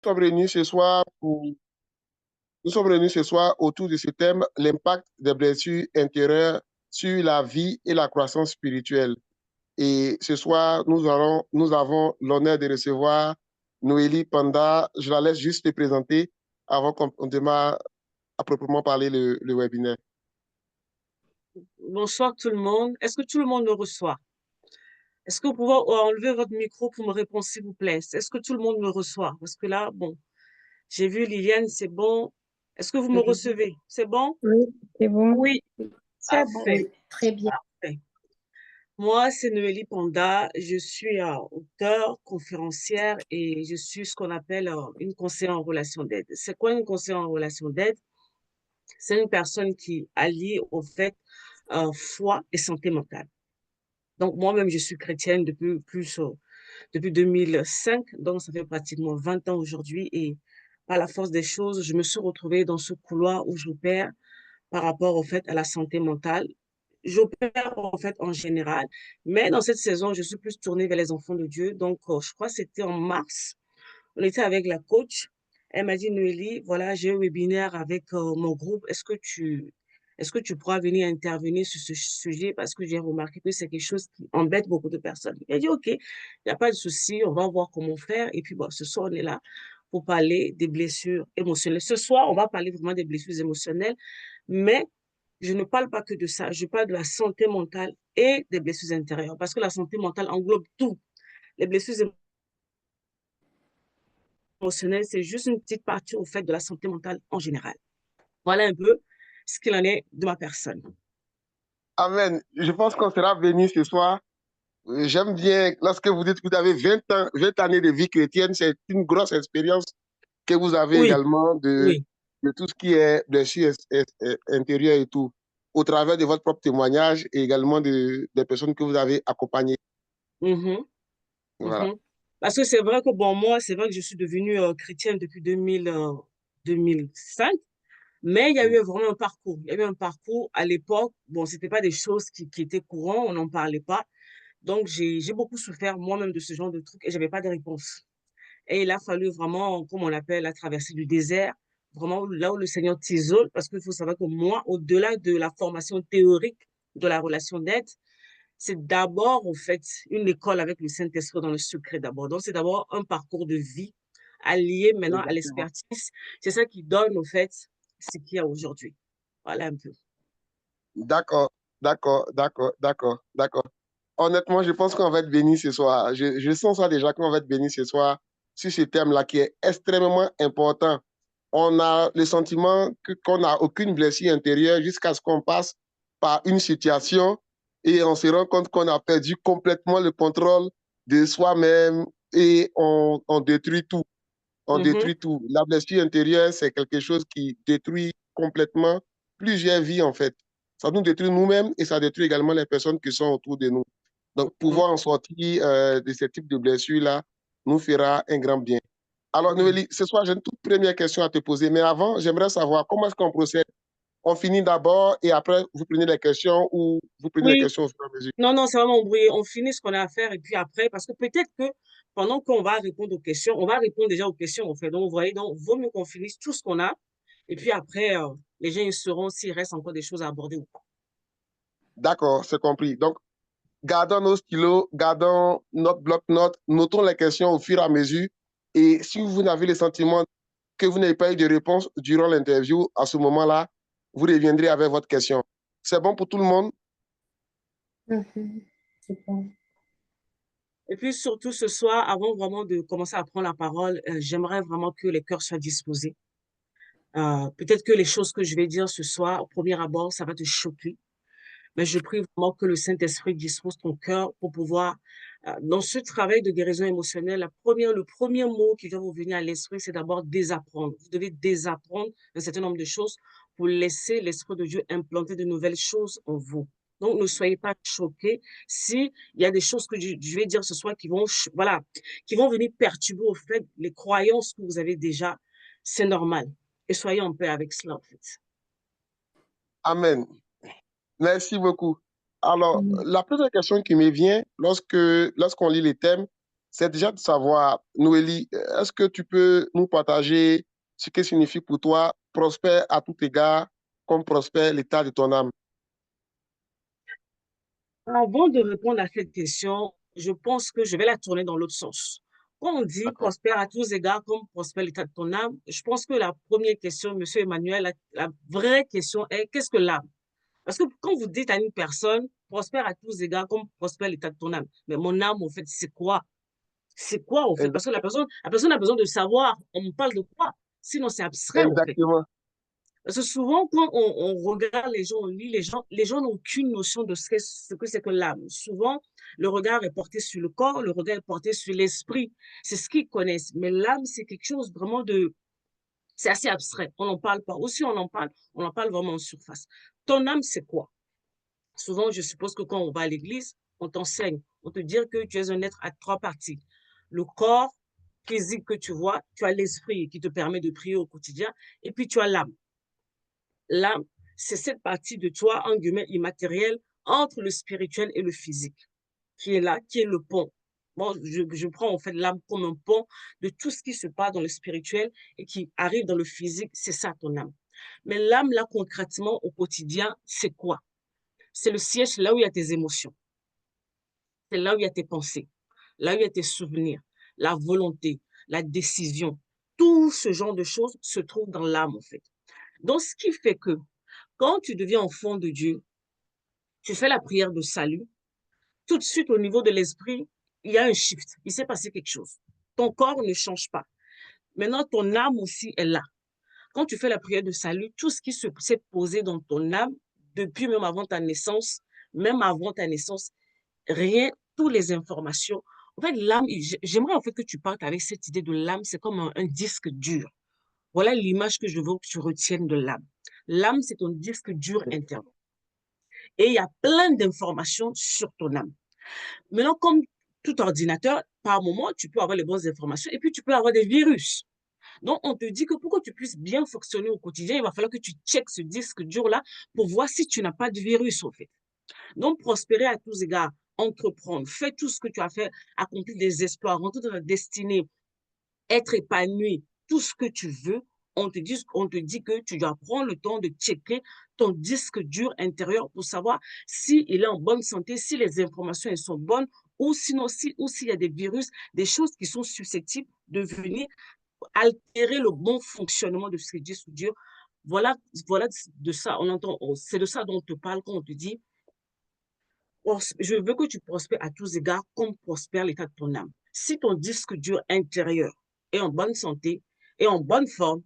sommes réunis ce soir nous sommes réunis ce soir autour de ce thème, l'impact des blessures intérieures sur la vie et la croissance spirituelle. Et ce soir, nous avons l'honneur de recevoir Noélie Panda. Je la laisse juste te présenter avant qu'on démarre à proprement parler le webinaire. Bonsoir tout le monde. Est-ce que tout le monde me reçoit? Est-ce que vous pouvez enlever votre micro pour me répondre, s'il vous plaît? Est-ce que tout le monde me reçoit? Parce que là, bon, j'ai vu Liliane, c'est bon. Est-ce que vous me recevez? C'est bon? Oui, c'est bon. Oui, C'est bon, parfait. oui, très bien. Parfait. Moi, c'est Noélie Panda. Je suis auteure, conférencière et je suis ce qu'on appelle une conseillère en relation d'aide. C'est quoi une conseillère en relation d'aide? C'est une personne qui allie au fait foi et santé mentale. Donc, moi-même, je suis chrétienne depuis 2005, donc ça fait pratiquement 20 ans aujourd'hui. Et par la force des choses, je me suis retrouvée dans ce couloir où j'opère par rapport au fait à la santé mentale. J'opère en fait en général, mais dans cette saison, je suis plus tournée vers les enfants de Dieu. Donc, je crois que c'était en mars. On était avec la coach. Elle m'a dit, Noélie, voilà, j'ai un webinaire avec mon groupe. Est-ce que tu pourras venir intervenir sur ce sujet parce que j'ai remarqué que c'est quelque chose qui embête beaucoup de personnes. Elle dit, OK, il n'y a pas de souci, on va voir comment faire. Et puis, bon, ce soir, on est là pour parler des blessures émotionnelles. Ce soir, on va parler vraiment des blessures émotionnelles, mais je ne parle pas que de ça. Je parle de la santé mentale et des blessures intérieures parce que la santé mentale englobe tout. Les blessures émotionnelles, c'est juste une petite partie au fait de la santé mentale en général. Voilà un peu ce qu'il en est de ma personne. Amen. Je pense qu'on sera bénis ce soir. J'aime bien lorsque vous dites que vous avez 20 années de vie chrétienne, c'est une grosse expérience que vous avez Oui, également oui. de tout ce qui est blessure intérieure et tout, au travers de votre propre témoignage et également des personnes que vous avez accompagnées. Mhm, Voilà. mhm. Parce que c'est vrai que, bon, moi, c'est vrai que je suis devenue chrétienne depuis 2005, mais il y a eu vraiment un parcours. Il y a eu un parcours à l'époque. Bon, c'était pas des choses qui étaient courantes, on n'en parlait pas. Donc, j'ai beaucoup souffert moi-même de ce genre de trucs et j'avais pas de réponse. Et il a fallu vraiment, comme on l'appelle, la traversée du désert, vraiment là où le Seigneur t'isole, parce qu'il faut savoir que moi, au-delà de la formation théorique de la relation d'aide, c'est d'abord, en fait, une école avec le Saint-Esprit dans le secret d'abord. Donc, c'est d'abord un parcours de vie allié maintenant à Exactement. l'expertise. C'est ça qui donne, au fait, ce qu'il y a aujourd'hui. Voilà un peu. D'accord, d'accord. Honnêtement, je pense qu'on va être bénis ce soir. Je sens ça déjà qu'on va être bénis ce soir sur ce thème-là qui est extrêmement important. On a le sentiment qu'on n'a aucune blessure intérieure jusqu'à ce qu'on passe par une situation et on se rend compte qu'on a perdu complètement le contrôle de soi-même et on détruit tout. On Mhm, détruit tout. La blessure intérieure, c'est quelque chose qui détruit complètement plusieurs vies, en fait. Ça nous détruit nous-mêmes et ça détruit également les personnes qui sont autour de nous. Donc, mhm, pouvoir en sortir de ce type de blessure-là nous fera un grand bien. Alors, mhm. Noélie, ce soir, j'ai une toute première question à te poser. Mais avant, j'aimerais savoir comment est-ce qu'on procède. On finit d'abord et après, vous prenez les questions ou vous prenez les Oui, questions au fur et à mesure. non, non, c'est vraiment embrouillé. On finit ce qu'on a à faire et puis après, parce que peut-être que pendant qu'on va répondre aux questions, on va répondre déjà aux questions, en fait. Donc, vous voyez, donc, vaut mieux qu'on finisse tout ce qu'on a. Et puis après, les gens, ils sauront s'il reste encore des choses à aborder ou pas. D'accord, c'est compris. Donc, gardons nos stylos, gardons notre bloc-notes, notons les questions au fur et à mesure. Et si vous avez le sentiment que vous n'avez pas eu de réponse durant l'interview, à ce moment-là, vous reviendrez avec votre question. C'est bon pour tout le monde? C'est bon. Et puis surtout ce soir, avant vraiment de commencer à prendre la parole, j'aimerais vraiment que les cœurs soient disposés. Peut-être que les choses que je vais dire ce soir, au premier abord, ça va te choquer. Mais je prie vraiment que le Saint-Esprit dispose ton cœur pour pouvoir, dans ce travail de guérison émotionnelle, le premier mot qui doit vous venir à l'esprit, c'est d'abord désapprendre. Vous devez désapprendre un certain nombre de choses pour laisser l'Esprit de Dieu implanter de nouvelles choses en vous. Donc, ne soyez pas choqués si il y a des choses que je vais dire ce soir qui vont, voilà, qui vont venir perturber au fait les croyances que vous avez déjà. C'est normal. Et soyez en paix avec cela, en fait. Amen. Merci beaucoup. Alors, la première question qui me vient lorsqu'on lit les thèmes, c'est déjà de savoir, Noélie, est-ce que tu peux nous partager ce que signifie pour toi prospère à tout égard, comme prospère l'état de ton âme? Avant de répondre à cette question, je pense que je vais la tourner dans l'autre sens. Quand on dit D'accord. prospère à tous égards, comme prospère l'état de ton âme, je pense que la première question, Monsieur Emmanuel, la vraie question est qu'est-ce que l'âme? Parce que quand vous dites à une personne prospère à tous égards, comme prospère l'état de ton âme, mais mon âme, en fait, c'est quoi? C'est quoi, en fait? Parce que la personne a besoin de savoir, on me parle de quoi? Sinon, c'est abstrait, en fait. Exactement. Parce que souvent, quand on regarde les gens, on lit les gens n'ont aucune notion de ce que c'est que l'âme. Souvent, le regard est porté sur le corps, le regard est porté sur l'esprit. C'est ce qu'ils connaissent. Mais l'âme, c'est quelque chose vraiment de... C'est assez abstrait. On n'en parle pas. Aussi, on en parle vraiment en surface. Ton âme, c'est quoi? Souvent, je suppose que quand on va à l'église, on t'enseigne. On te dit que tu es un être à trois parties. Le corps physique que tu vois, tu as l'esprit qui te permet de prier au quotidien, et puis tu as l'âme. L'âme, c'est cette partie de toi, en guillemets, immatérielle, entre le spirituel et le physique, qui est là, qui est le pont. Bon, je prends en fait l'âme comme un pont de tout ce qui se passe dans le spirituel et qui arrive dans le physique, c'est ça ton âme. Mais l'âme, là, concrètement, au quotidien, c'est quoi? C'est le siège là où il y a tes émotions, c'est là où il y a tes pensées, là où il y a tes souvenirs, la volonté, la décision. Tout ce genre de choses se trouve dans l'âme, en fait. Donc, ce qui fait que quand tu deviens enfant de Dieu, tu fais la prière de salut, tout de suite au niveau de l'esprit, il y a un shift, il s'est passé quelque chose. Ton corps ne change pas. Maintenant, ton âme aussi est là. Quand tu fais la prière de salut, tout ce qui s'est posé dans ton âme, depuis même avant ta naissance, rien, toutes les informations. En fait, l'âme, j'aimerais en fait que tu partes avec cette idée de l'âme, c'est comme un disque dur. Voilà l'image que je veux que tu retiennes de l'âme. L'âme, c'est ton disque dur interne. Et il y a plein d'informations sur ton âme. Maintenant, comme tout ordinateur, par moment, tu peux avoir les bonnes informations et puis tu peux avoir des virus. Donc, on te dit que pour que tu puisses bien fonctionner au quotidien, il va falloir que tu checkes ce disque dur-là pour voir si tu n'as pas de virus, en fait. Donc, prospérer à tous égards, entreprendre, fais tout ce que tu as fait, accomplir des exploits, rentrer dans la destinée, être épanoui, tout ce que tu veux, on te dit que tu dois prendre le temps de checker ton disque dur intérieur pour savoir s'il est en bonne santé, si les informations elles sont bonnes, ou sinon, s'il y a des virus, des choses qui sont susceptibles de venir altérer le bon fonctionnement de ce disque dur. Voilà, voilà de ça, c'est de ça dont on te parle quand on te dit je veux que tu prospères à tous égards comme prospère l'état de ton âme. Si ton disque dur intérieur est en bonne santé et en bonne forme,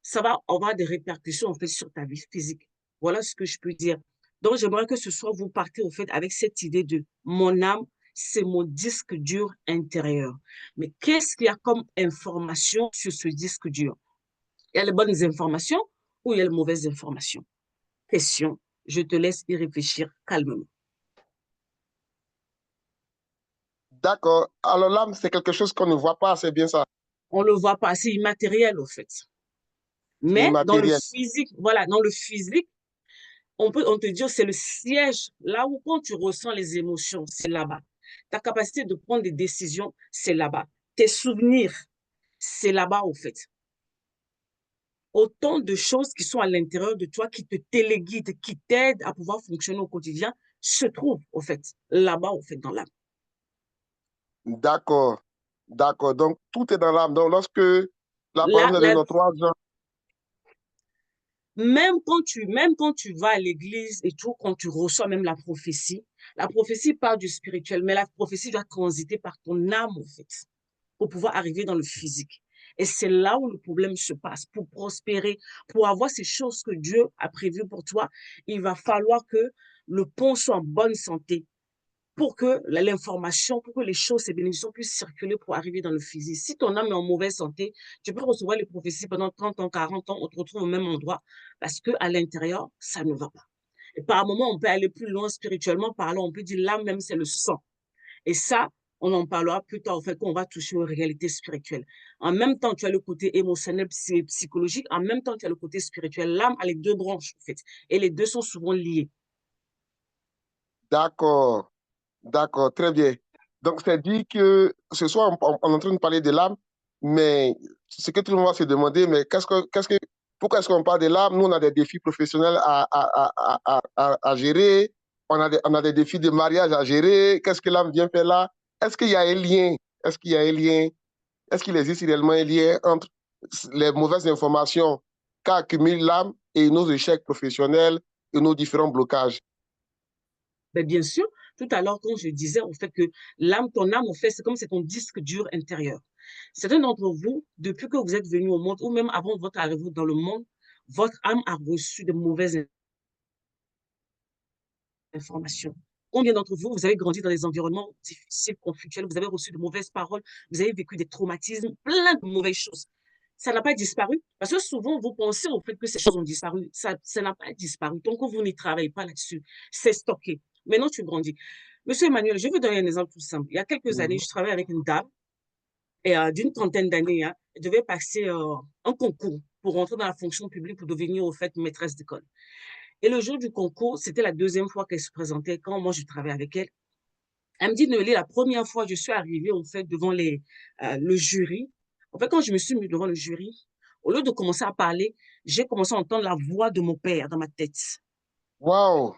ça va avoir des répercussions en fait sur ta vie physique. Voilà ce que je peux dire. Donc, j'aimerais que ce soir, vous partez au fait avec cette idée de mon âme, c'est mon disque dur intérieur. Mais qu'est-ce qu'il y a comme information sur ce disque dur? Il y a les bonnes informations ou il y a les mauvaises informations? Question. Je te laisse y réfléchir calmement. D'accord. Alors l'âme, c'est quelque chose qu'on ne voit pas, c'est bien ça. On ne le voit pas, c'est immatériel au fait. C'est Mais dans le immatériel. physique, voilà, dans le physique, on te dit c'est le siège, là où quand tu ressens les émotions, c'est là-bas. Ta capacité de prendre des décisions, c'est là-bas. Tes souvenirs, c'est là-bas au fait. Autant de choses qui sont à l'intérieur de toi, qui te téléguident, qui t'aident à pouvoir fonctionner au quotidien, se trouvent au fait, là-bas au fait, dans l'âme. D'accord. D'accord. Donc, tout est dans l'âme. Donc, lorsque la parole Là, nous a donné dans 3 ans, même quand tu vas à l'église et tout, quand tu reçois même la prophétie part du spirituel, mais la prophétie doit transiter par ton âme, en fait, pour pouvoir arriver dans le physique. Et c'est là où le problème se passe. Pour prospérer, pour avoir ces choses que Dieu a prévues pour toi, il va falloir que le pont soit en bonne santé pour que l'information, pour que les choses, ces bénédictions puissent circuler pour arriver dans le physique. Si ton âme est en mauvaise santé, tu peux recevoir les prophéties pendant 30 ans, 40 ans, on te retrouve au même endroit parce qu'à l'intérieur, ça ne va pas. Et par moment, on peut aller plus loin spirituellement parlant, on peut dire l'âme même, c'est le sang. Et ça, on en parlera plus tard, en fait, quand on va toucher aux réalités spirituelles. En même temps, tu as le côté émotionnel, psychologique, en même temps, tu as le côté spirituel. L'âme a les deux branches, en fait, et les deux sont souvent liés. d'accord. D'accord. Très bien. Donc, c'est dit que ce soir, on est en train de parler de l'âme, mais ce que tout le monde va se demander, mais pourquoi est-ce qu'on parle de l'âme? Nous, on a des défis professionnels à gérer, on a des défis de mariage à gérer. Qu'est-ce que l'âme vient faire là? Est-ce qu'il y a un lien? Est-ce qu'il y a un lien? Est-ce qu'il existe réellement un lien entre les mauvaises informations qu'accumule l'âme et nos échecs professionnels et nos différents blocages? Ben, bien sûr, tout à l'heure, quand je disais au fait que l'âme, ton âme, au fait, c'est comme c'est ton disque dur intérieur. Certains d'entre vous, depuis que vous êtes venus au monde, ou même avant votre arrivée dans le monde, votre âme a reçu de mauvaises informations. Combien d'entre vous, vous avez grandi dans des environnements difficiles, conflictuels, vous avez reçu de mauvaises paroles, vous avez vécu des traumatismes, plein de mauvaises choses. Ça n'a pas disparu. Parce que souvent, vous pensez au fait que ces choses ont disparu. Ça n'a pas disparu. Tant que vous n'y travaillez pas là-dessus, c'est stocké. Maintenant, tu grandis. Monsieur Emmanuel, je vais vous donner un exemple tout simple. Il y a quelques années, je travaillais avec une dame et d'une trentaine d'années, hein, elle devait passer un concours pour rentrer dans la fonction publique pour devenir, au fait, maîtresse d'école. Et le jour du concours, c'était la deuxième fois qu'elle se présentait quand moi je travaillais avec elle. Elle me dit, Noélie, la première fois, je suis arrivée, en fait, devant le jury. En fait, quand je me suis mise devant le jury, au lieu de commencer à parler, j'ai commencé à entendre la voix de mon père dans ma tête. Waouh!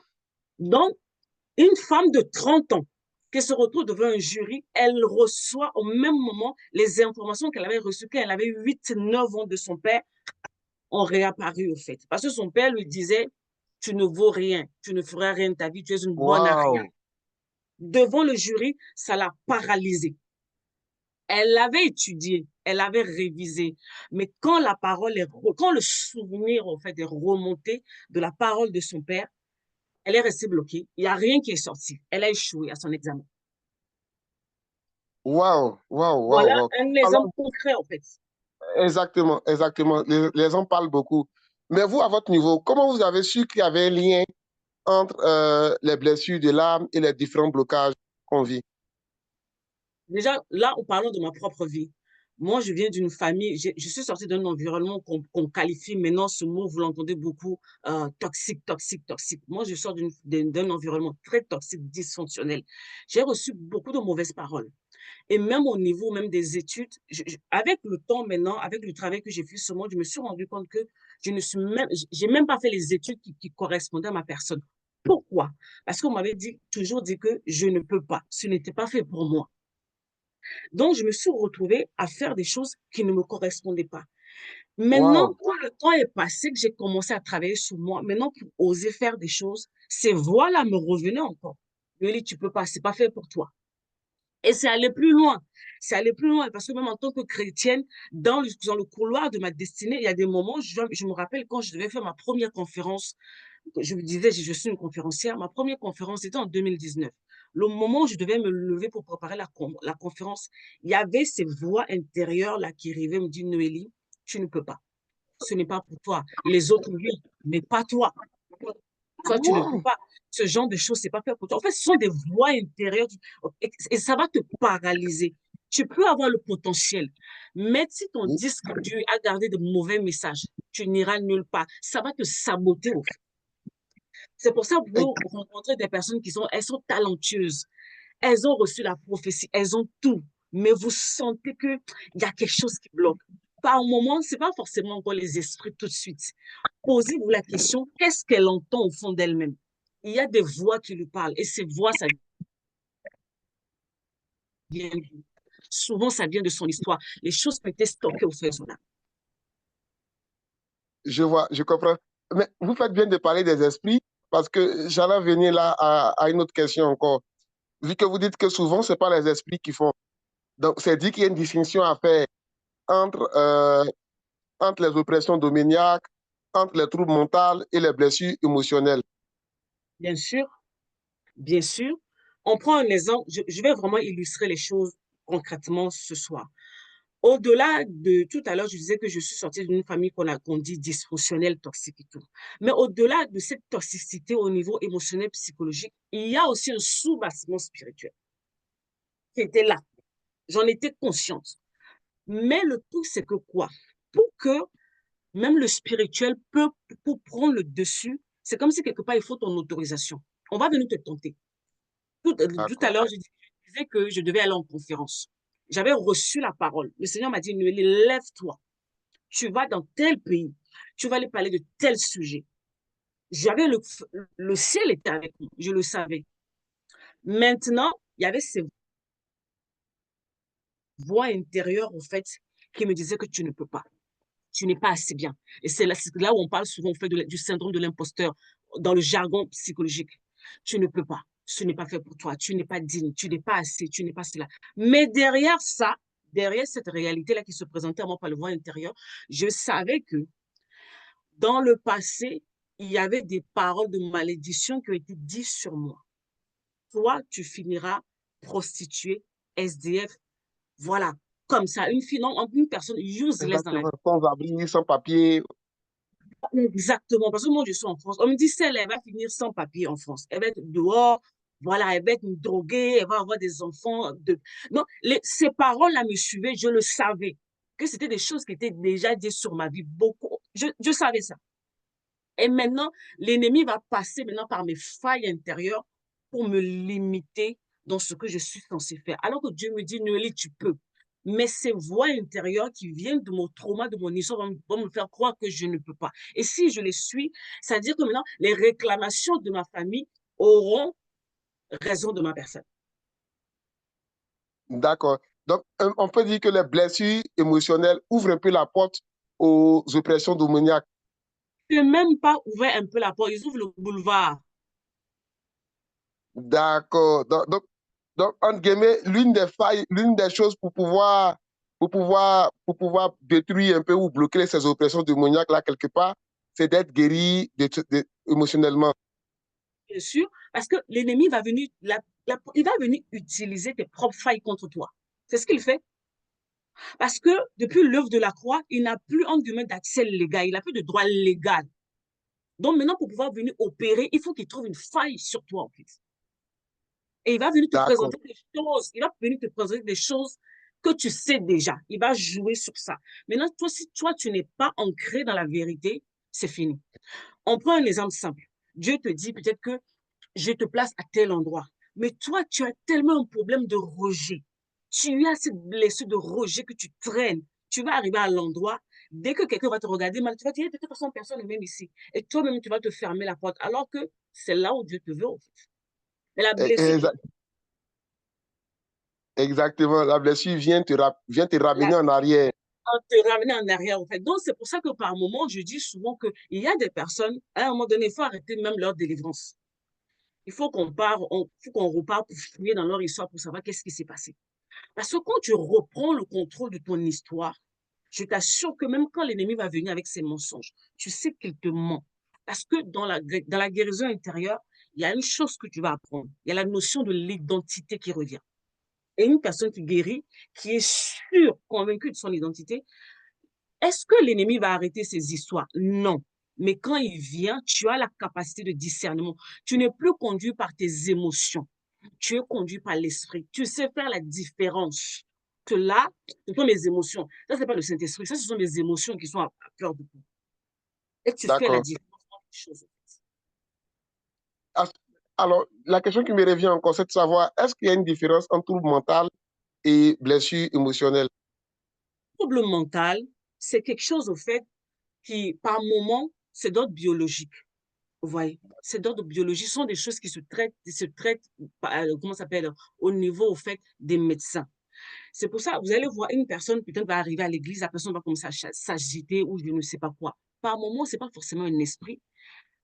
Donc, une femme de 30 ans qui se retrouve devant un jury, elle reçoit au même moment les informations qu'elle avait reçues quand elle avait 8, 9 ans de son père ont réapparu, au fait. Parce que son père lui disait, tu ne vaux rien, tu ne feras rien de ta vie, tu es une bonne à rien. Waouh! Devant le jury, ça l'a paralysée. Elle avait étudié, elle avait révisé, mais quand quand le souvenir en fait est remonté de la parole de son père, elle est restée bloquée. Il n'y a rien qui est sorti. Elle a échoué à son examen. Waouh! Waouh! Waouh! Voilà Waouh! un Alors, exemple concret en fait. exactement, exactement. Les gens parlent beaucoup. Mais vous, à votre niveau, comment vous avez su qu'il y avait un lien entre les blessures de l'âme et les différents blocages qu'on vit? Déjà, là, en parlant de ma propre vie, moi, je viens d'une famille, je suis sortie d'un environnement qu'on qualifie maintenant, ce mot, vous l'entendez beaucoup, toxique, toxique, toxique. Moi, je sors d'un environnement très toxique, dysfonctionnel. J'ai reçu beaucoup de mauvaises paroles. Et même au niveau même des études, avec le temps maintenant, avec le travail que j'ai fait sur moi, je me suis rendu compte que j'ai même pas fait les études qui correspondaient à ma personne. Pourquoi? Parce qu'on m'avait toujours dit que je ne peux pas. Ce n'était pas fait pour moi. Donc, je me suis retrouvée à faire des choses qui ne me correspondaient pas. Maintenant, Waouh! quand le temps est passé, que j'ai commencé à travailler sur moi, maintenant, pour oser faire des choses, ces voix-là me revenaient encore. Yoli, tu peux pas, c'est pas fait pour toi. Et c'est aller plus loin. C'est aller plus loin parce que même en tant que chrétienne, dans le couloir de ma destinée, il y a des moments, je me rappelle quand je devais faire ma première conférence, je me disais, je suis une conférencière, ma première conférence était en 2019. Le moment où je devais me lever pour préparer la conférence, il y avait ces voix intérieures là qui arrivaient me dire, Noélie, tu ne peux pas. Ce n'est pas pour toi. Les autres, oui, mais pas toi. Toi, tu ne peux Waouh! pas. Ce genre de choses, c'est pas fait pour toi. En fait, ce sont des voix intérieures et ça va te paralyser. Tu peux avoir le potentiel, mais si ton disque dur a gardé de mauvais messages, tu n'iras nulle part. Ça va te saboter au fait. C'est pour ça que vous rencontrez des personnes elles sont talentueuses. Elles ont reçu la prophétie, elles ont tout, mais vous sentez qu'il y a quelque chose qui bloque. Par moment, ce n'est pas forcément encore les esprits tout de suite. Posez-vous la question, qu'est-ce qu'elle entend au fond d'elle-même? Il y a des voix qui lui parlent et ces voix, ça vient d'où? Souvent, ça vient de son histoire. Les choses qui étaient stockées au fond de son âme. Je vois, je comprends. Mais vous faites bien de parler des esprits parce que j'allais venir là à une autre question encore. Vu que vous dites que souvent, ce n'est pas les esprits qui font. Donc, c'est dit qu'il y a une distinction à faire entre, entre les oppressions domaniaques, entre les troubles mentaux et les blessures émotionnelles. Bien sûr, bien sûr. On prend un exemple, je vais vraiment illustrer les choses concrètement ce soir. Au-delà de tout à l'heure, je disais que je suis sortie d'une famille qu'on dit dysfonctionnelle, toxique et tout. Mais au-delà de cette toxicité au niveau émotionnel, psychologique, il y a aussi un sous-bassement spirituel qui était là. J'en étais consciente. Mais le truc, c'est que quoi? Pour que même le spirituel peut pour prendre le dessus, c'est comme si quelque part, il faut ton autorisation. On va venir te tenter. Tout à D'accord. l'heure, je disais disait que je devais aller en conférence. J'avais reçu la parole. Le Seigneur m'a dit, Noélie, lève-toi. Tu vas dans tel pays. Tu vas aller parler de tel sujet. J'avais le ciel était avec moi. Je le savais. Maintenant, il y avait ces voix intérieures, en fait, qui me disaient que tu ne peux pas. Tu n'es pas assez bien. Et c'est là où on parle souvent, en fait, du syndrome de l'imposteur, dans le jargon psychologique. Tu ne peux pas. Ce n'est pas fait pour toi. Tu n'es pas digne. Tu n'es pas assez. Tu n'es pas cela. Mais derrière ça, derrière cette réalité-là qui se présentait à moi par le voix intérieur, je savais que dans le passé, il y avait des paroles de malédiction qui ont été dites sur moi. Toi, tu finiras prostituée, SDF, voilà, comme ça, une fille, non, une personne useless dans la vie. Exactement. Sans abri, sans papier. Exactement, parce que moi, je suis en France. On me dit, celle, elle va finir sans papier en France. Elle va être dehors, voilà, elle va être droguée, elle va avoir des enfants. Non, ces paroles-là me suivaient, je le savais, que c'était des choses qui étaient déjà dites sur ma vie, beaucoup. Je savais ça. Et maintenant, l'ennemi va passer maintenant par mes failles intérieures pour me limiter dans ce que je suis censée faire. Alors que Dieu me dit, Noélie, tu peux. Mais ces voix intérieures qui viennent de mon trauma, de mon histoire, vont me faire croire que je ne peux pas. Et si je les suis, ça veut dire que maintenant, les réclamations de ma famille auront raison de ma personne. D'accord. Donc, on peut dire que les blessures émotionnelles ouvrent un peu la porte aux oppressions démoniaques. Je ne peux même pas ouvrir un peu la porte, ils ouvrent le boulevard. D'accord. Donc, entre guillemets, l'une des failles, l'une des choses pour pouvoir détruire un peu ou bloquer ces oppressions démoniaques là quelque part, c'est d'être guéri émotionnellement. Bien sûr, parce que l'ennemi va venir, il va venir utiliser tes propres failles contre toi. C'est ce qu'il fait. Parce que depuis l'œuvre de la croix, il n'a plus, entre guillemets, d'accès légal, il n'a plus de droit légal. Donc maintenant, pour pouvoir venir opérer, il faut qu'il trouve une faille sur toi, en fait. Et il va venir te D'accord. présenter des choses, il va venir te présenter des choses que tu sais déjà. Il va jouer sur ça. Maintenant, toi, si toi, tu n'es pas ancré dans la vérité, c'est fini. On prend un exemple simple. Dieu te dit peut-être que je te place à tel endroit. Mais toi, tu as tellement un problème de rejet. Tu as cette blessure de rejet que tu traînes. Tu vas arriver à l'endroit, dès que quelqu'un va te regarder mal, tu vas te dire, de toute façon, personne n'est même ici. Et toi-même, tu vas te fermer la porte, alors que c'est là où Dieu te veut, en fait. Mais la blessure, Exactement. La blessure vient te ramener en arrière. te ramener en arrière, en fait. Donc, c'est pour ça que par moment, je dis souvent qu'il y a des personnes, à un moment donné, il faut arrêter même leur délivrance. Il faut qu'on repart pour fouiller dans leur histoire pour savoir qu'est-ce qui s'est passé. Parce que quand tu reprends le contrôle de ton histoire, je t'assure que même quand l'ennemi va venir avec ses mensonges, tu sais qu'il te ment. Parce que dans la guérison intérieure, il y a une chose que tu vas apprendre. Il y a la notion de l'identité qui revient. Et une personne qui guérit, qui est sûre, convaincue de son identité, est-ce que l'ennemi va arrêter ses histoires? Non. Mais quand il vient, tu as la capacité de discernement. Tu n'es plus conduit par tes émotions. Tu es conduit par l'esprit. Tu sais faire la différence. Que là, ce sont mes émotions. Ça, ce n'est pas le Saint-Esprit. Ça, ce sont mes émotions qui sont à fleur de peau. Et tu fais la D'accord. différence entre les choses. Ah, alors, la question qui me revient encore, c'est de savoir, est-ce qu'il y a une différence entre trouble mental et blessure émotionnelle? Le trouble mental, c'est quelque chose, au fait, qui, par moment, c'est d'ordre biologique. Vous voyez, c'est d'ordre biologique. Ce sont des choses qui se traitent comment ça s'appelle, au niveau, au fait, des médecins. C'est pour ça, vous allez voir une personne, peut-être va arriver à l'église, la personne va commencer à s'agiter ou je ne sais pas quoi. Par moment, c'est pas forcément un esprit.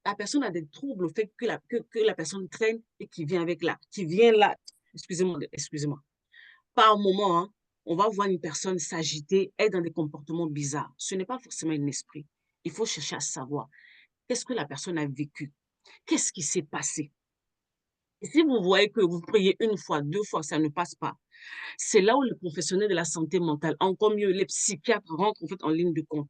La personne a des troubles au fait que la personne traîne et qui vient là. Excusez-moi. Par moment, hein, on va voir une personne s'agiter, être dans des comportements bizarres. Ce n'est pas forcément un esprit. Il faut chercher à savoir qu'est-ce que la personne a vécu. Qu'est-ce qui s'est passé? Et si vous voyez que vous priez une fois, deux fois, ça ne passe pas, c'est là où les professionnels de la santé mentale, encore mieux, les psychiatres rentrent en fait en ligne de compte.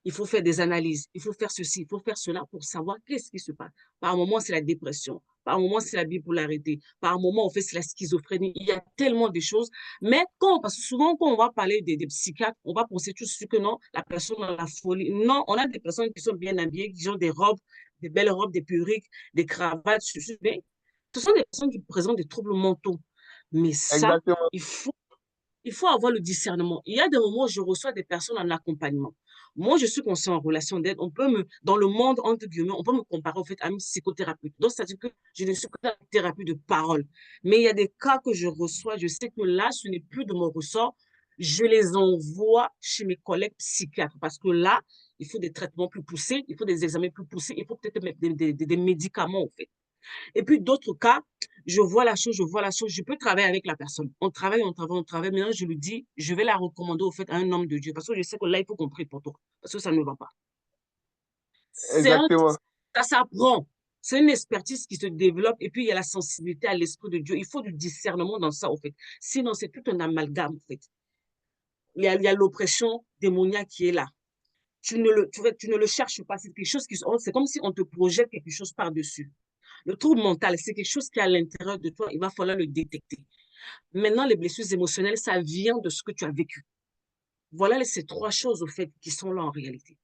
Il faut faire des analyses, il faut faire ceci, il faut faire cela pour savoir qu'est-ce qui se passe. Par moment, c'est la dépression. Par moment, c'est la bipolarité. Par moment, en fait, c'est la schizophrénie. Il y a tellement de choses. Mais parce que souvent, quand on va parler des psychiatres, on va penser tout de suite que non, la personne a la folie. Non, on a des personnes qui sont bien habillées, qui ont des robes, des belles robes, des perruques, des cravates. Mais ce sont des personnes qui présentent des troubles mentaux. Mais ça, Exactement. il faut avoir le discernement. Il y a des moments où je reçois des personnes en accompagnement. Moi, je suis conseiller en relation d'aide. Dans le monde, entre guillemets, on peut me comparer au fait à une psychothérapeute. Donc, c'est-à-dire que je ne suis pas une thérapie de parole. Mais il y a des cas que je reçois. Je sais que là, ce n'est plus de mon ressort. Je les envoie chez mes collègues psychiatres parce que là, il faut des traitements plus poussés, il faut des examens plus poussés, il faut peut-être mettre des médicaments, en fait. Et puis d'autres cas, je vois la chose, je peux travailler avec la personne. On travaille. Maintenant, je lui dis, je vais la recommander au fait à un homme de Dieu. Parce que je sais que là, il faut qu'on prie pour toi. Parce que ça ne va pas. Exactement. Ça s'apprend. C'est une expertise qui se développe et puis il y a la sensibilité à l'Esprit de Dieu. Il faut du discernement dans ça, au fait. Sinon, c'est tout un amalgame, en fait. Il y a l'oppression démoniaque qui est là. Tu ne le cherches pas. C'est quelque chose c'est comme si on te projette quelque chose par-dessus. Le trouble mental, c'est quelque chose qui est à l'intérieur de toi. Il va falloir le détecter. Maintenant, les blessures émotionnelles, ça vient de ce que tu as vécu. Voilà ces trois choses, au fait, qui sont là en réalité.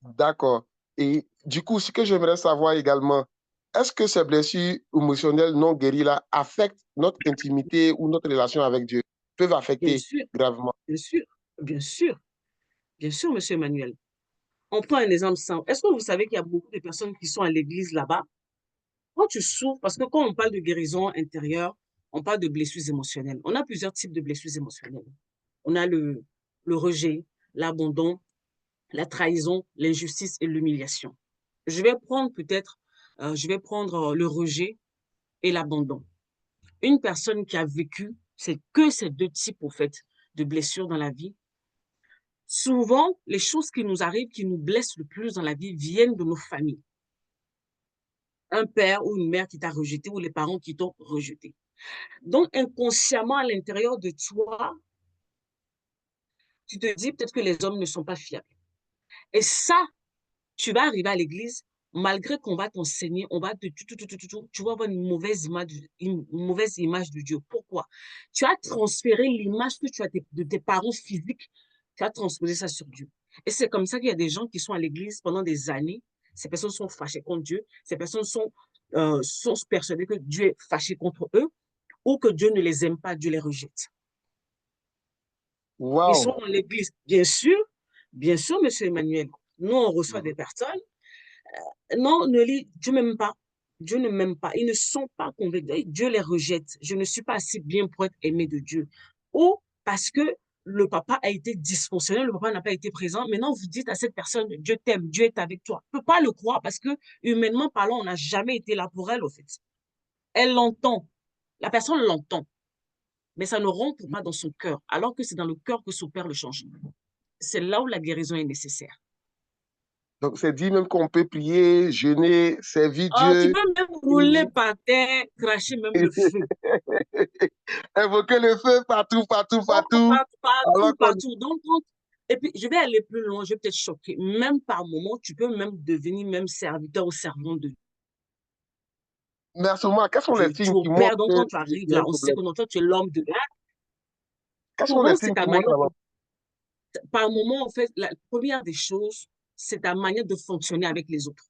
D'accord. Et du coup, ce que j'aimerais savoir également, est-ce que ces blessures émotionnelles non guéries là affectent notre intimité ou notre relation avec Dieu? Peuvent Bien affecter sûr, gravement. bien sûr, bien sûr, bien sûr, monsieur Emmanuel. On prend un exemple simple. Est-ce que vous savez qu'il y a beaucoup de personnes qui sont à l'église là-bas? Quand tu souffres, parce que quand on parle de guérison intérieure, on parle de blessures émotionnelles. On a plusieurs types de blessures émotionnelles. On a le rejet, l'abandon, la trahison, l'injustice et l'humiliation. Je vais prendre le rejet et l'abandon. Une personne qui a vécu, c'est que ces deux types, au fait, de blessures dans la vie. Souvent, les choses qui nous arrivent, qui nous blessent le plus dans la vie, viennent de nos familles. Un père ou une mère qui t'a rejeté ou les parents qui t'ont rejeté. Donc, inconsciemment, à l'intérieur de toi, tu te dis peut-être que les hommes ne sont pas fiables. Et ça, tu vas arriver à l'église, malgré qu'on va t'enseigner, on va tu vas avoir une mauvaise image de Dieu. Pourquoi? Tu as transféré l'image que tu as de tes parents physiques, tu as transposé ça sur Dieu. Et c'est comme ça qu'il y a des gens qui sont à l'église pendant des années. Ces personnes sont fâchées contre Dieu. Ces personnes sont persuadées que Dieu est fâché contre eux ou que Dieu ne les aime pas, Dieu les rejette. Ils sont Wow. dans l'église. Bien sûr, monsieur Emmanuel. Nous, on reçoit des personnes. Non, Nelly, Dieu ne m'aime pas. Dieu ne m'aime pas. Ils ne sont pas convaincus. Dieu les rejette. Je ne suis pas assez bien pour être aimé de Dieu. Ou parce que le papa a été dysfonctionnel, le papa n'a pas été présent. Maintenant, vous dites à cette personne, Dieu t'aime, Dieu est avec toi. On ne peut pas le croire parce que, humainement parlant, on n'a jamais été là pour elle, au fait. Elle l'entend. La personne l'entend. Mais ça ne rentre pas dans son cœur, alors que c'est dans le cœur que s'opère le changement. C'est là où la guérison est nécessaire. Donc, c'est dit même qu'on peut prier, jeûner, servir Oh, tu Dieu, peux même rouler par terre, cracher même le feu. invoquer le feu partout, partout, Oh, partout. Alors qu'on... partout. Donc, et puis, je vais aller plus loin, je vais peut-être choquer. Même par moment, tu peux même devenir même serviteur ou servant de Mais à ce moment, quels sont les Dieu. Tu signes qui montrent opères. Donc, qu'il quand tu arrives y a un là, on sait problème? que non, toi, tu es l'homme de là. Quels sont les Souvent, c'est signes ta qui montrent manière d'abord? par moment, en fait, la première des choses, c'est ta manière de fonctionner avec les autres.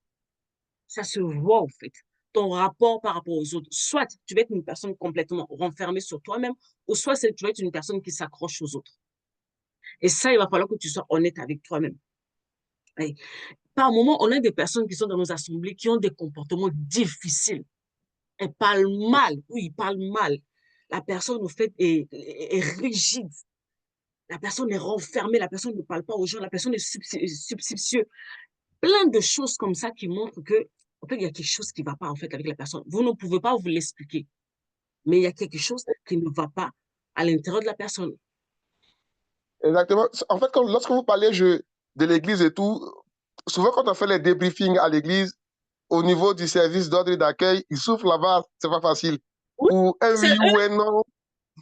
Ça se voit, en fait. Ton rapport par rapport aux autres. Soit tu vas être une personne complètement renfermée sur toi-même, ou soit tu vas être une personne qui s'accroche aux autres. Et ça, il va falloir que tu sois honnête avec toi-même. Et par moment, on a des personnes qui sont dans nos assemblées qui ont des comportements difficiles. Elles parlent mal. Oui, ils parlent mal. La personne, au fait, est rigide. La personne est renfermée. La personne ne parle pas aux gens. La personne est substitueuse. Plein de choses comme ça qui montrent que, en fait, il y a quelque chose qui ne va pas, en fait, avec la personne. Vous ne pouvez pas vous l'expliquer. Mais il y a quelque chose qui ne va pas à l'intérieur de la personne. Exactement. En fait, lorsque vous parlez de l'église et tout, souvent quand on fait les débriefings à l'église, au niveau du service d'ordre et d'accueil, ils souffrent là-bas, c'est pas facile. Oui, Pour un c'est oui eux, ou un non,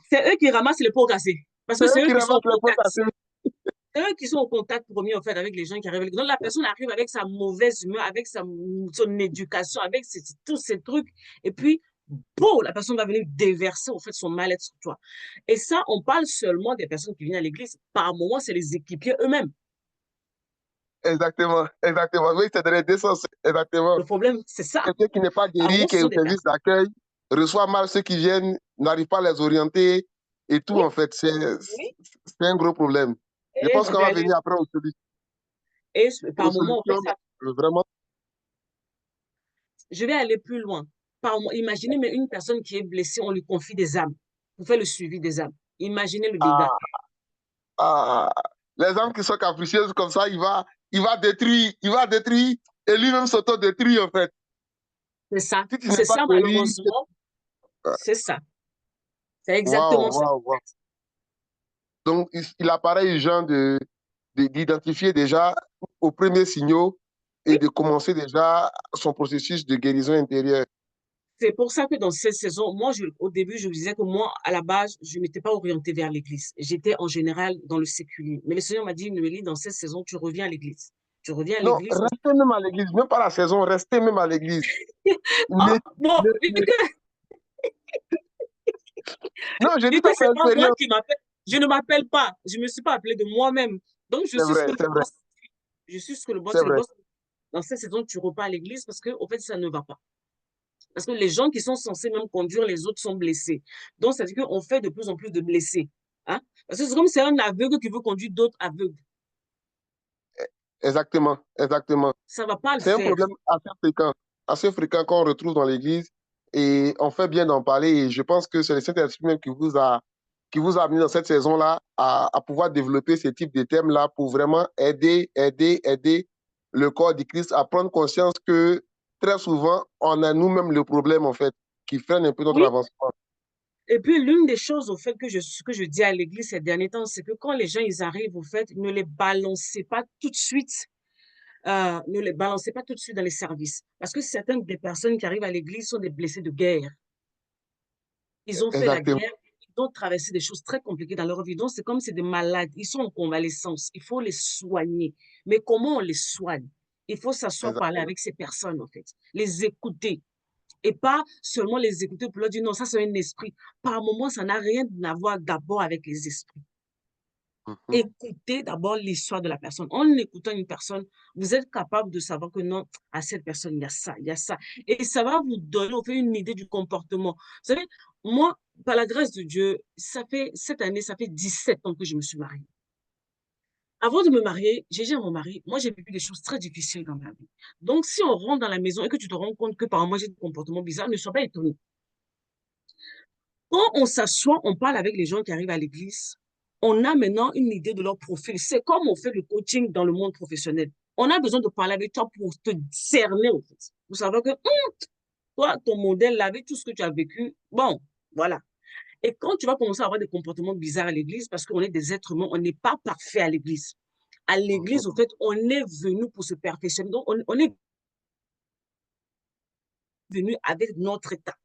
c'est eux qui ramassent les pots cassés. Parce c'est que eux c'est eux qui qui sont en ramassent les pots contact. cassés. C'est eux qui sont au contact premier, en fait, avec les gens qui arrivent. Donc, la personne arrive avec sa mauvaise humeur, avec son éducation, avec tous ces trucs. Et puis, bon, la personne va venir déverser, en fait, son mal-être sur toi. Et ça, on parle seulement des personnes qui viennent à l'église. Par moment, c'est les équipiers eux-mêmes. Exactement, exactement. Oui, c'est dans les deux sens, exactement. Le problème, c'est ça. Quelqu'un qui n'est pas Par guéri, moment, qui ce est sont au des service personnes. d'accueil, reçoit mal ceux qui viennent n'arrive pas à les orienter et tout, Oui, en fait. C'est oui. un gros problème. Je Et pense je qu'on vais va aller, venir après et aux par moment, en fait, solutions, vraiment. je vais aller plus loin. Imaginez mais une personne qui est blessée, on lui confie des âmes pour faire le suivi des âmes. Imaginez le dégât. Ah, ah, les âmes qui sont capricieuses comme ça, il va détruire et lui-même s'auto-détruit, en fait. Si tu n'es C'est pas ça guéri, malheureusement, c'est ça. C'est waouh, exactement ça. waouh, waouh. Donc, il apparaît urgent d'identifier déjà aux premiers signaux et Oui, de commencer déjà son processus de guérison intérieure. c'est pour ça que dans cette saison, moi, au début, je vous disais que moi, à la base, je ne m'étais pas orientée vers l'église. J'étais en général dans le séculier. Mais le Seigneur m'a dit, Noélie, dans cette saison, tu reviens à l'église. Tu reviens à Non, l'église. restez même à l'église, même pas la saison, restez même à l'église. Oh, Mais- bon, mais- vu mais- que, non, je dis vu que ça c'est par pas moi expérience. qui m'appelle, je ne m'appelle pas. Je ne me suis pas appelée de moi-même. Donc, je C'est suis ce vrai, que le c'est vrai, boss, je suis ce que le boss, c'est et le vrai. boss, dans cette saison, tu repars à l'église parce que, au fait, ça ne va pas. Parce que les gens qui sont censés même conduire les autres sont blessés. Donc, ça veut dire qu'on fait de plus en plus de blessés. Hein? Parce que c'est comme si c'est un aveugle qui veut conduire d'autres aveugles. Exactement, exactement. Ça ne va pas le C'est un faire. problème assez fréquent qu'on retrouve dans l'Église et on fait bien d'en parler. Et je pense que c'est le Saint-Esprit même qui vous a amené dans cette saison-là à pouvoir développer ce type de thèmes-là pour vraiment aider le corps du Christ à prendre conscience que très souvent, on a nous-mêmes le problème, en fait, qui freine un peu notre Oui. avancement. Et puis, l'une des choses, au fait, que je dis à l'église ces derniers temps, c'est que quand les gens, ils arrivent, au fait, ne les balancez pas tout de suite. Ne les balancez pas tout de suite dans les services. Parce que certaines des personnes qui arrivent à l'église sont des blessés de guerre. Ils ont fait la Exactement, guerre, ils ont traversé des choses très compliquées dans leur vie. Donc, c'est comme si c'est des malades. Ils sont en convalescence. Il faut les soigner. Mais comment on les soigne? Il faut s'asseoir, parler exactement. avec ces personnes, en fait. Les écouter. Et pas seulement les écouter pour leur dire non, ça c'est un esprit. Par moment, ça n'a rien à voir d'abord avec les esprits. Mhm. Écoutez d'abord l'histoire de la personne. En écoutant une personne, vous êtes capable de savoir que non, à cette personne, il y a ça, il y a ça. Et ça va vous donner au fait, une idée du comportement. Vous savez, moi, par la grâce de Dieu, cette année, ça fait 17 ans que je me suis mariée. Avant de me marier, j'ai dit à mon mari, moi, j'ai vécu des choses très difficiles dans ma vie. Donc, si on rentre dans la maison et que tu te rends compte que par moi, j'ai des comportements bizarres, ne sois pas étonné. Quand on s'assoit, on parle avec les gens qui arrivent à l'église, on a maintenant une idée de leur profil. C'est comme on fait le coaching dans le monde professionnel. On a besoin de parler avec toi pour te cerner, en fait. Vous savez que toi, ton modèle, là, avec tout ce que tu as vécu, bon, voilà. Et quand tu vas commencer à avoir des comportements bizarres à l'église, parce qu'on est des êtres humains, on n'est pas parfait à l'église. À l'église, en Mhm. fait, on est venu pour se perfectionner. Donc, on est venu avec notre état.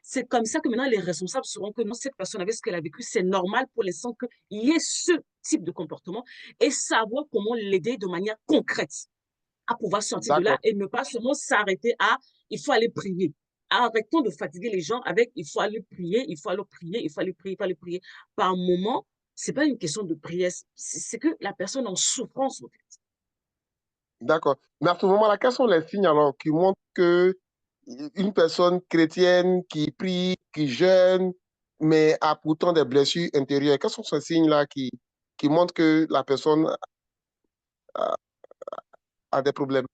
C'est comme ça que maintenant les responsables sauront que non, cette personne avec ce qu'elle a vécu, c'est normal pour l'instant qu'il y ait ce type de comportement et savoir comment l'aider de manière concrète à pouvoir sortir de là D'accord, et ne pas seulement s'arrêter à il faut aller prier. Arrêtons de fatiguer les gens avec il faut aller prier, il faut aller prier, il faut aller prier, il faut aller prier. Par moment, c'est pas une question de prière, c'est que la personne est en souffrance en fait. d'accord. Mais à ce moment-là, quels sont les signes alors qui montrent que une personne chrétienne qui prie, qui jeûne, mais a pourtant des blessures intérieures, quels sont ces signes-là qui montrent que la personne a des problèmes?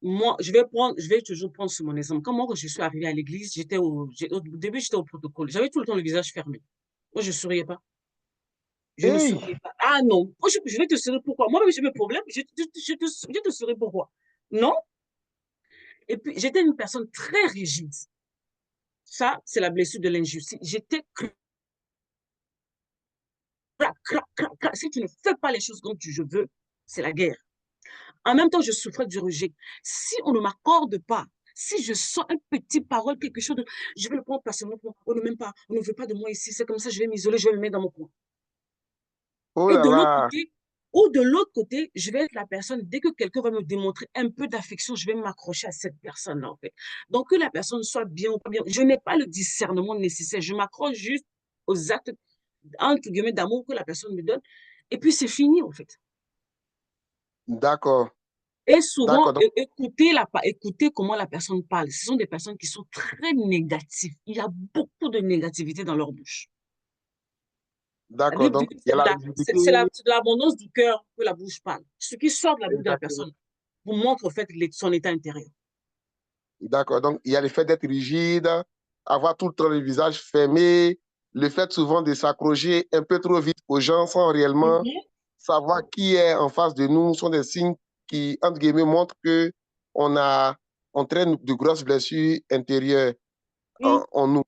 Moi, je vais toujours prendre sur mon exemple. Quand moi, quand je suis arrivée à l'église, au début, j'étais au protocole. J'avais tout le temps le visage fermé. Moi, je ne souriais pas. Je ne Hey, souriais pas. Ah non, moi, je vais te sourire pourquoi? Moi-même, j'ai mes problèmes. Je te souris pourquoi? Non. Et puis, j'étais une personne très rigide. Ça, c'est la blessure de l'injustice. J'étais clac, clac, clac, clac. Si tu ne fais pas les choses comme je veux, c'est la guerre. En même temps, je souffrais du rejet. Si on ne m'accorde pas, si je sens un petit parole, quelque chose de, je vais le prendre personnellement. On ne m'aime pas, on ne veut pas de moi ici. C'est comme ça, je vais m'isoler, je vais me mettre dans mon coin. oh Et là de l'autre là, côté, ou de l'autre côté, je vais être la personne, dès que quelqu'un va me démontrer un peu d'affection, je vais m'accrocher à cette personne-là, en fait. Donc, que la personne soit bien ou pas bien, je n'ai pas le discernement nécessaire. Je m'accroche juste aux actes, entre guillemets, d'amour que la personne me donne. Et puis, c'est fini, en fait. d'accord. Et souvent, D'accord. Donc, écoutez comment la personne parle. Ce sont des personnes qui sont très négatives. Il y a beaucoup de négativité dans leur bouche. La d'accord. Bible dit Donc, que il y a la c'est rigidité. de l'abondance du cœur que la bouche parle. Ce qui sort de la bouche de la Exactement. personne vous montre en fait son état intérieur. D'accord. Donc, il y a le fait d'être rigide, avoir tout le temps le visage fermé, le fait souvent de s'accrocher un peu trop vite aux gens sans réellement Mhm. savoir qui est en face de nous sont des signes qui, entre guillemets, montrent que on traîne de grosses blessures intérieures Oui, en nous.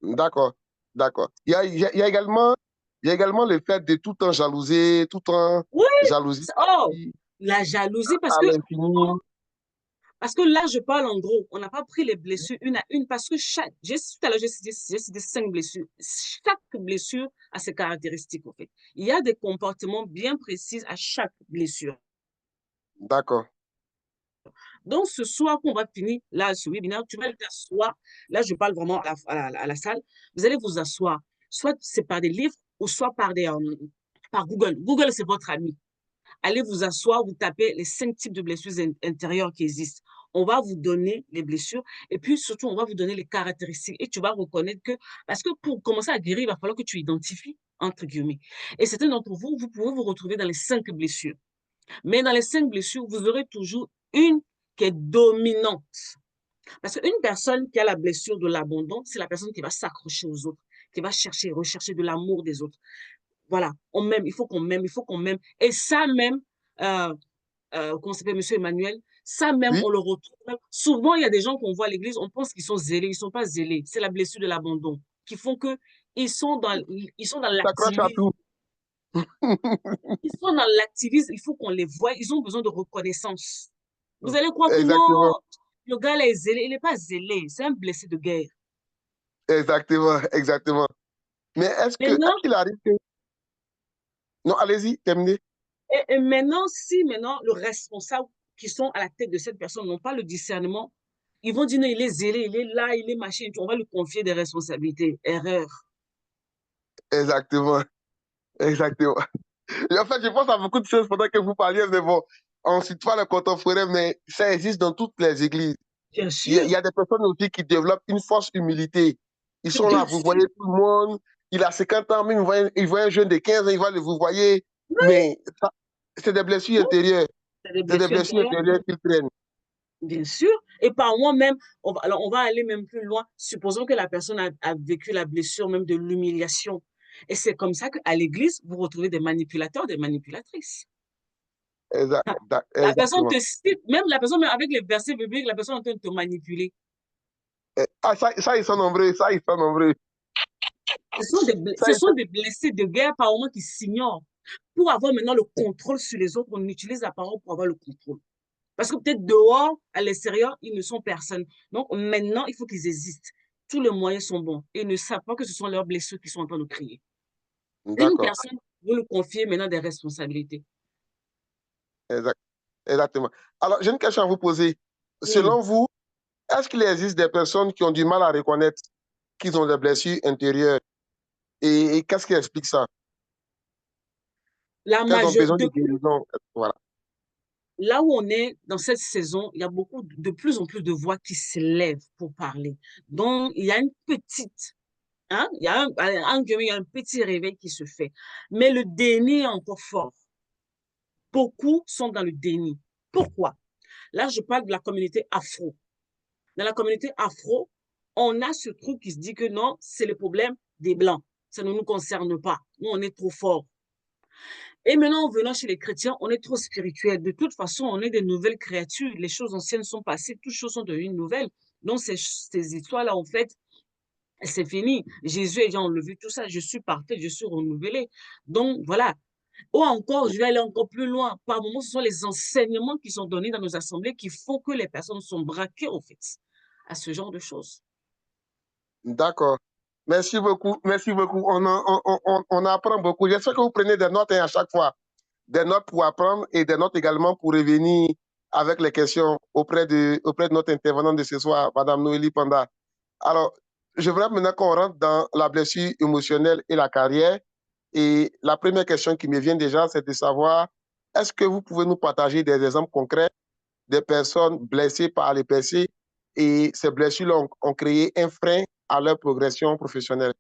D'accord. D'accord. Il y a également le fait de tout le temps jalouser, tout le temps oui. jalousie Oh, la jalousie, à l'infini. parce que là, je parle en gros. On n'a pas pris les blessures une à une parce que tout à l'heure, j'ai cité 5 blessures. Chaque blessure a ses caractéristiques, en fait. Il y a des comportements bien précis à chaque blessure. D'accord. Donc, ce soir qu'on va finir, là, ce webinaire, tu vas t'asseoir. Là, je parle vraiment à la salle. Vous allez vous asseoir. Soit c'est par des livres ou soit par Google. Google, c'est votre ami. Allez vous asseoir, vous tapez les 5 types de blessures intérieures qui existent. On va vous donner les blessures et puis surtout, on va vous donner les caractéristiques et tu vas reconnaître que, parce que pour commencer à guérir, il va falloir que tu identifies, entre guillemets. Et certains d'entre vous, vous pouvez vous retrouver dans les 5 blessures. Mais dans les 5 blessures, vous aurez toujours une qui est dominante. Parce qu'une personne qui a la blessure de l'abandon, c'est la personne qui va s'accrocher aux autres, qui va rechercher de l'amour des autres. Voilà, on m'aime, il faut qu'on m'aime, il faut qu'on m'aime. Et ça même, euh, comment s'appelle, Monsieur Emmanuel, ça même, Oui, on le retrouve. Souvent, il y a des gens qu'on voit à l'église, on pense qu'ils sont zélés, ils ne sont pas zélés. C'est la blessure de l'abandon qui font que ils sont dans il s'accroche à l'activisme. tout. Ils sont dans l'activisme, il faut qu'on les voie, ils ont besoin de reconnaissance. Vous allez croire que Exactement. non, le gars là est zélé, il n'est pas zélé, c'est un blessé de guerre. Exactement. Exactement. Mais est-ce Maintenant, qu'il arrive que... Non, allez-y, terminez. et maintenant, si maintenant le responsable qui sont à la tête de cette personne n'ont pas le discernement, ils vont dire non, il est zélé, il est là, il est machin, on va lui confier des responsabilités. Erreur. Exactement. Exactement. Et en fait, je pense à beaucoup de choses pendant que vous parliez, mais bon, on ne cite pas le canton frère, mais ça existe dans toutes les églises. Bien Il sûr, y a des personnes aussi qui développent une force humilité. Ils sont là, bien vous sûr. voyez tout le monde, il a 50 ans, même il voit un jeune de 15 ans, vous voyez, mais c'est des blessures Oui, intérieures. c'est des C'est des blessures blessures intérieures, intérieures qu'ils prennent. bien sûr. Et par moi-même, alors on va aller même plus loin. Supposons que la personne a vécu la blessure même de l'humiliation. Et c'est comme ça qu'à l'église, vous retrouvez des manipulateurs, des manipulatrices. La personne Exactement. te cite, même la personne, même avec les versets bibliques, la personne est en train de te manipuler. Ah, ça, ils sont nombreux, ça, ils sont nombreux. Ça, Ce sont des blessés de guerre par moment qui s'ignorent. Pour avoir maintenant le contrôle sur les autres, on utilise la parole pour avoir le contrôle. Parce que peut-être dehors, à l'extérieur, ils ne sont personne. Donc maintenant, il faut qu'ils existent. Tous les moyens sont bons. Et ils ne savent pas que ce sont leurs blessures qui sont en train de crier. Une d'accord. personne veut lui confier maintenant des responsabilités. Exact. Exactement. Alors, j'ai une question à vous poser. Oui. Selon vous, est-ce qu'il existe des personnes qui ont du mal à reconnaître qu'ils ont des blessures intérieures? Et qu'est-ce qui explique ça? La Qu'elles ont majeure, besoin de guérison? Voilà. là où on est dans cette saison, il y a de plus en plus de voix qui s'élèvent pour parler. Donc, il y a une petite, hein, il y a un petit réveil qui se fait. Mais le déni est encore fort. Beaucoup sont dans le déni. Pourquoi? Là, je parle de la communauté afro. Dans la communauté afro, on a ce truc qui se dit que non, c'est le problème des Blancs. Ça ne nous concerne pas. Nous, on est trop forts. Et maintenant, en venant chez les chrétiens, on est trop spirituel. De toute façon, on est des nouvelles créatures. Les choses anciennes sont passées, toutes choses sont devenues nouvelles. Donc, ces histoires-là, en fait, c'est fini. Jésus est déjà enlevé tout ça. Je suis parfaite, je suis renouvelée. Donc, voilà. Ou encore, je vais aller encore plus loin. Par moments, ce sont les enseignements qui sont donnés dans nos assemblées qui font que les personnes sont braquées, en fait, à ce genre de choses. D'accord. Merci beaucoup. Merci beaucoup. On apprend beaucoup. J'espère que vous prenez des notes à chaque fois. Des notes pour apprendre et des notes également pour revenir avec les questions auprès de notre intervenante de ce soir, Madame Noélie Panda. Alors, je voudrais maintenant qu'on rentre dans la blessure émotionnelle et la carrière. Et la première question qui me vient déjà, c'est de savoir Est-ce que vous pouvez nous partager des exemples concrets des personnes blessées par les PC et ces blessures ont créé un frein à leur progression professionnelle?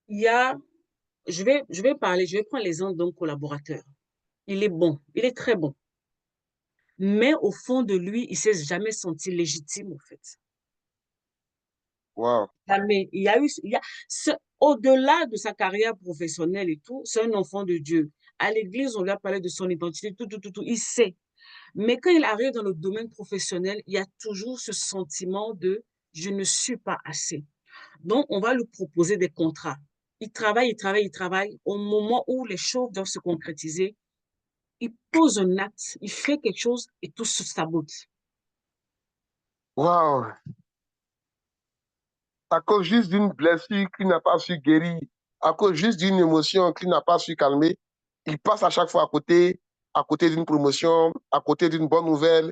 Il y a, je vais prendre l'exemple d'un collaborateur. Il est bon, il est très bon. Mais au fond de lui, il ne s'est jamais senti légitime, en fait. Wow. Jamais. Au-delà de sa carrière professionnelle et tout, c'est un enfant de Dieu. À l'église, on lui a parlé de son identité, tout, il sait. Mais quand il arrive dans le domaine professionnel, il y a toujours ce sentiment de je ne suis pas assez. Donc, on va lui proposer des contrats. Il travaille, il travaille, il travaille. Au moment où les choses doivent se concrétiser, il pose un acte, il fait quelque chose et tout se sabote. Wow. À cause juste d'une blessure qu'il n'a pas su guérir, à cause juste d'une émotion qu'il n'a pas su calmer, il passe à chaque fois à côté d'une promotion, à côté d'une bonne nouvelle.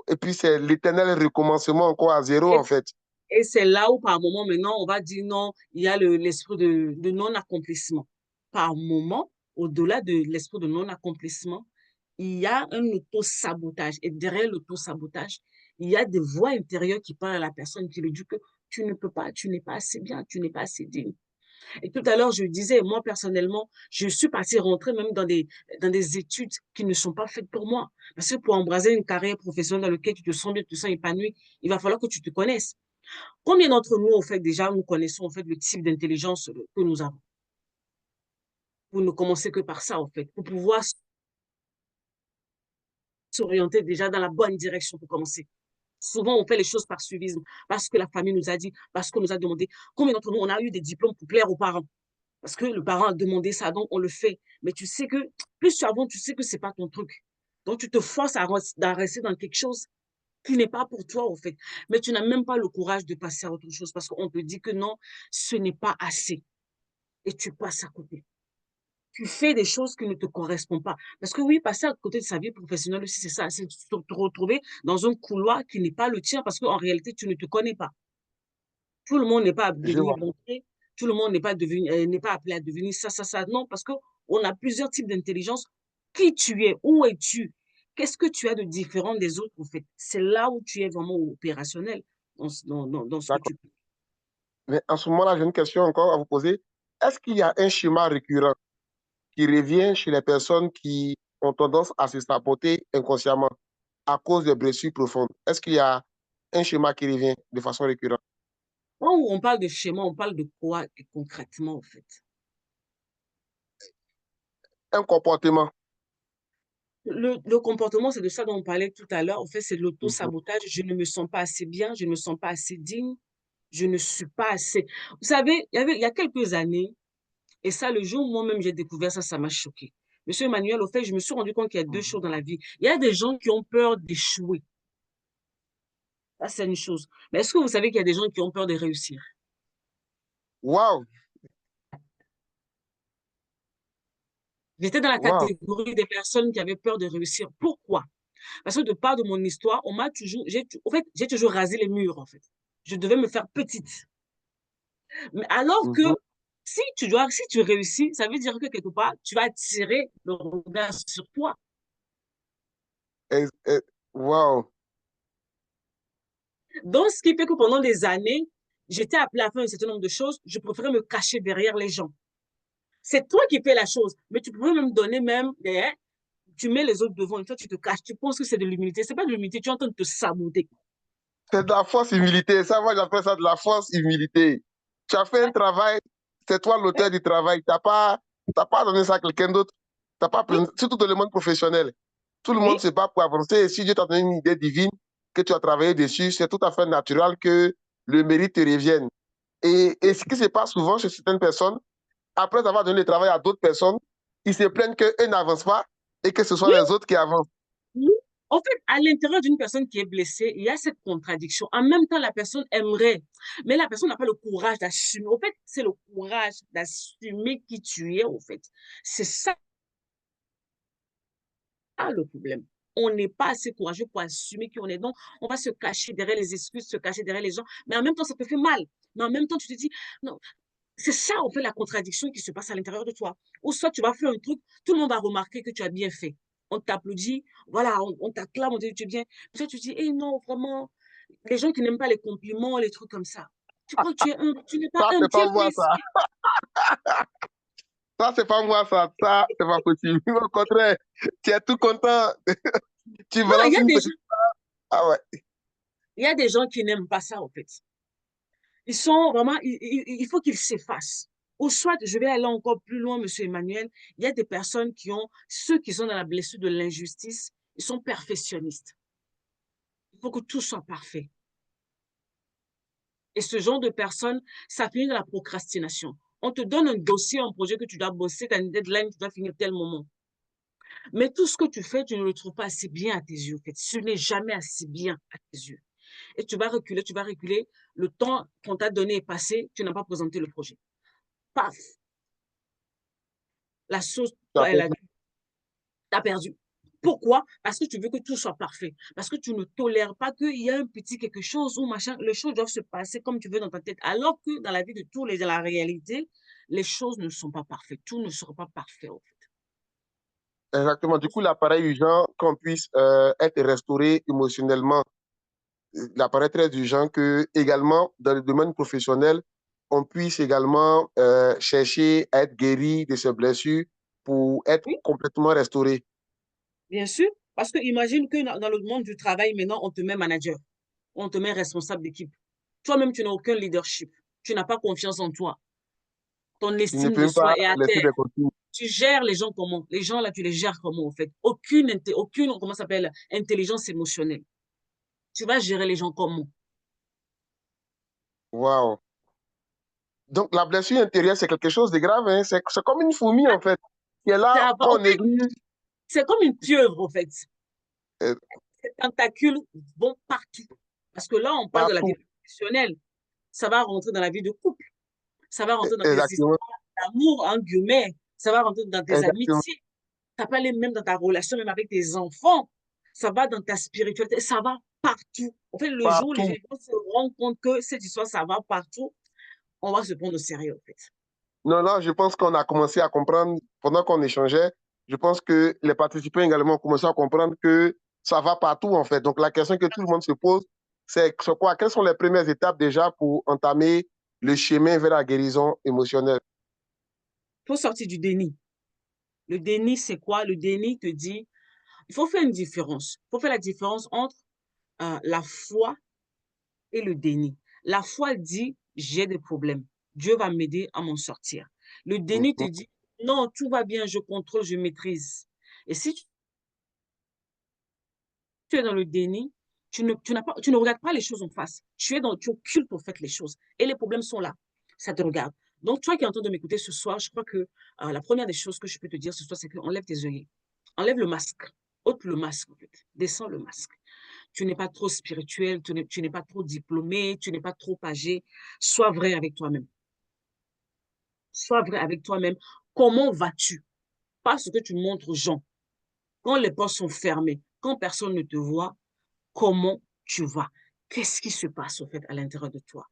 Et puis, c'est l'éternel recommencement encore à zéro, Et, en fait. et c'est là où, par moment, maintenant, on va dire non, il y a l'esprit de non-accomplissement. Par moment, au-delà de l'esprit de non-accomplissement, il y a un auto-sabotage. Et derrière l'auto-sabotage, il y a des voix intérieures qui parlent à la personne qui lui disent que tu ne peux pas, tu n'es pas assez bien, tu n'es pas assez digne. Et tout à l'heure, je disais, moi, personnellement, je suis partie rentrer même dans des études qui ne sont pas faites pour moi. Parce que pour embraser une carrière professionnelle dans laquelle tu te sens bien, tu te sens épanoui, il va falloir que tu te connaisses. Combien d'entre nous, en fait, déjà, nous connaissons, en fait, le type d'intelligence que nous avons? Pour ne commencer que par ça, en fait, pour pouvoir s'orienter déjà dans la bonne direction pour commencer. Souvent, on fait les choses par suivisme, parce que la famille nous a dit, parce qu'on nous a demandé. Combien d'entre nous, on a eu des diplômes pour plaire aux parents? Parce que le parent a demandé ça, donc on le fait. Mais tu sais que, plus tu avances, tu sais que c'est pas ton truc. Donc, tu te forces à rester dans quelque chose qui n'est pas pour toi, en fait. Mais tu n'as même pas le courage de passer à autre chose parce qu'on te dit que non, ce n'est pas assez. Et tu passes à côté. Tu fais des choses qui ne te correspondent pas. Parce que oui, passer à côté de sa vie professionnelle aussi, c'est ça. C'est te retrouver dans un couloir qui n'est pas le tien parce qu'en réalité, tu ne te connais pas. Tout le monde n'est pas Je devenu vois. banquier. Tout le monde n'est pas appelé à devenir ça. Non, parce qu'on a plusieurs types d'intelligence. Qui tu es? Où es-tu? Qu'est-ce que tu as de différent des autres, en fait? C'est là où tu es vraiment opérationnel dans ce que D'accord. tu fais. Mais en ce moment-là, j'ai une question encore à vous poser. Est-ce qu'il y a un schéma récurrent qui revient chez les personnes qui ont tendance à se saboter inconsciemment à cause de blessures profondes? Est-ce qu'il y a un schéma qui revient de façon récurrente? Quand on parle de schéma, on parle de quoi concrètement, en fait? Un comportement. Le comportement, c'est de ça dont on parlait tout à l'heure. En fait, c'est de Mhm. l'auto-sabotage. Je ne me sens pas assez bien, je ne me sens pas assez digne, je ne suis pas assez. Vous savez, il y a quelques années, et ça, le jour où moi-même j'ai découvert ça, ça m'a choqué. Monsieur Emmanuel, au fait, je me suis rendu compte qu'il y a deux Mhm. choses dans la vie. Il y a des gens qui ont peur d'échouer. Ça, c'est une chose. Mais est-ce que vous savez qu'il y a des gens qui ont peur de réussir? Waouh, J'étais dans la waouh. catégorie des personnes qui avaient peur de réussir. Pourquoi? Parce que de part de mon histoire, en fait, j'ai toujours rasé les murs, en fait. Je devais me faire petite. Mais alors que Mhm. si tu réussis, ça veut dire que quelque part, tu vas attirer le regard sur toi. Waouh. Donc, ce qui fait que pendant des années, j'étais appelée à faire un certain nombre de choses. Je préférais me cacher derrière les gens. C'est toi qui fais la chose, mais tu pourrais même donner même, tu mets les autres devant et toi, tu te caches. Tu penses que c'est de l'humilité. C'est pas de l'humilité, tu es en train de te saboter. C'est de la fausse humilité. Ça, moi, j'appelle ça de la fausse humilité. Tu as fait un travail, c'est toi l'auteur du travail. T'as pas donné ça à quelqu'un d'autre. T'as pas, Oui, surtout dans le monde professionnel. Tout le monde oui, se bat pour avancer. Et si Dieu t'a donné une idée divine, que tu as travaillé dessus, c'est tout à fait naturel que le mérite te revienne. Et ce qui se passe souvent chez certaines personnes, après avoir donné le travail à d'autres personnes, ils se plaignent qu'eux n'avancent pas et que ce oui, soit les autres qui avancent. oui. En fait, à l'intérieur d'une personne qui est blessée, il y a cette contradiction. En même temps, la personne aimerait, mais la personne n'a pas le courage d'assumer. En fait, c'est le courage d'assumer qui tu es, en fait. C'est ça le problème. On n'est pas assez courageux pour assumer qui on est. Donc, on va se cacher derrière les excuses, se cacher derrière les gens. Mais en même temps, ça te fait mal. Mais en même temps, tu te dis, non. C'est ça, en fait, la contradiction qui se passe à l'intérieur de toi. Ou soit tu vas faire un truc, tout le monde va remarquer que tu as bien fait. On t'applaudit, voilà, on t'acclame, on dit tu es bien. Puis toi, tu dis, eh non, vraiment, les gens qui n'aiment pas les compliments, les trucs comme ça. Tu crois que tu n'es pas Ça, humble, c'est tu pas es moi, blessé. ça. Ça, c'est pas moi, ça. Ça, c'est pas possible. Au contraire, tu es tout content. Tu Non, balances une petite... Ah ouais. il y a des gens qui n'aiment pas ça, en fait. Ils sont vraiment, il faut qu'ils s'effacent. Ou soit, je vais aller encore plus loin, Monsieur Emmanuel, il y a des personnes qui ont, ceux qui sont dans la blessure de l'injustice, ils sont perfectionnistes. Il faut que tout soit parfait. Et ce genre de personnes, ça finit dans la procrastination. On te donne un dossier, un projet que tu dois bosser, tu as une deadline, tu dois finir tel moment. Mais tout ce que tu fais, tu ne le trouves pas assez bien à tes yeux. En fait. Ce n'est jamais assez bien à tes yeux. Et tu vas reculer, tu vas reculer. Le temps qu'on t'a donné est passé, tu n'as pas présenté le projet. Paf, la sauce, Tu as elle a, perdu. t'as perdu. Pourquoi? Parce que tu veux que tout soit parfait. Parce que tu ne tolères pas qu'il y a un petit quelque chose ou machin. Les choses doivent se passer comme tu veux dans ta tête. Alors que dans la vie de tous les, dans la réalité, les choses ne sont pas parfaites. Tout ne sera pas parfait, en fait. Exactement. Du coup, l'appareil urgent qu'on puisse être restauré émotionnellement. Il apparaît très urgent que, également, dans le domaine professionnel, on puisse également chercher à être guéri de ses blessures pour être Oui, complètement restauré. bien sûr. Parce que imagine que dans le monde du travail, maintenant, on te met manager. On te met responsable d'équipe. Toi-même, tu n'as aucun leadership. Tu n'as pas confiance en toi. Ton Tu ne estime peux de même pas soi est à laisser terre. des consignes. Tu gères les gens comment? Les gens là, tu les gères comment en fait? Aucune, comment ça s'appelle, intelligence émotionnelle. Tu vas gérer les gens comment? Waouh. Donc, la blessure intérieure, c'est quelque chose de grave. Hein. C'est comme une fourmi, en fait, qui est là, En on fait, néglige. c'est comme une pieuvre en fait. euh, Ces tentacules vont partout. Parce que là, on parle de la vie Partout. professionnelle. Ça va rentrer dans la vie de couple. Ça va rentrer dans tes Exactement. histoires d'amour, en guillemets. Ça va rentrer dans tes Exactement. amitiés. Ça peut aller même dans ta relation, même avec tes enfants. Ça va dans ta spiritualité. Ça va partout. En fait, le jour où les Partout. gens se rendent compte que cette histoire, ça va partout, on va se prendre au sérieux, en fait. Non, non, je pense qu'on a commencé à comprendre pendant qu'on échangeait. Je pense que les participants également ont commencé à comprendre que ça va partout, en fait. Donc, la question que tout le monde se pose, c'est quoi? Quelles sont les premières étapes déjà pour entamer le chemin vers la guérison émotionnelle? Il faut sortir du déni. Le déni, c'est quoi? Le déni te dit, il faut faire une différence. Il faut faire la différence entre la foi et le déni. La foi dit, j'ai des problèmes. Dieu va m'aider à m'en sortir. Le déni te Mhm. dit, non, tout va bien, je contrôle, je maîtrise. Et si tu es dans le déni, tu ne regardes pas les choses en face. Tu occultes en fait les choses. Et les problèmes sont là. Ça te regarde. Donc, toi qui es en train de m'écouter ce soir, je crois que la première des choses que je peux te dire ce soir, c'est qu'enlève tes œillets. Enlève le masque. Ôte le masque, en fait. Descends le masque. Tu n'es pas trop spirituel, tu n'es pas trop diplômé, tu n'es pas trop âgé. Sois vrai avec toi-même. Sois vrai avec toi-même. Comment vas-tu? Pas ce que tu montres aux gens. Quand les portes sont fermées, quand personne ne te voit, comment tu vas? Qu'est-ce qui se passe au fait à l'intérieur de toi?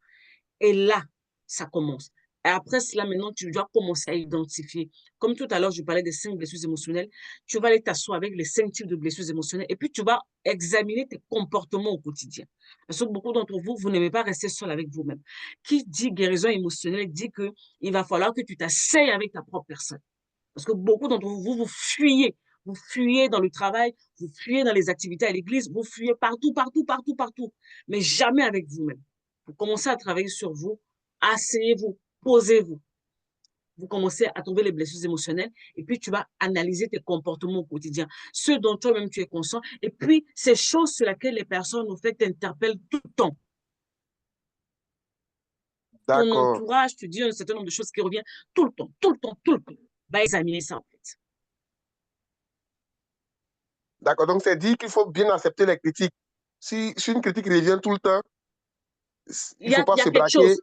Et là, ça commence. Et après cela, maintenant, tu dois commencer à identifier. Comme tout à l'heure, je parlais des 5 blessures émotionnelles. Tu vas aller t'asseoir avec les 5 types de blessures émotionnelles et puis tu vas examiner tes comportements au quotidien. Parce que beaucoup d'entre vous, vous n'aimez pas rester seul avec vous-même. Qui dit guérison émotionnelle dit qu'il va falloir que tu t'asseyes avec ta propre personne. Parce que beaucoup d'entre vous, vous fuyez. Vous fuyez dans le travail, vous fuyez dans les activités à l'église, vous fuyez partout, partout, partout, partout. Mais jamais avec vous-même. Vous commencez à travailler sur vous, asseyez-vous, posez-vous. Vous commencez à trouver les blessures émotionnelles et puis tu vas analyser tes comportements au quotidien, ceux dont toi-même tu es conscient. Et puis, ces choses sur lesquelles les personnes, au fait, t'interpellent tout le temps. Ton D'accord. entourage te dit un certain nombre de choses qui reviennent tout le temps, tout le temps, tout le temps. Va examiner ça, en fait. D'accord. Donc, c'est dit qu'il faut bien accepter les critiques. Si une critique revient tout le temps, il ne faut pas Il y a se quelque braquer. chose.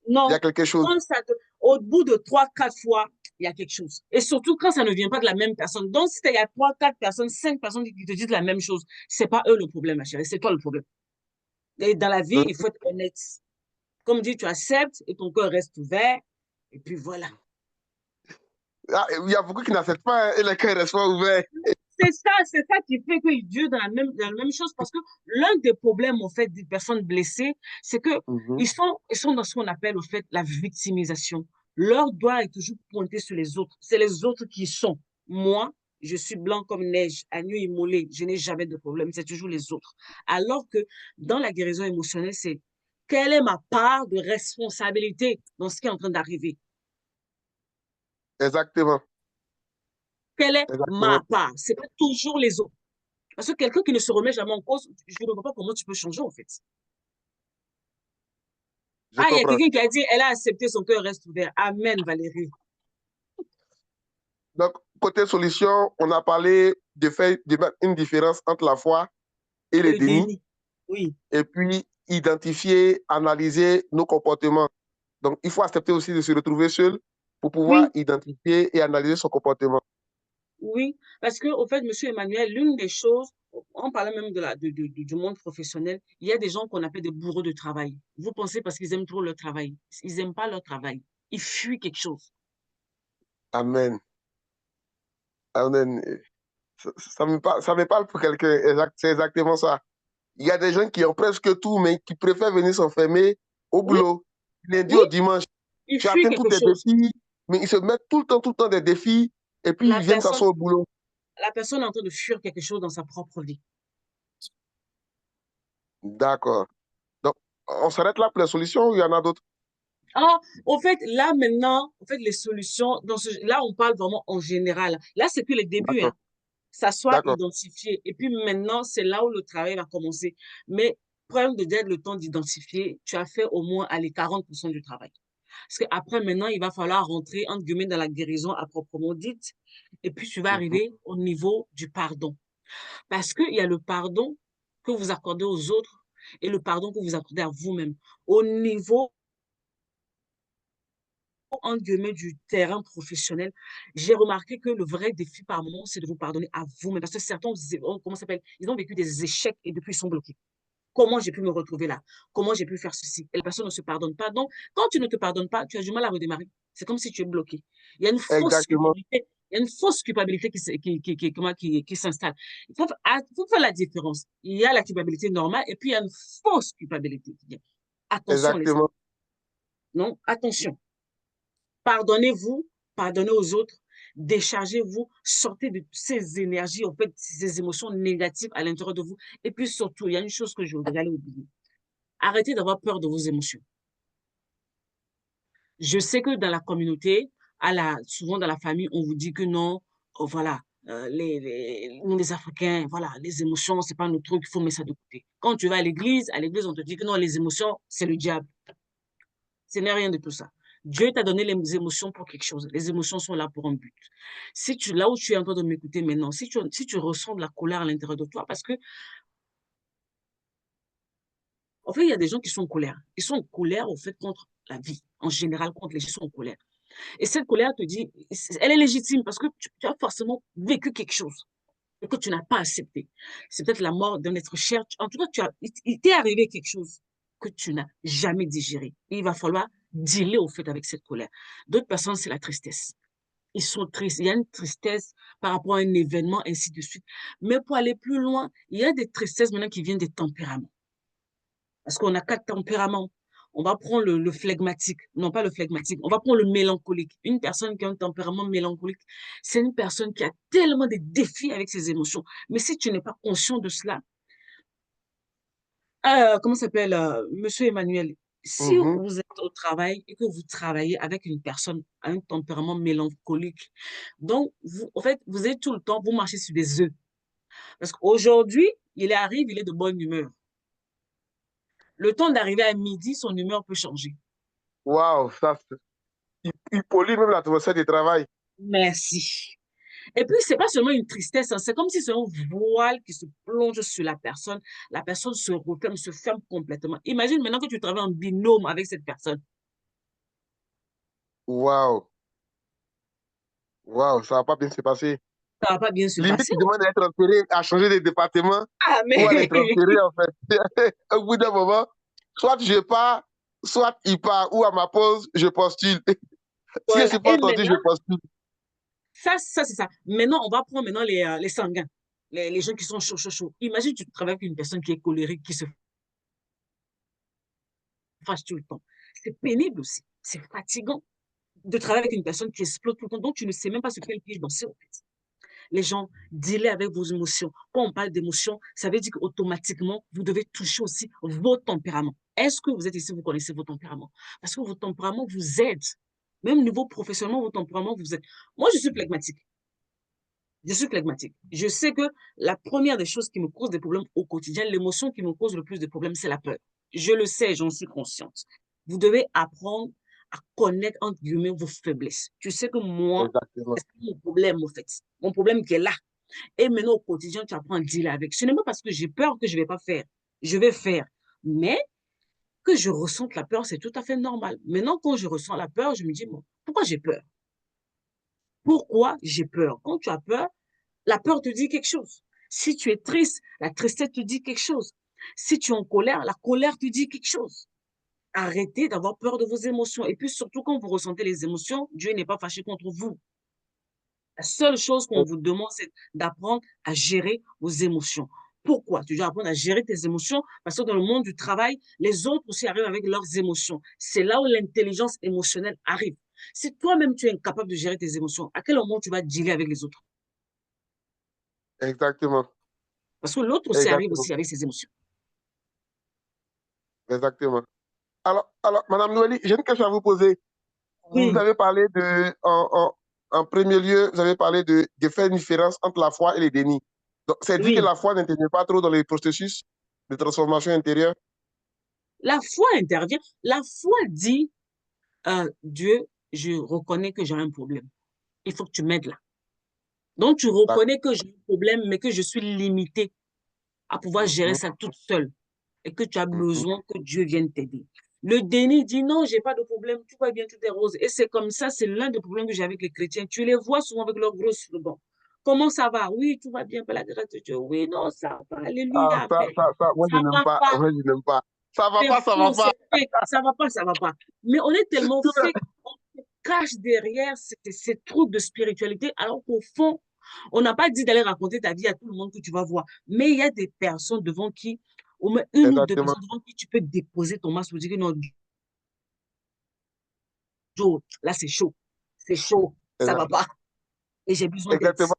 Il y a Non, quelque chose. quand au bout de 3, 4 fois, il y a quelque chose. Et surtout quand ça ne vient pas de la même personne. Donc, si il y a 3, 4 personnes, 5 personnes qui te disent la même chose, c'est pas eux le problème, ma chérie, c'est toi le problème. Et dans la vie, il faut être honnête. Comme dit, tu acceptes et ton cœur reste ouvert. Et puis voilà. Ah, il y a beaucoup qui n'acceptent pas, hein, et les cœurs restent pas ouverts. C'est ça qui fait qu'ils durent dans la même chose parce que l'un des problèmes, en fait, des personnes blessées, c'est que ils sont dans ce qu'on appelle, au fait, la victimisation. Leur doigt est toujours pointé sur les autres. C'est les autres qui sont. Moi, je suis blanc comme neige, agneau immolé, je n'ai jamais de problème, c'est toujours les autres. Alors que dans la guérison émotionnelle, c'est quelle est ma part de responsabilité dans ce qui est en train d'arriver? Exactement. Quelle est Exactement. ma part? C'est pas toujours les autres. Parce que quelqu'un qui ne se remet jamais en cause, je ne vois pas comment tu peux changer, en fait. Je Ah, il y a comprends. quelqu'un qui a dit, elle a accepté, son cœur reste ouvert. Amen, Valérie. Donc, côté solution, on a parlé de faire de mettre une différence entre la foi et Et le le déni, déni. Oui. et puis identifier, analyser nos comportements. Donc, il faut accepter aussi de se retrouver seul pour pouvoir Oui, identifier et analyser son comportement. oui. Parce que, au fait, Monsieur Emmanuel, l'une des choses, on parlait même du monde professionnel, il y a des gens qu'on appelle des bourreaux de travail. Vous pensez parce qu'ils aiment trop leur travail. Ils n'aiment pas leur travail. Ils fuient quelque chose. Amen. Amen. Ça me parle pour quelqu'un. C'est exactement ça. Il y a des gens qui ont presque tout, mais qui préfèrent venir s'enfermer au Oui, boulot, du lundi oui, au dimanche. ils Tu fuient atteins tous quelque tes chose. défis, mais ils se mettent tout le temps des défis, et puis La ils viennent personne, s'asseoir au boulot. la personne est en train de fuir quelque chose dans sa propre vie. D'accord. Donc, on s'arrête là pour les solutions ou il y en a d'autres? Ah, au fait, là, maintenant, en fait, les solutions, là, on parle vraiment en général. Là, c'est que les débuts, D'accord. hein. Ça soit D'accord. identifié. Et puis maintenant, c'est là où le travail va commencer. Mais, prendre déjà le temps d'identifier, tu as fait au moins, allez, 40% du travail. Parce qu'après, maintenant, il va falloir rentrer, entre guillemets, dans la guérison à proprement dite. Et puis, tu vas Mhm. arriver au niveau du pardon. Parce qu'il y a le pardon que vous accordez aux autres et le pardon que vous accordez à vous-même. Au niveau entre guillemets, du terrain professionnel, j'ai remarqué que le vrai défi par moment, c'est de vous pardonner à vous-même. Parce que certains, comment ça s'appelle, ils ont vécu des échecs et depuis ils sont bloqués. Comment j'ai pu me retrouver là? Comment j'ai pu faire ceci? Et la personne ne se pardonne pas. Donc, quand tu ne te pardonnes pas, tu as du mal à redémarrer. C'est comme si tu es bloqué. Il y a une fausse Exactement. culpabilité. Il y a une fausse culpabilité qui s'installe. Il faut faire la différence. Il y a la culpabilité normale et puis il y a une fausse culpabilité qui vient. Attention, les amis. Exactement. Non, attention. Pardonnez-vous, pardonnez aux autres, déchargez-vous, sortez de ces énergies, en fait, ces émotions négatives à l'intérieur de vous. Et puis surtout, il y a une chose que je voudrais aller oublier. Arrêtez d'avoir peur de vos émotions. Je sais que dans la communauté, souvent dans la famille, on vous dit que non, oh, voilà, nous les Africains, voilà, les émotions, c'est pas notre truc, il faut mettre ça de côté. Quand tu vas à l'église, on te dit que non, les émotions, c'est le diable. Ce n'est rien de tout ça. Dieu t'a donné les émotions pour quelque chose. Les émotions sont là pour un but. Là où tu es en train de m'écouter maintenant, si tu ressens de la colère à l'intérieur de toi, parce que, en fait, il y a des gens qui sont en colère. Ils sont en colère, au fait, contre la vie. En général, contre les gens qui sont en colère. Et cette colère te dit, elle est légitime parce que tu as forcément vécu quelque chose et que tu n'as pas accepté. C'est peut-être la mort d'un être cher. En tout cas, il t'est arrivé quelque chose que tu n'as jamais digéré. Et il va falloir dealer au fait avec cette colère. D'autres personnes, c'est la tristesse. Ils sont tristes. Il y a une tristesse par rapport à un événement, ainsi de suite. Mais pour aller plus loin, il y a des tristesses maintenant qui viennent des tempéraments. Parce qu'on a 4 tempéraments. On va prendre le phlegmatique. Non, pas le phlegmatique. On va prendre le mélancolique. Une personne qui a un tempérament mélancolique, c'est une personne qui a tellement de défis avec ses émotions. Mais si tu n'es pas conscient de cela, comment ça s'appelle, Monsieur Emmanuel, si Mhm. vous êtes au travail et que vous travaillez avec une personne à un tempérament mélancolique, donc, en fait, vous êtes tout le temps, vous marchez sur des œufs. Parce qu'aujourd'hui, il est de bonne humeur. Le temps d'arriver à midi, son humeur peut changer. Waouh, il pollue même l'atmosphère du travail. Merci. Et puis, c'est pas seulement une tristesse, hein, c'est comme si c'est un voile qui se plonge sur la personne se referme, se ferme complètement. Imagine maintenant que tu travailles en binôme avec cette personne. Waouh, waouh, ça va pas bien se passer. Ça va pas bien se Limite, passer. il demande à être transféré, à changer de département Ah, ou à mais les transférer, en fait. Au bout d'un moment, soit je pars, soit il part, ou à ma pause, je postule. Si je ne Voilà. suis pas Et entendu, je maintenant, postule. ça c'est ça. Maintenant, on va prendre maintenant les sanguins, les gens qui sont chauds, chauds, chauds. Imagine, tu travailles avec une personne qui est colérique, qui se fâche tout le temps. C'est pénible aussi. C'est fatigant de travailler avec une personne qui explose tout le temps, donc tu ne sais même pas ce qu'elle pige dans ses tête. Les gens, dealez avec vos émotions. Quand on parle d'émotions, ça veut dire qu'automatiquement, vous devez toucher aussi vos tempéraments. Est-ce que vous êtes ici, vous connaissez vos tempéraments? Parce que vos tempéraments vous aident. Même niveau professionnellement, vos tempéraments vous aident. Moi, je suis flegmatique. Je suis flegmatique. Je sais que la première des choses qui me cause des problèmes au quotidien, l'émotion qui me cause le plus de problèmes, c'est la peur. Je le sais, j'en suis consciente. Vous devez apprendre à connaître, entre guillemets, vos faiblesses. Tu sais que moi, Exactement. c'est mon problème, en fait. Mon problème qui est là. Et maintenant, au quotidien, tu apprends à dealer avec. Ce n'est pas parce que j'ai peur que je ne vais pas faire. Je vais faire. Mais que je ressente la peur, c'est tout à fait normal. Maintenant, quand je ressens la peur, je me dis, bon, pourquoi j'ai peur? Pourquoi j'ai peur? Quand tu as peur, la peur te dit quelque chose. Si tu es triste, la tristesse te dit quelque chose. Si tu es en colère, la colère te dit quelque chose. Arrêtez d'avoir peur de vos émotions. Et puis surtout, quand vous ressentez les émotions, Dieu n'est pas fâché contre vous. La seule chose qu'on vous demande, c'est d'apprendre à gérer vos émotions. Pourquoi? Tu dois apprendre à gérer tes émotions parce que dans le monde du travail, les autres aussi arrivent avec leurs émotions. C'est là où l'intelligence émotionnelle arrive. Si toi-même tu es incapable de gérer tes émotions, à quel moment tu vas dealer avec les autres? Exactement. Parce que l'autre aussi arrive Exactement. aussi avec ses émotions. Exactement. Alors, Madame Noélie, j'ai une question à vous poser. Vous Oui, avez parlé en premier lieu, vous avez parlé de faire une différence entre la foi et le déni. Donc, c'est dit que oui. la foi n'intervient pas trop dans les processus de transformation intérieure. La foi intervient. La foi dit, Dieu, je reconnais que j'ai un problème. Il faut que tu m'aides là. Donc, tu D'accord. reconnais que j'ai un problème, mais que je suis limitée à pouvoir gérer Mhm, ça toute seule et que tu as mhm. besoin que Dieu vienne t'aider. Le déni dit non, j'ai pas de problème, tout va bien, tout est rose. Et c'est comme ça, c'est l'un des problèmes que j'ai avec les chrétiens. Tu les vois souvent avec leurs gros slogans. Comment ça va? Oui, tout va bien, par la grâce de Dieu. Oui, non, ça va, Ah, alléluia. Mais moi, je ça n'aime va pas. pas. Moi, je n'aime pas. Ça va C'est pas, ça va faux, pas. c'est fake. Ça va pas, ça va pas. Mais on est tellement fake, on se cache derrière ces trucs de spiritualité, alors qu'au fond, on n'a pas dit d'aller raconter ta vie à tout le monde que tu vas voir. Mais il y a des personnes devant qui, au moins une ou deux Exactement. personnes devant qui tu peux déposer ton masque pour dire que non, Joe, là c'est chaud, ça va Exact- pas. Et j'ai besoin d'aide. Exactement.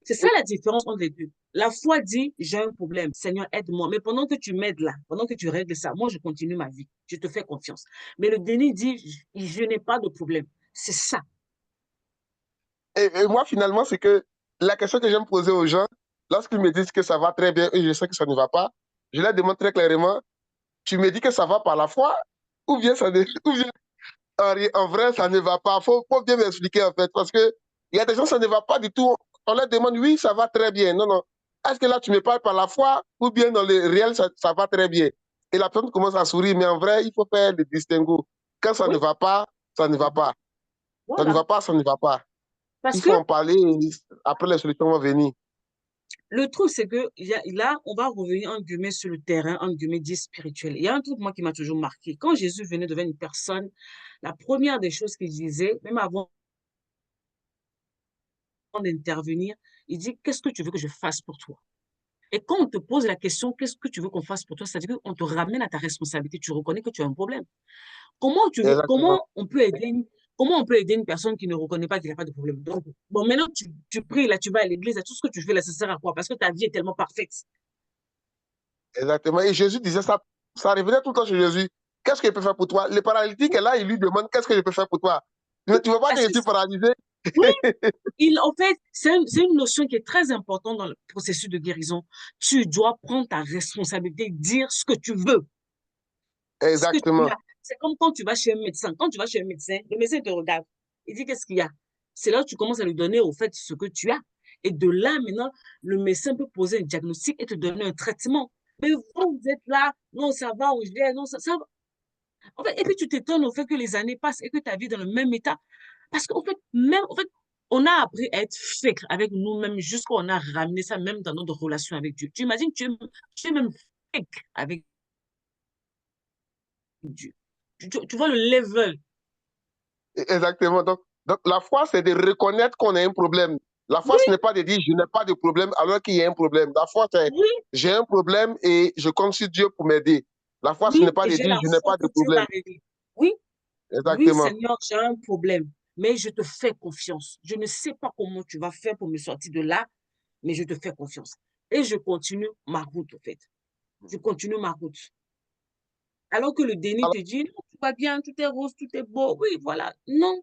C'est ça la différence entre les deux. La foi dit, j'ai un problème, Seigneur, aide-moi. Mais pendant que tu m'aides là, pendant que tu règles ça, moi, je continue ma vie. Je te fais confiance. Mais le déni dit, je n'ai pas de problème. C'est ça. Et moi, finalement, c'est que la question que j'aime poser aux gens, lorsqu'ils me disent que ça va très bien et je sais que ça ne va pas, je leur demande très clairement, tu me dis que ça va par la foi ou bien, ou bien en vrai, ça ne va pas. Faut bien m'expliquer en fait, parce que il y a des gens, ça ne va pas du tout. On leur demande, oui, ça va très bien. Non, non. Est-ce que là, tu me parles par la foi ou bien dans le réel, ça va très bien? Et la personne commence à sourire, mais en vrai, il faut faire le distinguo. Quand ça ne Oui, va pas, ça ne va pas. Ça ne voilà. va pas, ça ne va pas. Parce Il que faut en parler et après les solutions vont venir. le truc, c'est que là, on va revenir, en guillemets, sur le terrain, en guillemets, dit spirituel. Il y a un truc, moi, qui m'a toujours marqué. Quand Jésus venait devant une personne, la première des choses qu'il disait, même avant d'intervenir, il dit, qu'est-ce que tu veux que je fasse pour toi? Et quand on te pose la question, qu'est-ce que tu veux qu'on fasse pour toi? C'est-à-dire qu'on te ramène à ta responsabilité. Tu reconnais que tu as un problème. Exactement. Comment on peut aider une personne qui ne reconnaît pas qu'il n'a pas de problème? Donc, bon, maintenant, tu pries, là, tu vas à l'église, là, tout ce que tu fais, là, ça sert à quoi? Parce que ta vie est tellement parfaite. Exactement. Et Jésus disait ça, ça revenait tout le temps chez Jésus. Qu'est-ce qu'il peut faire pour toi? Le paralytique est là, il lui demande, qu'est-ce que je peux faire pour toi? Mais tu ne veux pas que Parce je que, suis paralysé? oui, en fait, c'est une notion qui est très importante dans le processus de guérison. Tu dois prendre ta responsabilité, dire ce que tu veux, ce que tu Exactement. as. C'est comme quand tu vas chez un médecin. Quand tu vas chez un médecin, le médecin te regarde. Il dit, qu'est-ce qu'il y a? C'est là où tu commences à lui donner, au fait, ce que tu as. Et de là, maintenant, le médecin peut poser un diagnostic et te donner un traitement. Mais vous êtes là, non, ça va, ou je vais, non, ça va. En fait, et puis tu t'étonnes au fait que les années passent et que ta vie est dans le même état. Parce qu'en fait, on a appris à être fake avec nous-mêmes jusqu'à on a ramené ça même dans notre relation avec Dieu. Tu imagines, tu es même fake avec Dieu. Tu vois le level. Exactement. Donc, la foi, c'est de reconnaître qu'on a un problème. La foi, Oui, ce n'est pas de dire je n'ai pas de problème alors qu'il y a un problème. La foi, c'est oui, j'ai un problème et je compte sur Dieu pour m'aider. La foi, ce n'est oui, pas et de j'ai dire la je n'ai foi pas que de Dieu va problème. régler. Oui, oui, Exactement. Seigneur, j'ai un problème, mais je te fais confiance. Je ne sais pas comment tu vas faire pour me sortir de là, mais je te fais confiance. Et je continue ma route, en fait. Je continue ma route. Alors que le déni Alors, te dit, non, tout va bien, tout est rose, tout est beau. Oui, voilà. Non.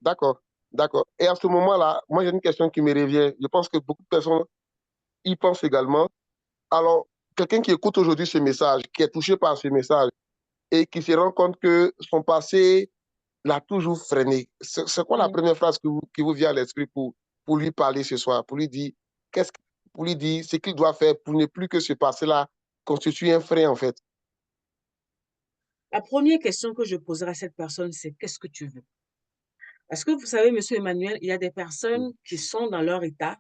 d'accord, d'accord. Et à ce moment-là, moi, j'ai une question qui me revient. Je pense que beaucoup de personnes y pensent également. Alors, quelqu'un qui écoute aujourd'hui ce message, qui est touché par ce message et qui se rend compte que son passé l'a toujours freiné. C'est quoi la Mm. première phrase qui vous vient à l'esprit pour lui parler ce soir, pour lui dire qu'est-ce pour lui dire ce qu'il doit faire pour ne plus que ce passé-là constitue un frein en fait. La première question que je poserai à cette personne, c'est qu'est-ce que tu veux? Parce que vous savez, Monsieur Emmanuel, il y a des personnes qui sont dans leur état,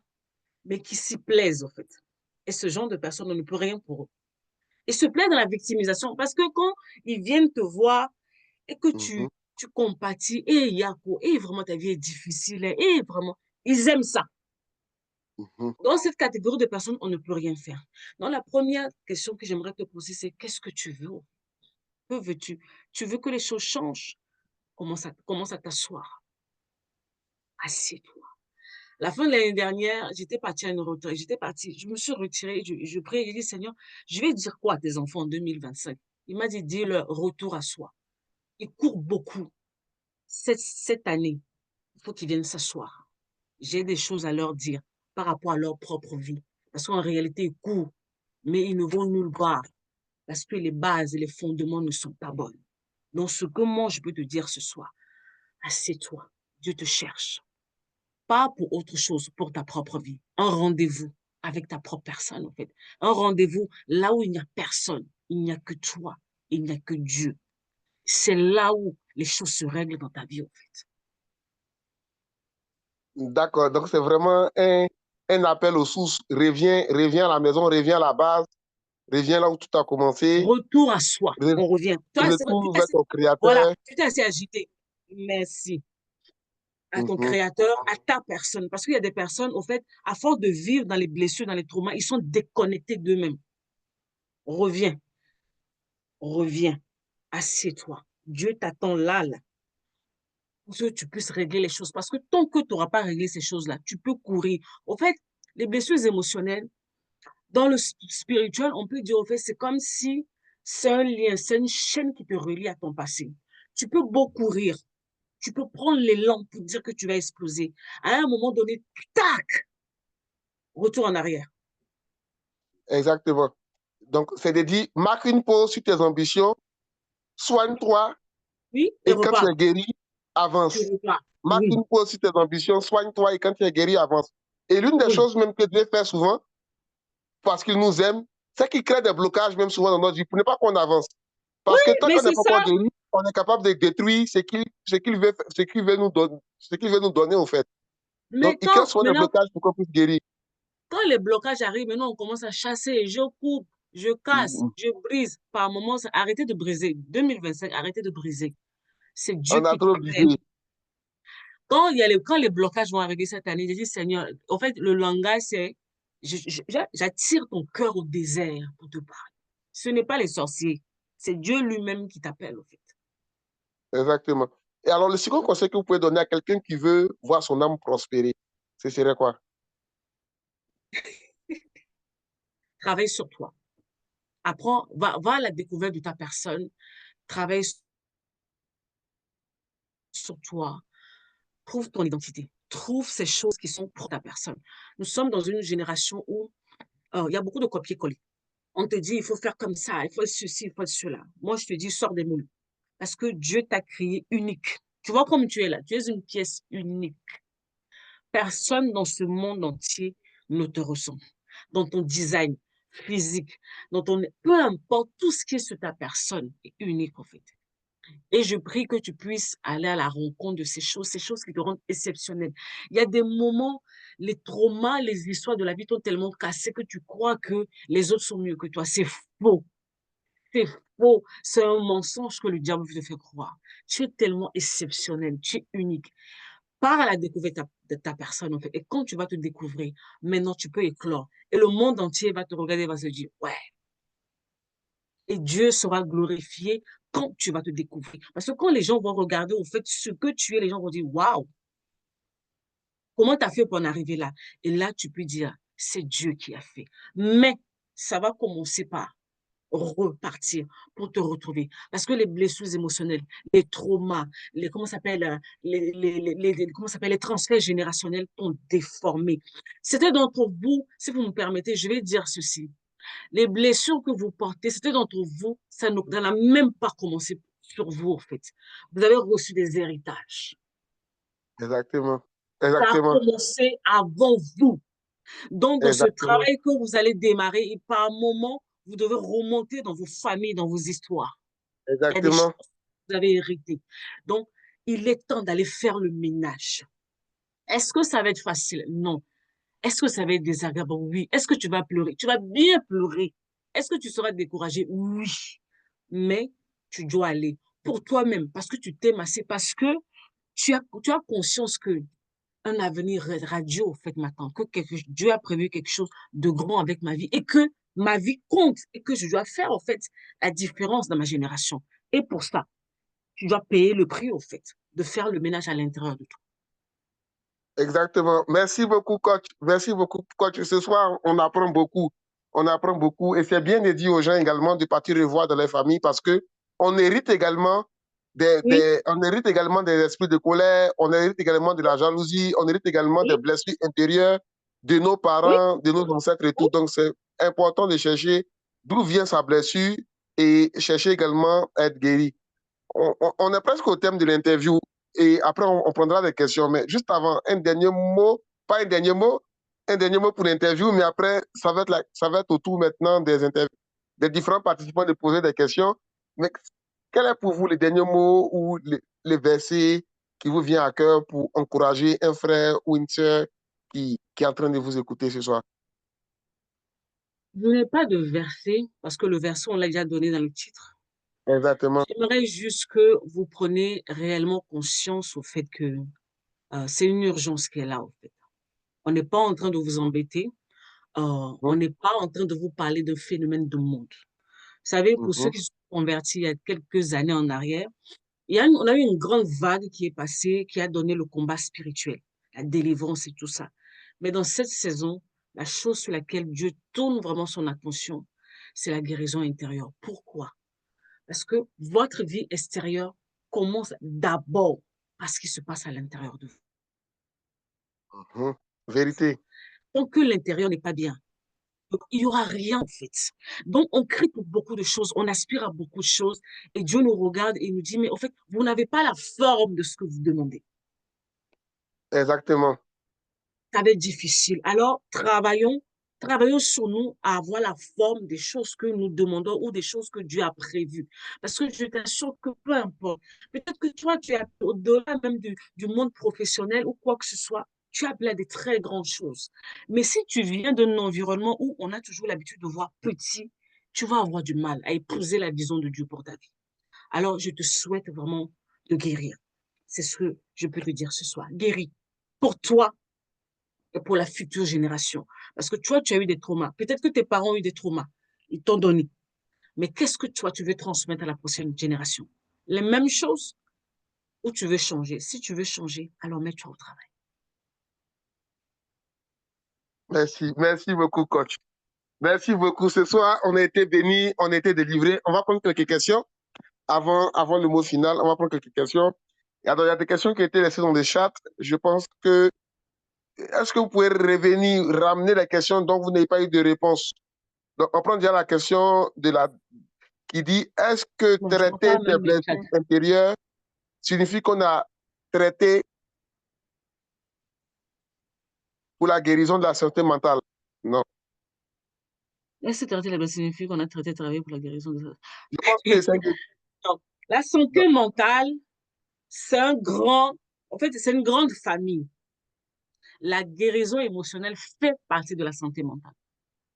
mais qui s'y plaisent, en fait. Et ce genre de personnes, on ne peut rien pour eux. Ils se plaisent dans la victimisation parce que quand ils viennent te voir et que Mhm, tu compatis, et Yako, et vraiment ta vie est difficile, et vraiment, ils aiment ça. mhm. Dans cette catégorie de personnes, on ne peut rien faire. Donc, la première question que j'aimerais te poser, c'est qu'est-ce que tu veux? Que veux-tu? Tu veux que les choses changent? Commence à t'asseoir. Assieds-toi. La fin de l'année dernière, j'étais partie à une retraite. J'étais partie, je me suis retirée, je priais, j'ai dit, Seigneur, je vais dire quoi à tes enfants en 2025? Il m'a dit, dis-leur retour à soi. Ils courent beaucoup. Cette année, il faut qu'ils viennent s'asseoir. J'ai des choses à leur dire par rapport à leur propre vie. Parce qu'en réalité, ils courent, mais ils ne vont nulle part. Parce que les bases et les fondements ne sont pas bonnes. Donc, ce que moi, je peux te dire ce soir, assieds-toi. Dieu te cherche. Pas pour autre chose, pour ta propre vie. Un rendez-vous avec ta propre personne, en fait. Un rendez-vous là où il n'y a personne. Il n'y a que toi. Il n'y a que Dieu. C'est là où les choses se règlent dans ta vie, en fait. D'accord, donc c'est vraiment un appel aux sources. Reviens à la maison, reviens à la base, reviens là où tout a commencé, Retour à soi. re- On revient. Toi, tu retourne t'es vers assez, ton voilà, créateur. tu t'es assez agité. Merci à ton Mhm. créateur, à ta personne. Parce qu'il y a des personnes, au fait, à force de vivre dans les blessures, dans les traumas, ils sont déconnectés d'eux-mêmes. Reviens, reviens, assieds-toi. Dieu t'attend là, là, pour que tu puisses régler les choses. Parce que tant que tu n'auras pas réglé ces choses-là, tu peux courir. Au fait, les blessures émotionnelles, dans le spirituel, on peut dire, au fait, c'est comme si c'est un lien, c'est une chaîne qui te relie à ton passé. Tu peux beau courir, tu peux prendre l'élan pour dire que tu vas exploser. À un moment donné, tac, retour en arrière. Exactement. Donc, c'est de dire, marque une pause sur tes ambitions, soigne-toi Oui, et et quand tu repars. es guéri, Tu avance. repars. Marque Oui, une pause sur tes ambitions, soigne-toi et quand tu es guéri, avance. Et l'une des oui. choses même que Dieu fait souvent, parce qu'il nous aime, c'est qu'il crée des blocages même souvent dans notre vie pour ne pas qu'on avance. Oui, Parce que tant mais qu'on n'est c'est pas ça. encore guéri, on est capable de détruire ce qu'il veut nous donner, au fait. Donc, Mais il crée quand, souvent des maintenant, blocages pour qu'on puisse guérir. quand les blocages arrivent, maintenant, on commence à chasser. Je coupe, je casse, je brise. Par moments, arrêtez de briser. 2025, arrêtez de briser. C'est Dieu On a qui trop t'appelle. visé. Quand les blocages vont arriver cette année, j'ai dit, Seigneur, en fait, le langage, c'est, j'attire ton cœur au désert pour te parler. Ce n'est pas les sorciers, c'est Dieu lui-même qui t'appelle, en fait. Exactement. Et alors, le second conseil que vous pouvez donner à quelqu'un qui veut voir son âme prospérer, ce serait quoi? Travaille sur toi. Apprends, va à la découverte de ta personne, travaille sur toi, trouve ton identité, trouve ces choses qui sont pour ta personne. Nous sommes dans une génération où il y a beaucoup de copier-coller. On te dit, il faut faire comme ça, il faut ceci, il faut cela. Moi, je te dis, sors des moules. Parce que Dieu t'a créé unique. Tu vois comme tu es là, tu es une pièce unique. Personne dans ce monde entier ne te ressemble. Dans ton design physique, peu importe, tout ce qui est sur ta personne est unique en fait. Et je prie que tu puisses aller à la rencontre de ces choses qui te rendent exceptionnel. Il y a des moments, les traumas, les histoires de la vie t'ont tellement cassé que tu crois que les autres sont mieux que toi. C'est faux. C'est faux. C'est un mensonge que le diable veut te faire croire. Tu es tellement exceptionnel. Tu es unique. Pars à la découverte de ta personne, en fait. Et quand tu vas te découvrir, maintenant, tu peux éclore. Et le monde entier va te regarder et va se dire, ouais. Et Dieu sera glorifié quand tu vas te découvrir. Parce que quand les gens vont regarder, au fait, ce que tu es, les gens vont dire, waouh, comment tu as fait pour en arriver là? Et là, tu peux dire, c'est Dieu qui a fait. Mais ça va commencer par repartir pour te retrouver. Parce que les blessures émotionnelles, les traumas, comment ça s'appelle, comment ça s'appelle, les transferts générationnels t'ont déformé. C'était d'entre vous, si vous me permettez, je vais dire ceci. Les blessures que vous portez, c'était d'entre vous, ça n'a même pas commencé sur vous, en fait. Vous avez reçu des héritages. Exactement. Ça a Exactement. commencé avant vous. Donc, dans ce Exactement. travail que vous allez démarrer, et par moment, vous devez remonter dans vos familles, dans vos histoires. Il y a des choses Exactement. que vous avez héritées. Donc, il est temps d'aller faire le ménage. Est-ce que ça va être facile? Non. Est-ce que ça va être désagréable? Oui. Est-ce que tu vas pleurer? Tu vas bien pleurer. Est-ce que tu seras découragé? Oui. Mais tu dois aller pour toi-même parce que tu t'aimes assez, parce que tu as conscience que un avenir radieux, en fait, m'attend, que Dieu a prévu quelque chose de grand avec ma vie et que ma vie compte et que je dois faire, en fait, la différence dans ma génération. Et pour ça, tu dois payer le prix, en fait, de faire le ménage à l'intérieur de toi. Exactement. Merci beaucoup, coach. Merci beaucoup, coach. Ce soir, on apprend beaucoup. On apprend beaucoup. Et c'est bien de dire aux gens également de partir revoir dans les familles parce que on hérite également Oui, on hérite également des esprits de colère, on hérite également de la jalousie, on hérite également des oui, blessures intérieures de nos oui, parents, de nos ancêtres et oui. tout. Donc, c'est important de chercher d'où vient sa blessure et chercher également à être guéri. On est presque au thème de l'interview et après on prendra des questions. Mais juste avant, un dernier mot, pas un dernier mot pour l'interview, mais après, ça va être au tour maintenant des différents participants de poser des questions. Mais quel est pour vous le dernier mot ou les versets qui vous vient à cœur pour encourager un frère ou une sœur qui est en train de vous écouter ce soir? Je n'ai pas de verset parce que le verset, on l'a déjà donné dans le titre. Exactement. J'aimerais juste que vous preniez réellement conscience au fait que c'est une urgence qui est là, en fait. On n'est pas en train de vous embêter. On Mhm, n'est pas en train de vous parler d'un phénomène de monde. Vous savez, pour ceux mhm, qui se sont convertis il y a quelques années en arrière, on a eu une grande vague qui est passée, qui a donné le combat spirituel, la délivrance et tout ça. Mais dans cette saison, la chose sur laquelle Dieu tourne vraiment son attention, c'est la guérison intérieure. Pourquoi? Parce que votre vie extérieure commence d'abord par ce qui se passe à l'intérieur de vous. mhm. Vérité. Tant que l'intérieur n'est pas bien, donc, il n'y aura rien en fait. Donc, on crie pour beaucoup de choses, on aspire à beaucoup de choses, et Dieu nous regarde et nous dit, mais en fait, vous n'avez pas la forme de ce que vous demandez. Exactement. Ça va être difficile. Alors, travaillons sur nous à avoir la forme des choses que nous demandons ou des choses que Dieu a prévues. Parce que je t'assure que peu importe, peut-être que toi, tu es au-delà même du monde professionnel ou quoi que ce soit, tu as plein de très grandes choses. Mais si tu viens d'un environnement où on a toujours l'habitude de voir petit, tu vas avoir du mal à épouser la vision de Dieu pour ta vie. Alors, je te souhaite vraiment de guérir. C'est ce que je peux te dire ce soir. Guéris pour toi et pour la future génération. Parce que toi, tu as eu des traumas. Peut-être que tes parents ont eu des traumas. Ils t'ont donné. Mais qu'est-ce que toi, tu veux transmettre à la prochaine génération? Les mêmes choses ou tu veux changer? Si tu veux changer, alors mets-toi au travail. Merci. Merci beaucoup, coach. Merci beaucoup. Ce soir, on a été bénis, on a été délivrés. On va prendre quelques questions avant le mot final. On va prendre quelques questions. Alors, il y a des questions qui ont été laissées dans le chat. Je pense que, est-ce que vous pouvez revenir, ramener les questions dont vous n'avez pas eu de réponse? Donc, on prend déjà la question qui dit, est-ce que Bon, je ne vois traiter pas des même le chat. blessures intérieures signifie qu'on a traité pour la guérison de la santé mentale? Non. Est-ce que traiter la signifie qu'on a traité de travailler pour la guérison de ça? Je pense que c'est Donc, la santé mentale, c'est en fait, c'est une grande famille. La guérison émotionnelle fait partie de la santé mentale.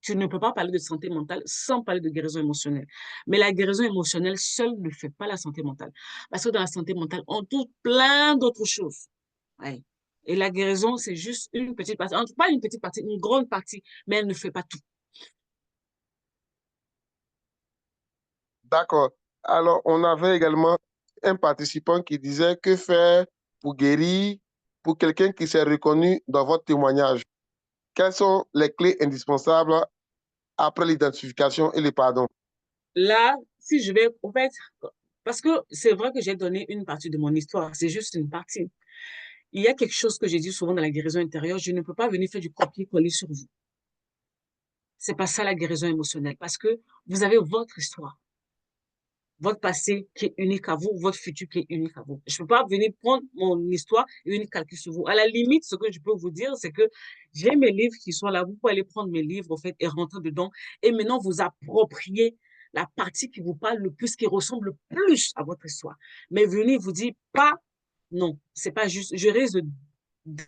Tu ne peux pas parler de santé mentale sans parler de guérison émotionnelle. Mais la guérison émotionnelle seule ne fait pas la santé mentale. Parce que dans la santé mentale, on touche plein d'autres choses. Ouais. Et la guérison, c'est juste une petite partie. Pas une petite partie, une grande partie, mais elle ne fait pas tout. D'accord. Alors, on avait également un participant qui disait que faire pour guérir, pour quelqu'un qui s'est reconnu dans votre témoignage. Quelles sont les clés indispensables après l'identification et le pardon? Là, si je vais, en fait, parce que c'est vrai que j'ai donné une partie de mon histoire, c'est juste une partie. Il y a quelque chose que j'ai dit souvent dans la guérison intérieure, je ne peux pas venir faire du copier-coller sur vous. C'est pas ça la guérison émotionnelle, parce que vous avez votre histoire, votre passé qui est unique à vous, votre futur qui est unique à vous. Je peux pas venir prendre mon histoire et venir calquer sur vous. À la limite, ce que je peux vous dire, c'est que j'ai mes livres qui sont là. Vous pouvez aller prendre mes livres, en fait, et rentrer dedans. Et maintenant, vous approprier la partie qui vous parle le plus, qui ressemble le plus à votre histoire. Mais venez vous dire pas, non, c'est pas juste. Je risque de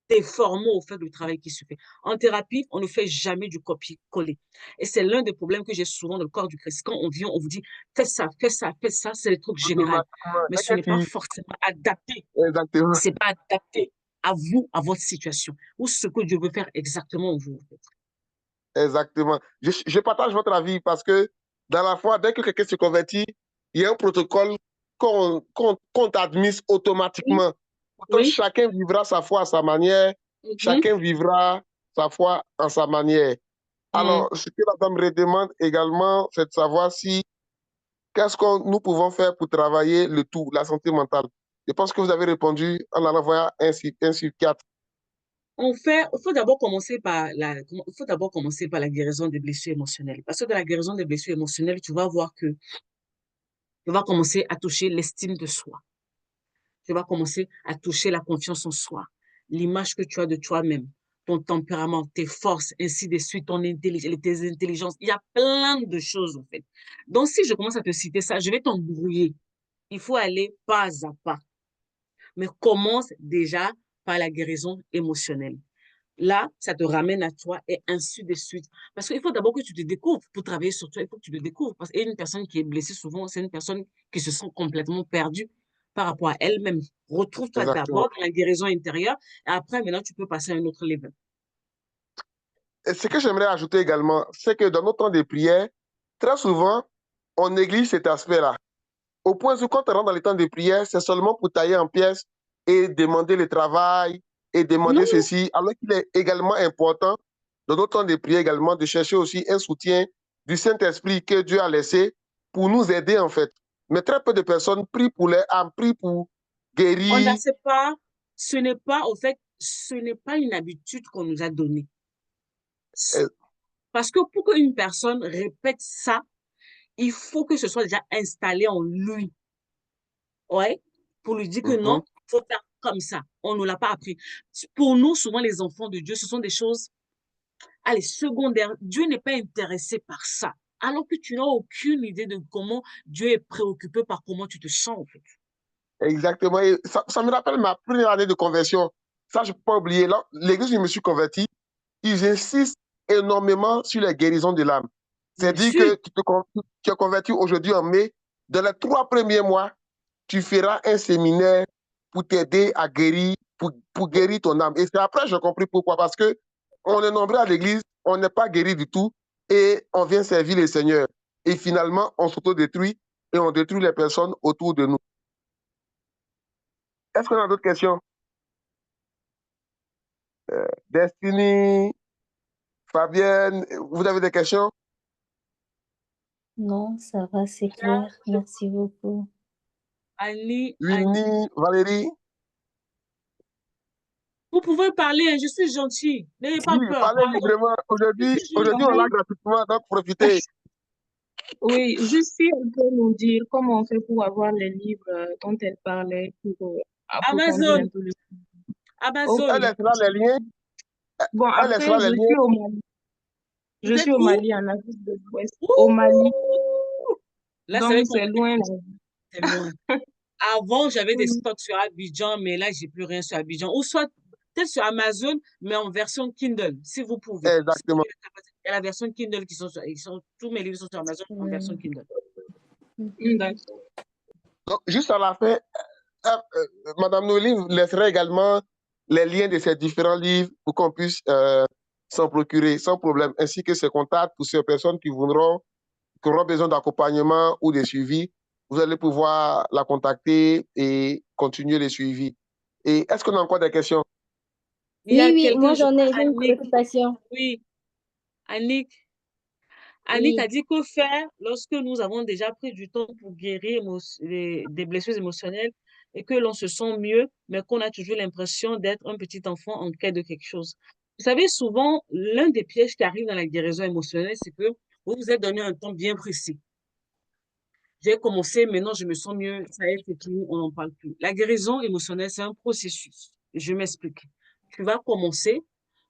déformer au fait du travail qui se fait. En thérapie, on ne fait jamais du copier-coller. Et c'est l'un des problèmes que j'ai souvent dans le corps du Christ. Quand on vient, on vous dit, fais ça, fais ça, fais ça, c'est le truc général. Automatiquement, Mais dès ce que n'est pas forcément adapté. Exactement. C'est pas adapté à vous, à votre situation, ou ce que Dieu veut faire exactement en vous. Exactement. Je partage votre avis parce que dans la foi, dès que quelqu'un se convertit, il y a un protocole qu'on t'admise Oui, automatiquement. Pourtant, oui. chacun vivra sa foi à sa manière, Mhm. chacun vivra sa foi en sa manière. Mhm. Alors, ce que la dame redemande également, c'est de savoir si qu'est-ce que nous pouvons faire pour travailler le tout, la santé mentale. Je pense que vous avez répondu en allant voir un psychiatre. Il faut d'abord commencer par il faut d'abord commencer par la guérison des blessures émotionnelles. Parce que dans la guérison des blessures émotionnelles, tu vas voir que tu vas commencer à toucher l'estime de soi. Tu vas commencer à toucher la confiance en soi, l'image que tu as de toi-même, ton tempérament, tes forces, ainsi de suite, tes intelligences. Il y a plein de choses, en fait. Donc, si je commence à te citer ça, je vais t'embrouiller. Il faut aller pas à pas. Mais commence déjà par la guérison émotionnelle. Là, ça te ramène à toi et ainsi de suite. Parce qu'il faut d'abord que tu te découvres. Pour travailler sur toi, il faut que tu te découvres. Parce qu'une personne qui est blessée, souvent, c'est une personne qui se sent complètement perdue par rapport à elle-même. Retrouve-toi Exactement. d'abord dans la guérison intérieure et après, maintenant, tu peux passer à un autre level. Et ce que j'aimerais ajouter également, c'est que dans nos temps de prière, très souvent, on néglige cet aspect-là. Au point où quand on rentre dans les temps de prière, c'est seulement pour tailler en pièces et demander le travail et demander Non, ceci, alors qu'il est également important, dans nos temps de prière également, de chercher aussi un soutien du Saint-Esprit que Dieu a laissé pour nous aider en fait. Mais très peu de personnes prient pour les âmes, prient pour on ne guérir. sait pas, ce n'est pas, au fait, ce n'est pas une habitude qu'on nous a donnée. Euh, Parce que pour qu'une personne répète ça, il faut que ce soit déjà installé en lui. Ouais, pour lui dire que mhm. non, il faut faire comme ça. On ne l'a pas appris. Pour nous, souvent, les enfants de Dieu, ce sont des choses, allez, secondaires. Dieu n'est pas intéressé par ça. Alors que tu n'as aucune idée de comment Dieu est préoccupé par comment tu te sens, en fait. Exactement. Et ça me rappelle ma première année de conversion. Ça, je ne peux pas oublier. L'église où je me suis converti, ils insistent énormément sur les guérisons de l'âme. Bien C'est-à-dire sûr. que tu es converti aujourd'hui en mai, dans les 3 premiers mois, tu feras un séminaire pour t'aider à guérir, pour guérir ton âme. Et c'est après que j'ai compris pourquoi. Parce que on est nombreux à l'église, on n'est pas guéri du tout et on vient servir le Seigneur. Et finalement, on s'autodétruit et on détruit les personnes autour de nous. Est-ce qu'on a d'autres questions? Destiny, Fabienne, vous avez des questions? Non, ça va, c'est clair. Merci beaucoup. Annie, Winnie, Valérie? vous pouvez parler, hein, je suis gentille. N'ayez pas Oui, peur. parlez Parlez. librement. Je Aujourd'hui, suis aujourd'hui, on l'a gentille. gratuitement, donc profitez. Oui, juste si elle peut nous dire comment on fait pour avoir les livres dont elle parlait pour approfondir un Amazon, peu le... Ok. Amazon. Elle laissera les liens. Bon, Elle après, laissera les je liens. suis au Mali. Vous Je êtes suis au où? Mali, en Afrique de l'Ouest. Au Mali. Ouh! Là, c'est Donc, vrai qu'on c'est loin, là. c'est loin. Avant, j'avais des Oui. stocks sur Abidjan, mais là, j'ai plus rien sur Abidjan. Ou soit, peut-être sur Amazon, mais en version Kindle, si vous pouvez. Exactement. Il y a la version Kindle tous mes livres sont sur Amazon en version Kindle. D'accord. Donc, juste à la fin, Madame Noélie vous laisserait également les liens de ces différents livres pour qu'on puisse s'en procurer sans problème, ainsi que ses contacts pour ces personnes qui auront besoin d'accompagnement ou de suivi. Vous allez pouvoir la contacter et continuer le suivi. Et est-ce qu'on a encore des questions? Il y a Oui, moi quelqu'un, j'en ai une Annick. préoccupation. Oui, Annick. Oui. Annick a dit que faire lorsque nous avons déjà pris du temps pour guérir des blessures émotionnelles et que l'on se sent mieux, mais qu'on a toujours l'impression d'être un petit enfant en quête de quelque chose. Vous savez, souvent, l'un des pièges qui arrive dans la guérison émotionnelle, c'est que vous vous êtes donné un temps bien précis. J'ai commencé, maintenant je me sens mieux, ça y est, c'est fini, on n'en parle plus. La guérison émotionnelle, c'est un processus. Je m'explique. Tu vas commencer,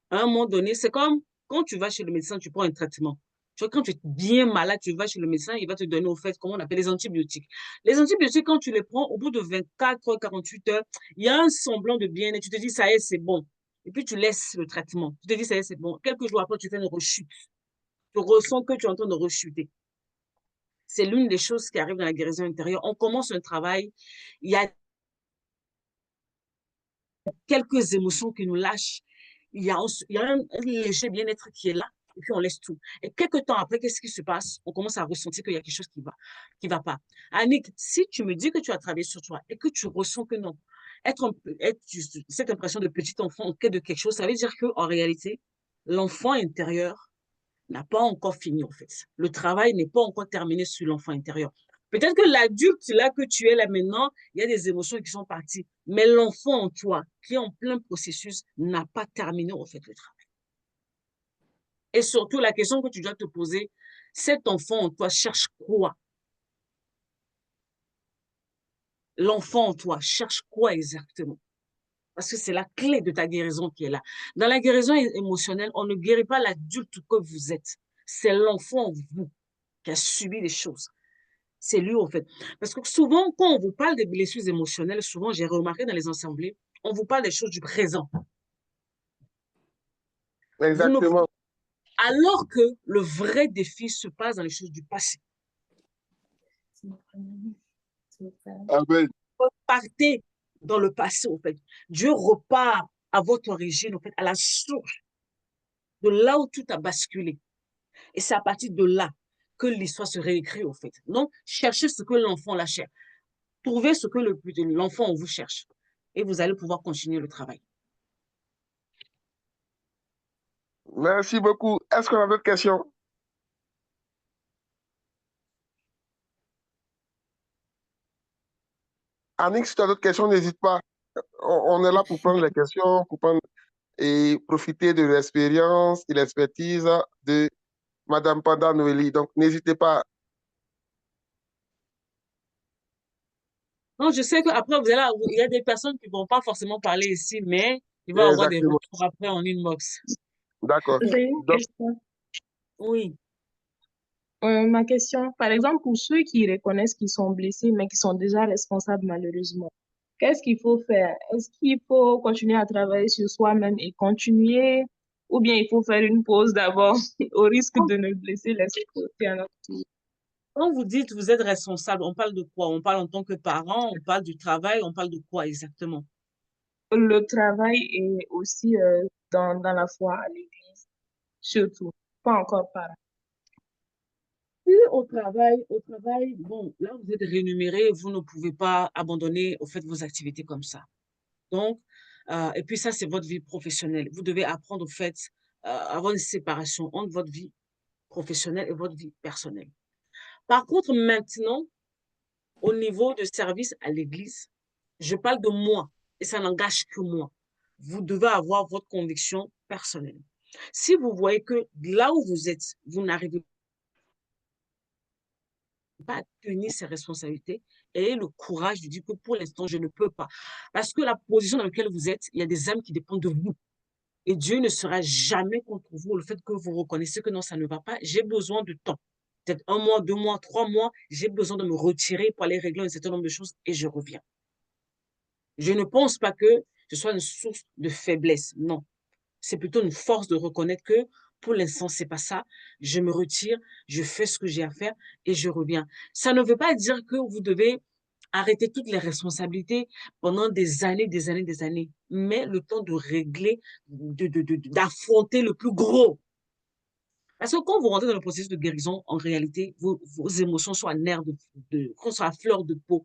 à un moment donné, c'est comme quand tu vas chez le médecin, tu prends un traitement. Tu vois, quand tu es bien malade, tu vas chez le médecin, il va te donner, au fait, comment on appelle les antibiotiques. Les antibiotiques, quand tu les prends, au bout de 24 heures, 48 heures, il y a un semblant de bien et tu te dis, ça y est, c'est bon. Et puis, tu laisses le traitement. Tu te dis, ça y est, c'est bon. Quelques jours après, tu fais une rechute. Tu ressens que tu es en train de rechuter. C'est l'une des choses qui arrive dans la guérison intérieure. On commence un travail, il y a quelques émotions qui nous lâchent, il y a un léger bien-être qui est là, et puis on laisse tout. Et quelques temps après, qu'est-ce qui se passe? On commence à ressentir qu'il y a quelque chose qui va pas. Annick, si tu me dis que tu as travaillé sur toi et que tu ressens que non, cette impression de petit enfant en quête de quelque chose, ça veut dire qu'en réalité, l'enfant intérieur n'a pas encore fini, en fait. Le travail n'est pas encore terminé sur l'enfant intérieur. Peut-être que l'adulte, là, que tu es là maintenant, il y a des émotions qui sont parties. Mais l'enfant en toi, qui est en plein processus, n'a pas terminé, en fait, le travail. Et surtout, la question que tu dois te poser, cet enfant en toi cherche quoi? L'enfant en toi cherche quoi exactement? Parce que c'est la clé de ta guérison qui est là. Dans la guérison émotionnelle, on ne guérit pas l'adulte que vous êtes. C'est l'enfant en vous qui a subi des choses. C'est lui, en fait. Parce que souvent, quand on vous parle de blessures émotionnelles, souvent, j'ai remarqué dans les assemblées, on vous parle des choses du présent. Exactement. Alors que le vrai défi se passe dans les choses du passé. Amen. Partez dans le passé, en fait. Dieu repart à votre origine, en fait, à la source, de là où tout a basculé. Et c'est à partir de là que l'histoire se réécrit, en fait. Donc, cherchez ce que l'enfant la cherche. Trouvez ce que l'enfant en vous cherche. Et vous allez pouvoir continuer le travail. Merci beaucoup. Est-ce qu'on a d'autres questions? Annick, si tu as d'autres questions, n'hésite pas. On est là pour prendre les questions, et profiter de l'expérience et l'expertise de Madame Panda Noélie. Donc, n'hésitez pas. Non, je sais qu'après, il y a des personnes qui ne vont pas forcément parler ici, mais il va y avoir des Exactement. retours après en inbox. D'accord. J'ai une Donc, question. Oui. Ma question, par exemple, pour ceux qui reconnaissent qu'ils sont blessés, mais qui sont déjà responsables malheureusement, qu'est-ce qu'il faut faire? Est-ce qu'il faut continuer à travailler sur soi-même et continuer, ou bien il faut faire une pause d'abord au risque de ne blesser les autres à notre tour? Quand vous dites vous êtes responsable, on parle de quoi? On parle en tant que parent, on parle du travail, on parle de quoi exactement? Le travail est aussi dans la foi à l'église, surtout, pas encore par. Oui, au travail, bon, là, vous êtes rémunéré, vous ne pouvez pas abandonner, au fait, vos activités comme ça. Donc, et puis ça, c'est votre vie professionnelle. Vous devez apprendre, au fait, avoir une séparation entre votre vie professionnelle et votre vie personnelle. Par contre, maintenant, au niveau de service à l'église, je parle de moi et ça n'engage que moi. Vous devez avoir votre conviction personnelle. Si vous voyez que là où vous êtes, vous n'arrivez pas à tenir ces responsabilités, ayez le courage de dire que pour l'instant, je ne peux pas. Parce que la position dans laquelle vous êtes, il y a des âmes qui dépendent de vous. Et Dieu ne sera jamais contre vous. Le fait que vous reconnaissez que non, ça ne va pas, j'ai besoin de temps. Peut-être 1 mois, 2 mois, 3 mois, j'ai besoin de me retirer pour aller régler un certain nombre de choses et je reviens. Je ne pense pas que ce soit une source de faiblesse. Non. C'est plutôt une force de reconnaître que pour l'instant, c'est pas ça. Je me retire, je fais ce que j'ai à faire et je reviens. Ça ne veut pas dire que vous devez arrêter toutes les responsabilités pendant des années, des années, des années. Mais le temps de régler, d'affronter le plus gros. Parce que quand vous rentrez dans le processus de guérison, en réalité, vos émotions sont à nerfs quand sont à fleur de peau.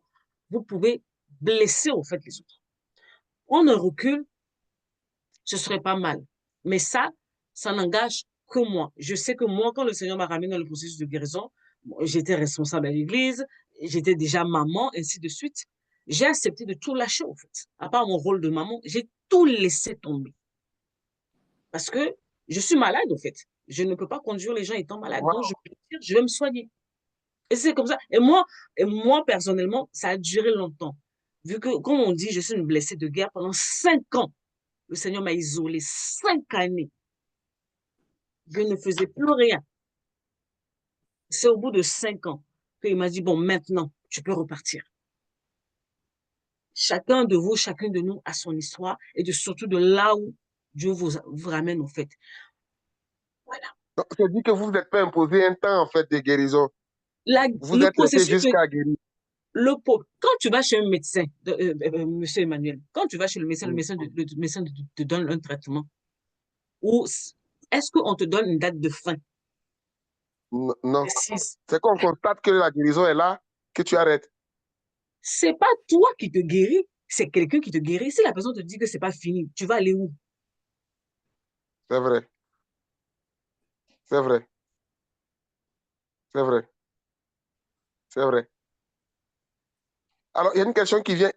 Vous pouvez blesser, en fait, les autres. On ne recule, ce serait pas mal. Mais ça n'engage que moi. Je sais que moi, quand le Seigneur m'a ramené dans le processus de guérison, j'étais responsable à l'église, j'étais déjà maman, ainsi de suite. J'ai accepté de tout lâcher, en fait. À part mon rôle de maman, j'ai tout laissé tomber. Parce que je suis malade, en fait. Je ne peux pas conduire les gens étant malade. Donc, Wow. je vais me soigner. Et c'est comme ça. Et moi, personnellement, ça a duré longtemps. Vu que, comme on dit, je suis une blessée de guerre pendant 5 ans. Le Seigneur m'a isolée 5 années. Je ne faisais plus rien. C'est au bout de 5 ans qu'il m'a dit, bon, maintenant, tu peux repartir. Chacun de vous, chacun de nous a son histoire et surtout de là où Dieu vous ramène, en fait. Voilà. Donc, ça dit que vous n'êtes pas imposé un temps, en fait, de guérison. Vous Le êtes resté processus de... jusqu'à guérir. Quand tu vas chez un médecin, monsieur Emmanuel, quand tu vas chez le médecin, le médecin te donne un traitement. Ou est-ce qu'on te donne une date de fin Non. précise? C'est qu'on constate que la guérison est là, que tu arrêtes. C'est pas toi qui te guéris, c'est quelqu'un qui te guérit. Si la personne te dit que c'est pas fini, tu vas aller où? C'est vrai. C'est vrai. C'est vrai. C'est vrai. Alors, il y a une question qui vient.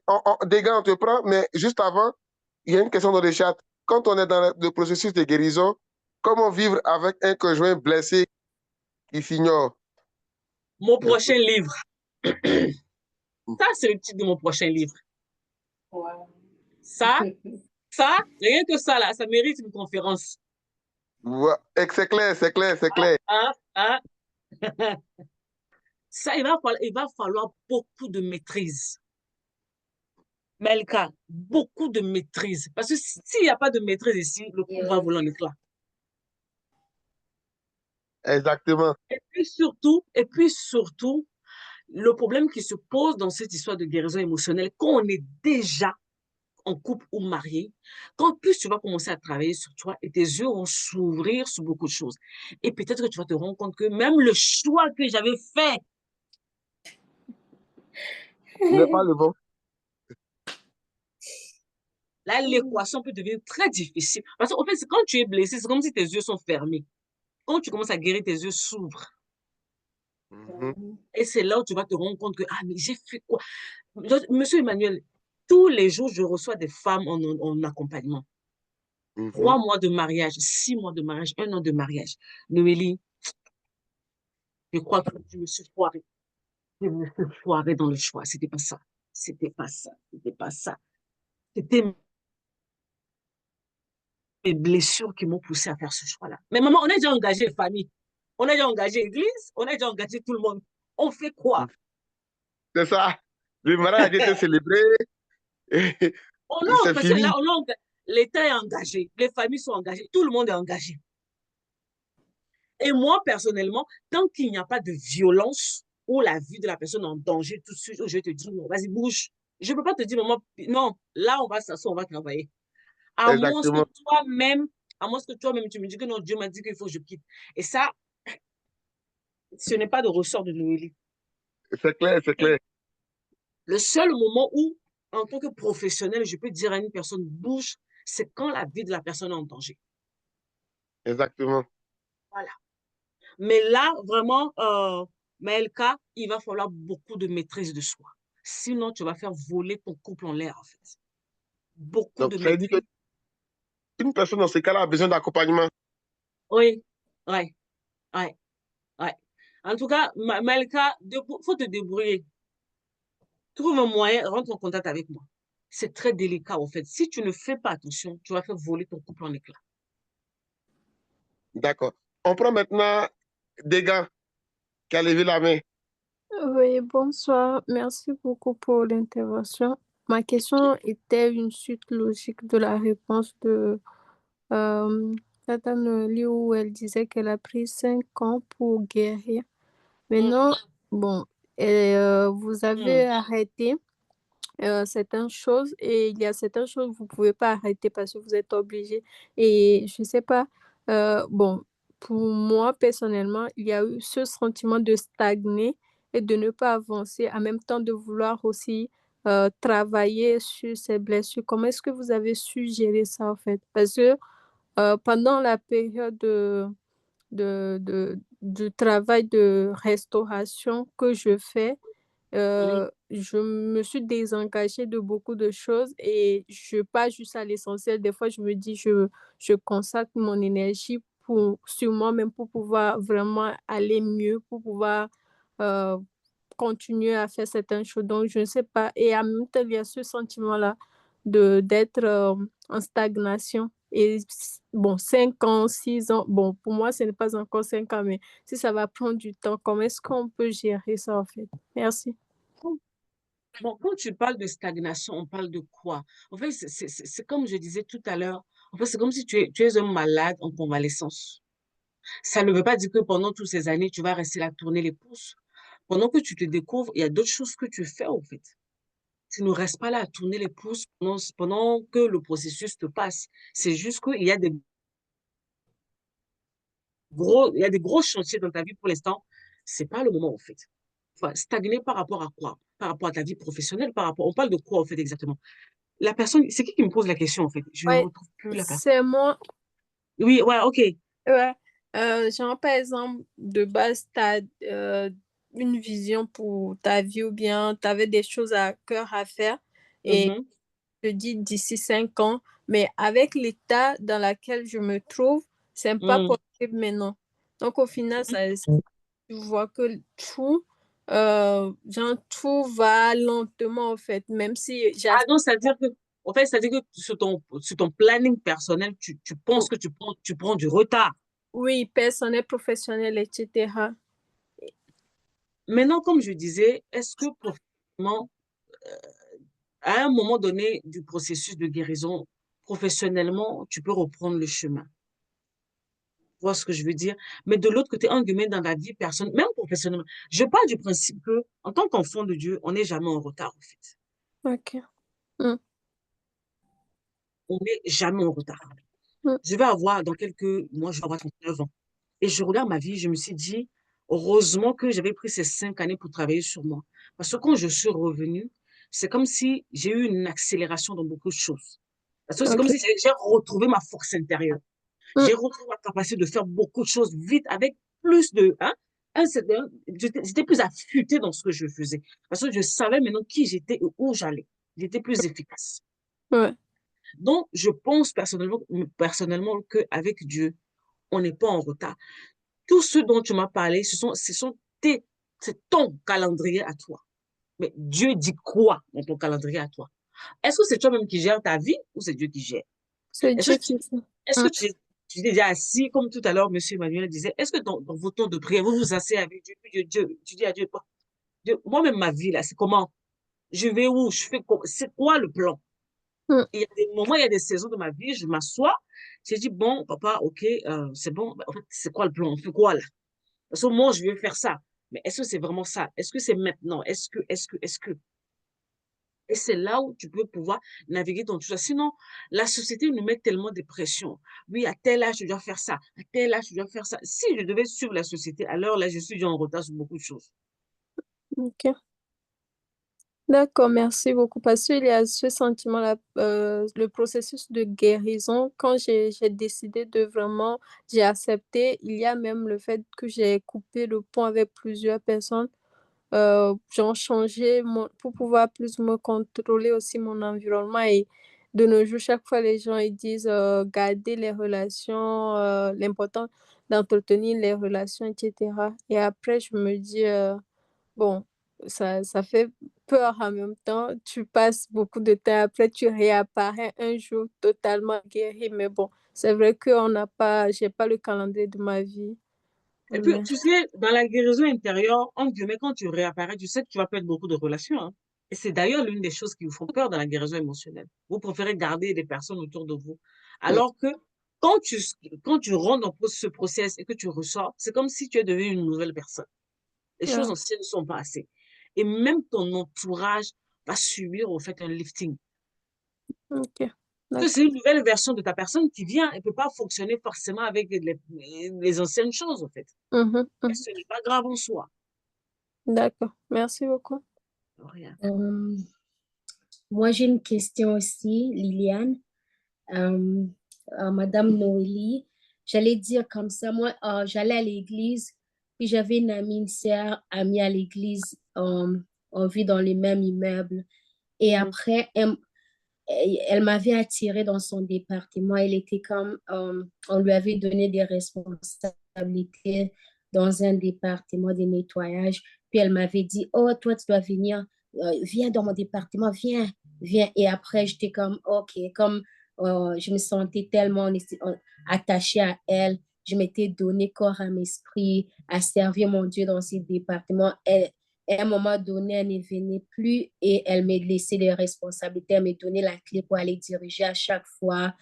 Des gars, on te prend, mais juste avant, il y a une question dans le chat. Quand on est dans le processus de guérison, comment vivre avec un conjoint blessé qui s'ignore? Mon prochain livre. Ça, c'est le titre de mon prochain livre. Wow. Ça, rien que ça, là, ça mérite une conférence. Ouais, c'est clair, c'est clair, c'est clair. Ça, il va falloir beaucoup de maîtrise. Melka, beaucoup de maîtrise. Parce que s'il n'y a pas de maîtrise ici, le coup va voler en éclat. Exactement. Et puis surtout, le problème qui se pose dans cette histoire de guérison émotionnelle, quand on est déjà en couple ou marié, quand plus tu vas commencer à travailler sur toi et tes yeux vont s'ouvrir sur beaucoup de choses. Et peut-être que tu vas te rendre compte que même le choix que j'avais fait, n'est pas le bon. là, l'équation peut devenir très difficile. Parce qu'en fait, quand tu es blessé, c'est comme si tes yeux sont fermés. Quand tu commences à guérir, tes yeux s'ouvrent. Et c'est là où tu vas te rendre compte que, ah, mais j'ai fait quoi? Monsieur Emmanuel, tous les jours, je reçois des femmes en accompagnement. 3 mois de mariage, 6 mois de mariage, 1 an de mariage. Noélie, je crois que je me suis foirée. Je me suis foirée dans le choix. C'était pas ça. C'était pas ça. C'était pas ça. C'était mes blessures qui m'ont poussé à faire ce choix-là. Mais maman, on a déjà engagé les familles. On a déjà engagé l'église. On a déjà engagé tout le monde. On fait quoi? C'est ça. Le mariage a été célébré. Oh non, C'est parce que fini. là, l'État est engagé. Les familles sont engagées. Tout le monde est engagé. Et moi, personnellement, tant qu'il n'y a pas de violence ou la vie de la personne en danger, tout de suite, je vais te dire, non, vas-y, bouge. Je ne peux pas te dire, maman, non, là, on va s'asseoir, on va travailler. À moins que Exactement. toi-même, tu me dis que non, Dieu m'a dit qu'il faut que je quitte. Et ça, ce n'est pas de ressort de Noélie. C'est clair, c'est clair. Le seul moment où, en tant que professionnel, je peux dire à une personne, bouge, c'est quand la vie de la personne est en danger. Exactement. Voilà. Mais là, vraiment, Maëlka, il va falloir beaucoup de maîtrise de soi. Sinon, tu vas faire voler ton couple en l'air, en fait. Beaucoup Donc, de ça veut dire maîtrise. qu'une personne dans ces cas-là a besoin d'accompagnement. Oui, oui, oui, oui. En tout cas, Maëlka, il faut te débrouiller. Trouve un moyen, rentre en contact avec moi. C'est très délicat, en fait. Si tu ne fais pas attention, tu vas faire voler ton couple en éclats. D'accord. On prend maintenant des gars qui a levé la main. Oui, bonsoir. Merci beaucoup pour l'intervention. ma question était une suite logique de la réponse de Madame Liu, où elle disait qu'elle a pris 5 ans pour guérir. Maintenant, bon, vous avez arrêté certaines choses et il y a certaines choses que vous ne pouvez pas arrêter parce que vous êtes obligé. Et je ne sais pas, bon, pour moi personnellement, il y a eu ce sentiment de stagner et de ne pas avancer, en même temps de vouloir aussi travailler sur ces blessures. Comment est-ce que vous avez su gérer ça en fait? Parce que pendant la période du travail de restauration que je fais, Oui. je me suis désengagée de beaucoup de choses et je pas juste à l'essentiel. Des fois, je me dis, je consacre mon énergie sur moi-même pour pouvoir vraiment aller mieux, pour pouvoir euh, continuer à faire certaines choses. Donc, je ne sais pas. Et en même temps, il y a ce sentiment-là d'être en stagnation. Et bon, 5 ans, 6 ans, bon, pour moi, ce n'est pas encore 5 ans, mais si ça va prendre du temps, comment est-ce qu'on peut gérer ça en fait? Merci. Bon, quand tu parles de stagnation, on parle de quoi? En fait, c'est comme je disais tout à l'heure. En fait, c'est comme si tu es un malade en convalescence. Ça ne veut pas dire que pendant toutes ces années, tu vas rester là à tourner les pouces. Pendant que tu te découvres, il y a d'autres choses que tu fais, en fait. Tu ne restes pas là à tourner les pouces pendant que le processus te passe. C'est juste qu'il y a il y a des gros chantiers dans ta vie pour l'instant. C'est pas le moment, en fait. Enfin, stagner par rapport à quoi? Par rapport à ta vie professionnelle, on parle de quoi, en fait, exactement? La personne, c'est qui me pose la question, en fait? Je ne Ouais, retrouve plus la personne. c'est moi. Oui, ouais, ok. Ouais. Genre, par exemple, de base, tu as une vision pour ta vie ou bien tu avais des choses à cœur à faire et Mhm, je dis d'ici 5 ans, mais avec l'état dans lequel je me trouve, c'est pas mhm. possible maintenant. Donc, au final, tu vois que tout va lentement en fait, même si j'ai Ah non, c'est-à-dire que, en fait, c'est-à-dire que sur ton planning personnel, tu penses que tu prends du retard. oui, personnel, professionnel, etc. Maintenant, comme je disais, est-ce que professionnellement, à un moment donné du processus de guérison, professionnellement, tu peux reprendre le chemin? Tu vois ce que je veux dire? Mais de l'autre côté, en guillemets, dans la vie personnelle, même professionnellement, je pars du principe que, en tant qu'enfant de Dieu, on n'est jamais en retard, en fait. Ok. Mm, On n'est jamais en retard. mm. Je vais avoir, dans quelques mois, je vais avoir 39 ans. Et je regarde ma vie, je me suis dit, heureusement que j'avais pris ces 5 années pour travailler sur moi. Parce que quand je suis revenue, c'est comme si j'ai eu une accélération dans beaucoup de choses. Parce que c'est comme Ok. si j'ai retrouvé ma force intérieure. Mm. J'ai retrouvé ma capacité de faire beaucoup de choses vite avec plus de... Hein, j'étais plus affûtée dans ce que je faisais. Parce que je savais maintenant qui j'étais et où j'allais. J'étais plus efficace. Ouais. Donc, je pense personnellement qu'avec Dieu, on n'est pas en retard. Tout ce dont tu m'as parlé, c'est ton calendrier à toi. Mais Dieu dit quoi dans ton calendrier à toi? Est-ce que c'est toi-même qui gères ta vie ou c'est Dieu qui gère? C'est Est-ce Dieu que tu, qui fait. est-ce Mm. que tu t'es déjà assis, comme tout à l'heure, Monsieur Emmanuel disait, est-ce que dans vos temps de prière, vous vous asseyez avec Dieu, puis tu dis à Dieu, Dieu, moi-même, ma vie, là, c'est comment? Je vais où? Je fais quoi? C'est quoi le plan? Mm. Il y a des moments, il y a des saisons de ma vie, je m'assois, j'ai dit, bon, papa, ok, c'est bon, en fait, c'est quoi le plan? On fait quoi là? Parce que moi, je veux faire ça. Mais est-ce que c'est vraiment ça? Est-ce que c'est maintenant? Est-ce que? Et c'est là où tu peux pouvoir naviguer dans tout ça. Sinon, la société nous met tellement de pression. Oui, à tel âge, tu dois faire ça. À tel âge, tu dois faire ça. Si je devais suivre la société, alors là, je suis déjà en retard sur beaucoup de choses. Ok. D'accord, merci beaucoup. Parce qu'il y a ce sentiment-là, le processus de guérison, quand j'ai décidé de vraiment, j'ai accepté, il y a même le fait que j'ai coupé le pont avec plusieurs personnes, j'ai changé pour pouvoir plus me contrôler aussi mon environnement et de nos jours, chaque fois les gens ils disent garder les relations, l'important d'entretenir les relations, etc. Et après, je me dis, bon, ça fait peur en même temps. Tu passes beaucoup de temps après, tu réapparais un jour totalement guéri. Mais bon, c'est vrai que j'ai pas le calendrier de ma vie. Et puis, Mais tu sais, dans la guérison intérieure, en guillemets, quand tu réapparais, tu sais que tu vas perdre beaucoup de relations. Hein. Et c'est d'ailleurs l'une des choses qui vous font peur dans la guérison émotionnelle. Vous préférez garder des personnes autour de vous. Alors que quand tu, quand tu rentres dans ce process et que tu ressors, c'est comme si tu es devenu une nouvelle personne. Les choses Ah, anciennes ne sont pas assez. Et même ton entourage va subir, au fait, un lifting. ok, Parce que d'accord. c'est une nouvelle version de ta personne qui vient et ne peut pas fonctionner forcément avec les anciennes choses, en fait. Mhm, Et mhm. ce n'est pas grave en soi. D'accord, merci beaucoup. Rien. Euh, Moi, j'ai une question aussi, Liliane. Euh, Madame Noélie, j'allais dire comme ça, moi, j'allais à l'église, puis j'avais une amie, une sœur amie à l'église, on vit dans le même immeuble. Et Mhm. après, elle m'avait attirée dans son département. Elle était comme, on lui avait donné des responsabilités dans un département de nettoyage. Puis elle m'avait dit, oh, toi, tu dois venir, viens dans mon département, viens, viens. Et après, j'étais comme, OK, comme je me sentais tellement attachée à elle. Je m'étais donné corps à mon esprit, à servir mon Dieu dans ce département. À un moment donné, elle ne venait plus et elle m'a laissé les responsabilités, elle m'a donné la clé pour aller diriger à chaque fois.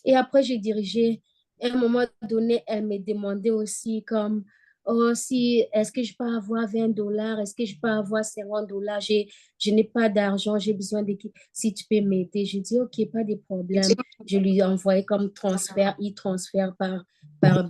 Et après, j'ai dirigé. À un moment donné, elle me demandait aussi comme, oh, si, est-ce que je peux avoir $20? Est-ce que je peux avoir $50? Je n'ai pas d'argent, j'ai besoin de qui, si tu peux m'aider. J'ai dit, OK, pas de problème. Je lui ai envoyé comme transfert, e-transfert par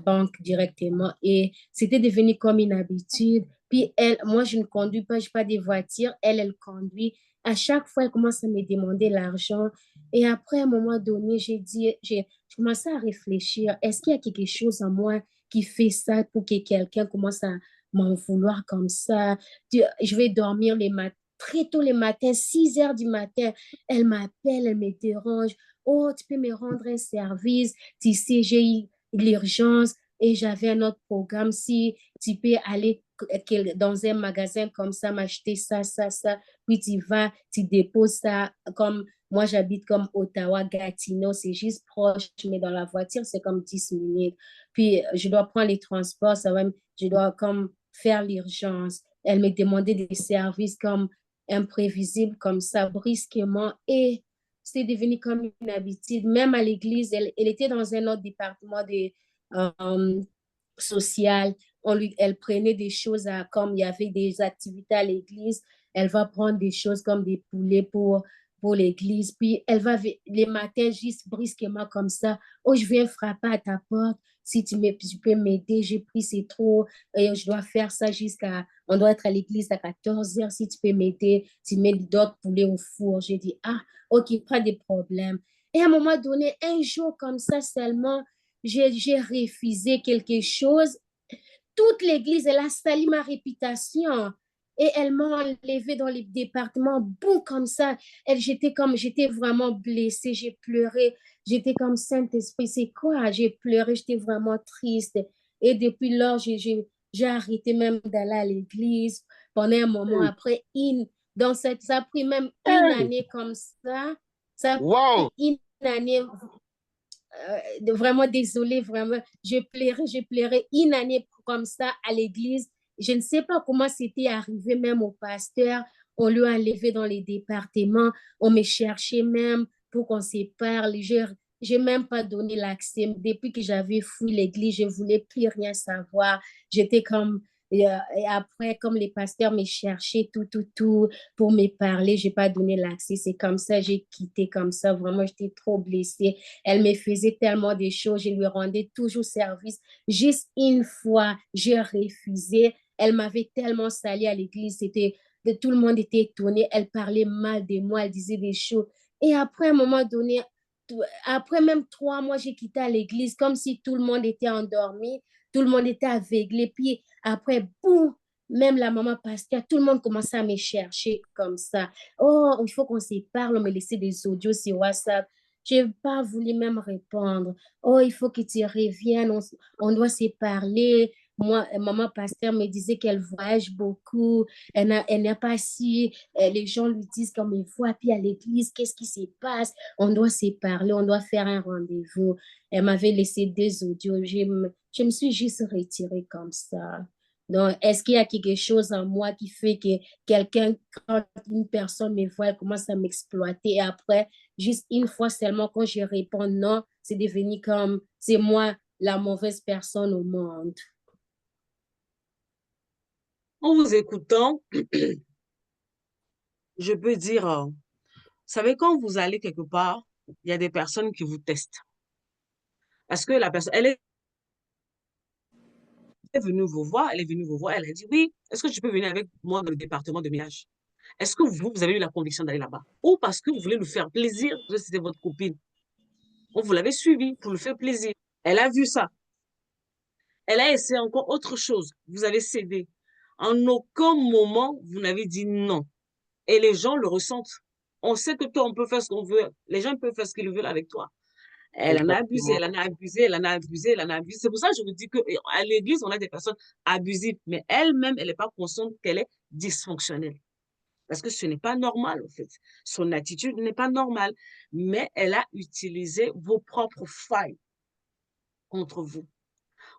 banque directement. Et c'était devenu comme une habitude. Puis elle, moi, je ne conduis pas, je n'ai pas de voiture. Elle conduit. À chaque fois, elle commence à me demander l'argent. Et après, à un moment donné, j'ai commencé à réfléchir. Est-ce qu'il y a quelque chose en moi qui fait ça pour que quelqu'un commence à m'en vouloir comme ça? Je vais dormir très tôt le matin, 6 heures du matin. Elle m'appelle, elle me dérange. Oh, tu peux me rendre un service. Tu sais, j'ai eu l'urgence et j'avais un autre programme. Si tu peux aller dans un magasin comme ça, m'acheter ça, ça, ça, puis tu vas, tu déposes ça, comme moi j'habite comme Ottawa, Gatineau, c'est juste proche, mais dans la voiture, c'est comme 10 minutes. Puis je dois prendre les transports, je dois comme faire l'urgence. Elle me demandait des services comme imprévisibles, comme ça, brusquement, et c'est devenu comme une habitude. Même à l'église, elle était dans un autre département de social. Elle prenait des choses comme il y avait des activités à l'église, elle va prendre des choses comme des poulets pour l'église. Puis elle va les matins juste brusquement comme ça. Oh, je viens frapper à ta porte. Si tu peux m'aider, j'ai pris, c'est trop. Et je dois faire ça on doit être à l'église à 14 heures. Si tu peux m'aider, tu mets d'autres poulets au four. J'ai dit, ah, OK, pas de problème. Et à un moment donné, un jour comme ça seulement, j'ai refusé quelque chose. Toute l'église, elle a sali ma réputation. Et elle m'a enlevée dans les départements, boum, comme ça. J'étais vraiment blessée, j'ai pleuré. J'étais comme Saint-Esprit, c'est quoi? J'ai pleuré, j'étais vraiment triste. Et depuis lors, j'ai arrêté même d'aller à l'église. Pendant un moment après, ça a pris même une Hey! année comme ça. Ça a Wow! pris une année vraiment désolée, vraiment. Je pleurais une année comme ça à l'église. Je ne sais pas comment c'était arrivé même au pasteur. On lui a enlevé dans les départements. On me cherchait même pour qu'on se parle. Je n'ai même pas donné l'accès. Depuis que j'avais fui l'église, je ne voulais plus rien savoir. J'étais comme, et après, comme les pasteurs me cherchaient tout pour me parler, je n'ai pas donné l'accès. C'est comme ça, j'ai quitté comme ça. Vraiment, j'étais trop blessée. Elle me faisait tellement de choses, je lui rendais toujours service. Juste une fois, j'ai refusé. Elle m'avait tellement sali à l'église, tout le monde était étonné. Elle parlait mal de moi, elle disait des choses. Et après, à un moment donné, après même 3 mois, j'ai quitté à l'église comme si tout le monde était endormi, tout le monde était aveuglé. Puis après, boum, même la maman pasteur, tout le monde commençait à me chercher comme ça. Oh, il faut qu'on se parle, on me laissait des audios sur WhatsApp. Je n'ai pas voulu même répondre. Oh, il faut que tu reviennes, on doit se parler. Moi, maman pasteur me disait qu'elle voyage beaucoup, elle n'a pas si, les gens lui disent comme il voit, puis à l'église, qu'est-ce qui se passe? On doit se parler, on doit faire un rendez-vous. Elle m'avait laissé des audios, je me suis juste retirée comme ça. Donc, est-ce qu'il y a quelque chose en moi qui fait que quelqu'un, quand une personne me voit, elle commence à m'exploiter et après, juste une fois seulement, quand je réponds non, c'est devenu comme, c'est moi la mauvaise personne au monde. En vous écoutant, je peux dire, vous savez, quand vous allez quelque part, il y a des personnes qui vous testent. Parce que la personne, elle est venue vous voir, elle est venue vous voir, elle a dit, oui, est-ce que tu peux venir avec moi dans le département de ménage? Est-ce que vous avez eu la conviction d'aller là-bas? Ou parce que vous voulez nous faire plaisir, parce que c'était votre copine. Ou vous l'avez suivi pour lui faire plaisir. Elle a vu ça. Elle a essayé encore autre chose. Vous avez cédé. En aucun moment, vous n'avez dit non. Et les gens le ressentent. On sait que toi, on peut faire ce qu'on veut. Les gens peuvent faire ce qu'ils veulent avec toi. Elle en a abusé, Exactement. elle en a abusé, elle en a abusé, elle en a abusé. C'est pour ça que je vous dis qu'à l'église, on a des personnes abusives, mais elle-même, elle n'est pas consciente qu'elle est dysfonctionnelle. Parce que ce n'est pas normal, en fait. Son attitude n'est pas normale. Mais elle a utilisé vos propres failles contre vous.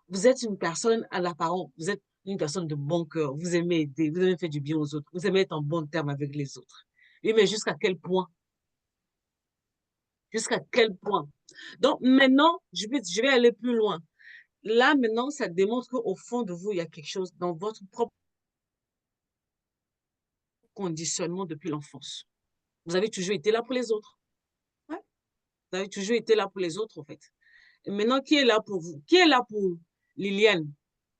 Vous êtes une personne à l'apparence, vous êtes une personne de bon cœur, vous aimez aider, vous aimez faire du bien aux autres, vous aimez être en bon terme avec les autres. Oui, mais jusqu'à quel point? Jusqu'à quel point? Donc maintenant, je vais aller plus loin. Là, maintenant, ça démontre qu'au fond de vous, il y a quelque chose dans votre propre conditionnement depuis l'enfance. Vous avez toujours été là pour les autres. Ouais. Vous avez toujours été là pour les autres, en fait. Et maintenant, qui est là pour vous? Qui est là pour Liliane?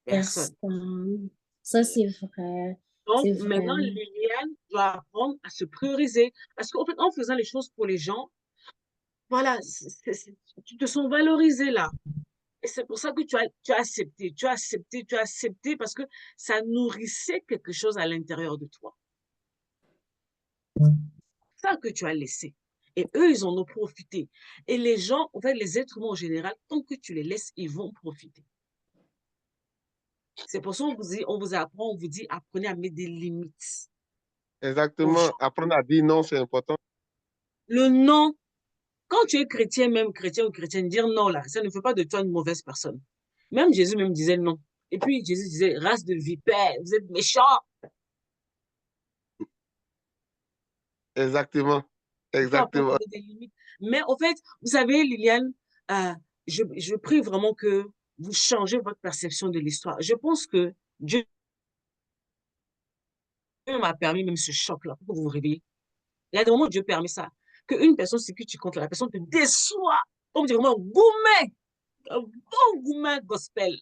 Personne. Personne. Ça, c'est vrai. Donc, C'est maintenant, vrai. Liliane doit apprendre à se prioriser. Parce qu'en fait, en faisant les choses pour les gens, voilà, tu te sens valorisé là. Et c'est pour ça que tu as accepté, tu as accepté, tu as accepté parce que ça nourrissait quelque chose à l'intérieur de toi. C'est ça que tu as laissé. Et eux, ils en ont profité. Et les gens, en fait, les êtres humains en général, tant que tu les laisses, ils vont profiter. C'est pour ça qu'on vous apprend, on vous dit, apprenez à mettre des limites aux Exactement. gens. Apprendre à dire non, c'est important. Le non, quand tu es chrétien, même chrétien ou chrétienne, dire non là, ça ne fait pas de toi une mauvaise personne. Même Jésus même disait non. Et puis Jésus disait, race de vipères, vous êtes méchants. Exactement. Il faut apprendre à Exactement. mettre des limites. Mais au fait, vous savez, Liliane, euh, je prie vraiment que vous changez votre perception de l'histoire. Je pense que Dieu m'a permis même ce choc-là pour que vous vous réveillez. Il y a des moments où Dieu permet ça. Qu'une personne sur qui tu comptes, la personne te déçoit. Comme tu vraiment un bon gourmet gospel.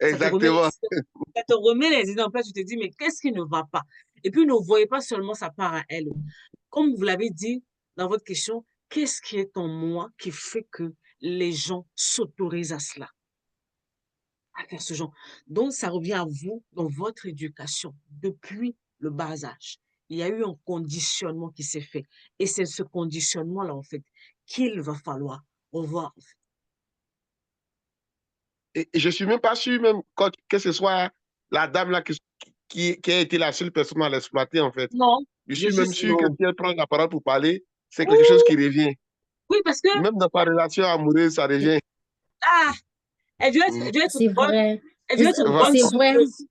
Ça te remet, Exactement. ça te remet les idées en place. Tu te dis, mais qu'est-ce qui ne va pas? Et puis, ne voyez pas seulement sa part à elle. Comme vous l'avez dit dans votre question, qu'est-ce qui est en moi qui fait que les gens s'autorisent à cela, à faire ce genre? Donc, ça revient à vous dans votre éducation depuis le bas âge. Il y a eu un conditionnement qui s'est fait. Et c'est ce conditionnement-là, en fait, qu'il va falloir revoir. Et je suis même pas sûr, même que ce soit la dame là qui a été la seule personne à l'exploiter, en fait. Non, Je je suis suis même sûr que non. si elle prend la parole pour parler, c'est quelque chose qui Ouh, revient. oui, parce que, Même dans sa relation amoureuse, ça revient. ah, Mhm. elle doit être C'est bonne, vrai. elle doit être bonne C'est vrai. suivreuse.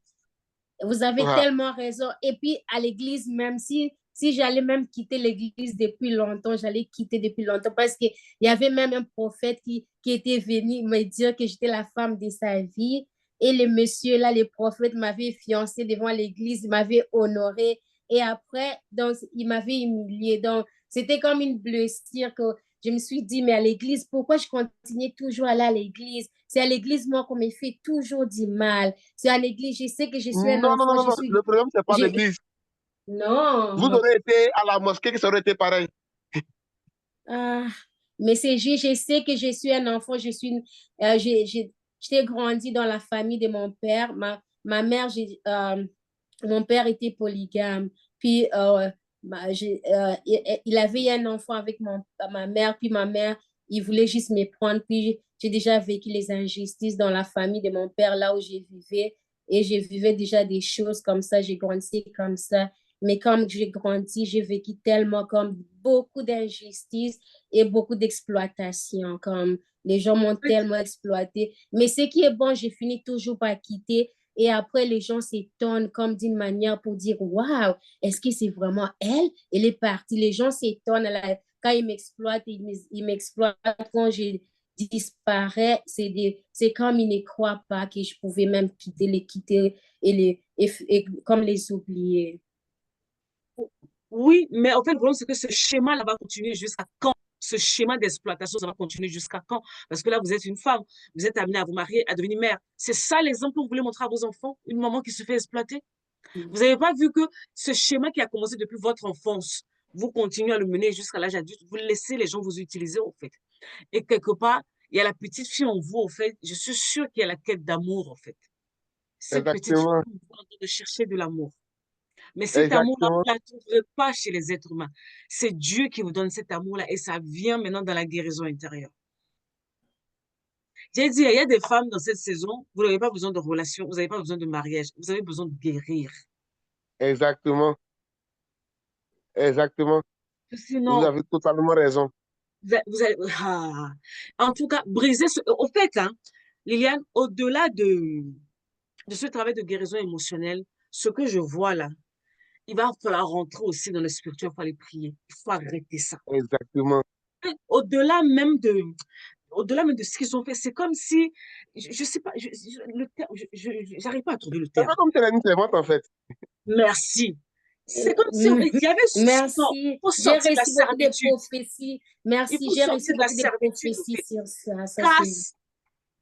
Vous avez Voilà. tellement raison. Et puis, à l'église, même si j'allais même quitter l'église depuis longtemps, j'allais quitter depuis longtemps parce qu'il y avait même un prophète qui était venu me dire que j'étais la femme de sa vie. Et le monsieur, là, le prophète m'avait fiancé devant l'église, il m'avait honoré. Et après, donc, il m'avait humilié. Donc, c'était comme une blessure que je me suis dit, mais à l'église, pourquoi je continue toujours à aller à l'église? C'est à l'église, moi, qu'on me fait toujours du mal. C'est à l'église, je sais que je suis un Non, non, enfant, non, non. Le problème, c'est pas je- l'église. Vous non. aurez été à la mosquée, que ça aurait été pareil. Ah, mais c'est juste, je sais que je suis un enfant, j'ai grandi dans la famille de mon père. Ma mère, mon père était polygame. Puis, il avait un enfant avec ma mère. Puis, ma mère, il voulait juste me prendre. Puis, j'ai déjà vécu les injustices dans la famille de mon père, là où je vivais. Et je vivais déjà des choses comme ça. J'ai grandi comme ça. Mais comme j'ai grandi, j'ai vécu tellement comme beaucoup d'injustices et beaucoup d'exploitation. Comme les gens m'ont tellement exploité. Mais ce qui est bon, j'ai fini toujours par quitter Et après, les gens s'étonnent comme d'une manière pour dire, waouh, est-ce que c'est vraiment elle? Elle est partie. Les gens s'étonnent quand ils m'exploitent, ils m'exploitent quand je disparais. C'est comme ils ne croient pas que je pouvais même quitter et comme les oublier. Oui, mais en fait, le problème, c'est que ce schéma-là va continuer jusqu'à quand? Ce schéma d'exploitation, ça va continuer jusqu'à quand? Parce que là, vous êtes une femme, vous êtes amenée à vous marier, à devenir mère. C'est ça l'exemple que vous voulez montrer à vos enfants? Une maman qui se fait exploiter? Vous n'avez pas vu que ce schéma qui a commencé depuis votre enfance, vous continuez à le mener jusqu'à l'âge adulte, vous laissez les gens vous utiliser, en fait. Et quelque part, il y a la petite fille en vous, en fait. Je suis sûre qu'il y a la quête d'amour, en fait. Cette petite fille Exactement. en vous est en train de chercher de l'amour. Mais cet amour-là, vous Exactement. ne la trouverez pas chez les êtres humains. C'est Dieu qui vous donne cet amour-là et ça vient maintenant dans la guérison intérieure. J'ai dit, il y a des femmes dans cette saison, vous n'avez pas besoin de relation, vous n'avez pas besoin de mariage, vous avez besoin de guérir. Exactement. Exactement. Vous Sinon, avez totalement raison. vous allez, en tout cas, briser ce, au fait, hein, Liliane, au-delà de ce travail de guérison émotionnelle, ce que je vois là, il va falloir rentrer aussi dans le spirituel, il faut aller prier. Il faut arrêter ça. Exactement. Au-delà même de, au-delà même de ce qu'ils ont fait, c'est comme si, je sais pas, le terme, j'arrive pas à trouver le C'est pas terme. comme Télanie Clémente, en fait. Merci. C'est comme si il y avait, non, il Merci. faut J'ai sortir de la reçu beaucoup de servitude. prophéties. Il Merci. faut J'ai reçu sortir de la beaucoup de servitude, en prophéties fait. sur ça. Ça, c'est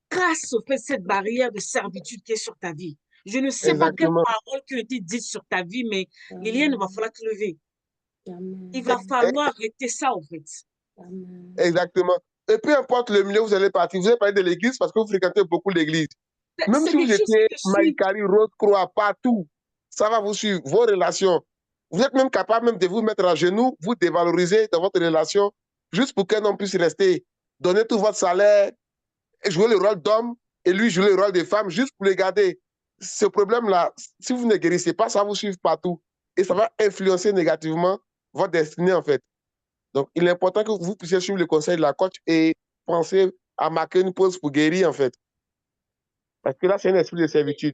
Casse, au fait, cette barrière de servitude qui est sur ta vie. Je ne sais pas quelles Exactement. paroles qui ont été dites sur ta vie, mais Liliane, il va Amen. falloir te lever. Il Amen. va falloir arrêter ça, en fait. Amen. Exactement. Et peu importe le milieu où vous allez partir, vous allez parler de l'église parce que vous fréquentez beaucoup l'église. Même C'est si vous quelque chose qui étiez te suit. Maïkari, Rose Croix, partout, ça va vous suivre, vos relations. Vous êtes même capable même de vous mettre à genoux, vous dévaloriser dans votre relation, juste pour qu'un homme puisse rester. Donner tout votre salaire, et jouer le rôle d'homme, et lui jouer le rôle de femme, juste pour les garder. Ce problème-là, si vous ne guérissez pas, ça va vous suivre partout. Et ça va influencer négativement votre destinée, en fait. Donc, il est important que vous puissiez suivre le conseil de la coach et penser à marquer une pause pour guérir, en fait. Parce que là, c'est un esprit de servitude.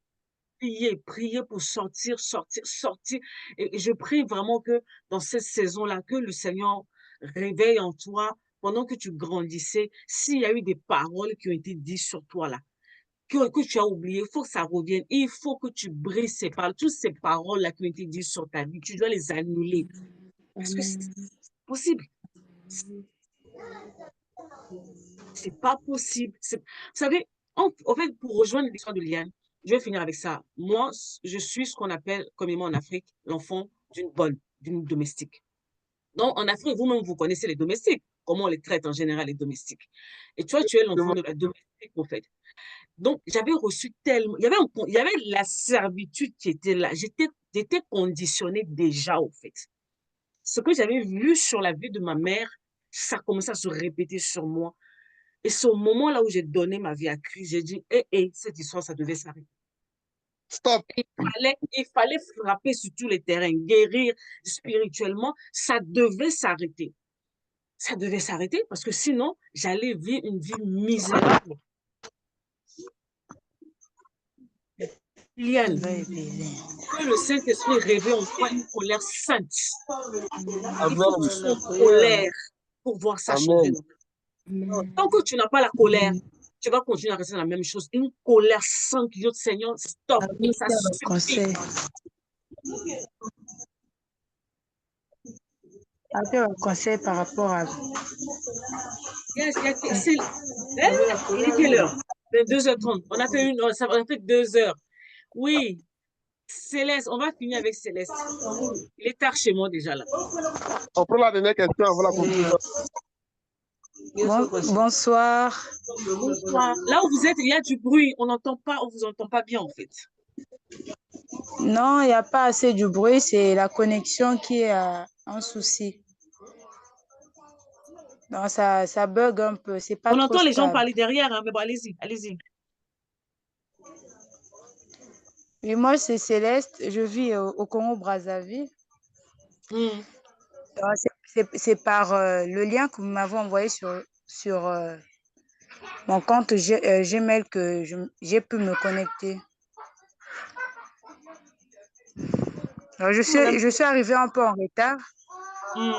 Prier, prier pour sortir, sortir, sortir. Et je prie vraiment que dans cette saison-là, que le Seigneur réveille en toi, pendant que tu grandissais, s'il y a eu des paroles qui ont été dites sur toi là, que tu as oublié, il faut que ça revienne. Il faut que tu brises ces paroles, toutes ces paroles-là qui ont été dites sur ta vie, tu dois les annuler. Parce que c'est Amen. possible. C'est pas possible. Vous savez, en fait, pour rejoindre l'histoire de Liane, je vais finir avec ça. Moi, je suis ce qu'on appelle communément en Afrique l'enfant d'une bonne, d'une domestique. Donc, en Afrique, vous-même, vous connaissez les domestiques, comment on les traite en général, les domestiques. Et toi, tu es l'enfant de la domestique, en fait. Donc, j'avais reçu tellement, il y avait la servitude qui était là. J'étais conditionnée déjà, en fait. Ce que j'avais vu sur la vie de ma mère, ça commençait à se répéter sur moi. Et c'est au moment-là où j'ai donné ma vie à Christ, j'ai dit, cette histoire, ça devait s'arrêter. Stop. Il fallait frapper sur tous les terrains, guérir spirituellement, ça devait s'arrêter. Ça devait s'arrêter parce que sinon, j'allais vivre une vie misérable. Liane, que le Saint-Esprit réveille en toi une colère sainte. Il faut que tu sois en colère pour voir ça changer. Tant que tu n'as pas la colère, tu vas continuer à rester dans la même chose. Une colère sainte qui dit, Seigneur, stop, ça suffit. Un conseil par rapport à... Il est quelle heure? 2h30. On a fait 2 heures. Oui. Céleste, on va finir avec Céleste. Il est tard chez moi déjà là. On prend la dernière question avant la conclusion. Bonsoir. Bonsoir. Là où vous êtes, il y a du bruit. On n'entend pas, on vous entend pas bien en fait. Non, il n'y a pas assez de bruit. C'est la connexion qui est un souci. Non, ça bug un peu. C'est pas On trop entend les gens stable. parler derrière, hein, mais bon, allez-y, allez-y. Et moi, c'est Céleste. Je vis au Congo-Brazzaville. C'est par le lien que vous m'avez envoyé sur mon compte Gmail que j'ai pu me connecter. Alors, Madame. je suis arrivée un peu en retard. Hmm.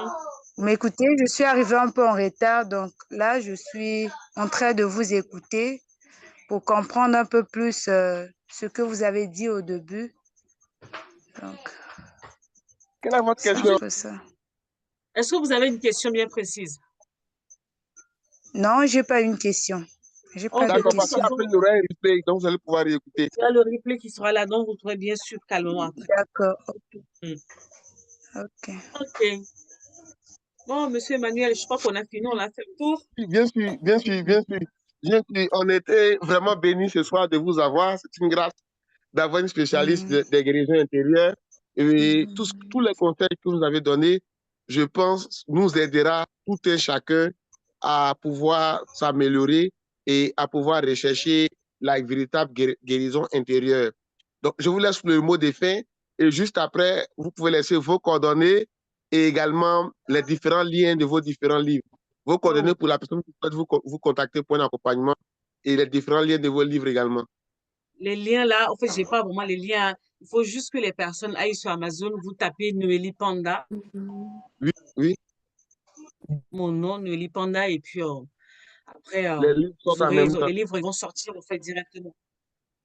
Mais écoutez, je suis arrivée un peu en retard. Donc là, je suis en train de vous écouter pour comprendre un peu plus ce que vous avez dit au début. Donc, Quelle est votre c'est un question? peu ça. Est-ce que vous avez une question bien précise? Non, j'ai pas une question. J'ai pas Ok, de de D'accord, toute parce question. façon, qu'après, il y aura un replay, donc vous allez pouvoir écouter. il y a le replay qui sera là, donc vous pourrez bien suivre calmement après. D'accord. Hmm. Ok. Ok. Bon, monsieur Emmanuel, je crois qu'on a fini, on a fait le tour. Bien sûr, bien sûr, bien sûr. Bien sûr, on était vraiment bénis ce soir de vous avoir. C'est une grâce d'avoir une spécialiste des guérisons intérieures. Et tous les conseils que vous avez donnés, je pense, nous aidera tout un chacun à pouvoir s'améliorer et à pouvoir rechercher la véritable guérison intérieure. Donc, je vous laisse le mot de fin et juste après, vous pouvez laisser vos coordonnées et également les différents liens de vos différents livres. Vos coordonnées pour la personne qui souhaite vous contacter pour un accompagnement et les différents liens de vos livres également. Les liens là, en fait, j'ai pas vraiment les liens. Il faut juste que les personnes aillent sur Amazon, vous tapez Noélie Panda, Oui, oui. mon nom, Noélie Panda, et puis après, Les livres sont vous en aurez même temps. les livres, ils vont sortir en fait directement.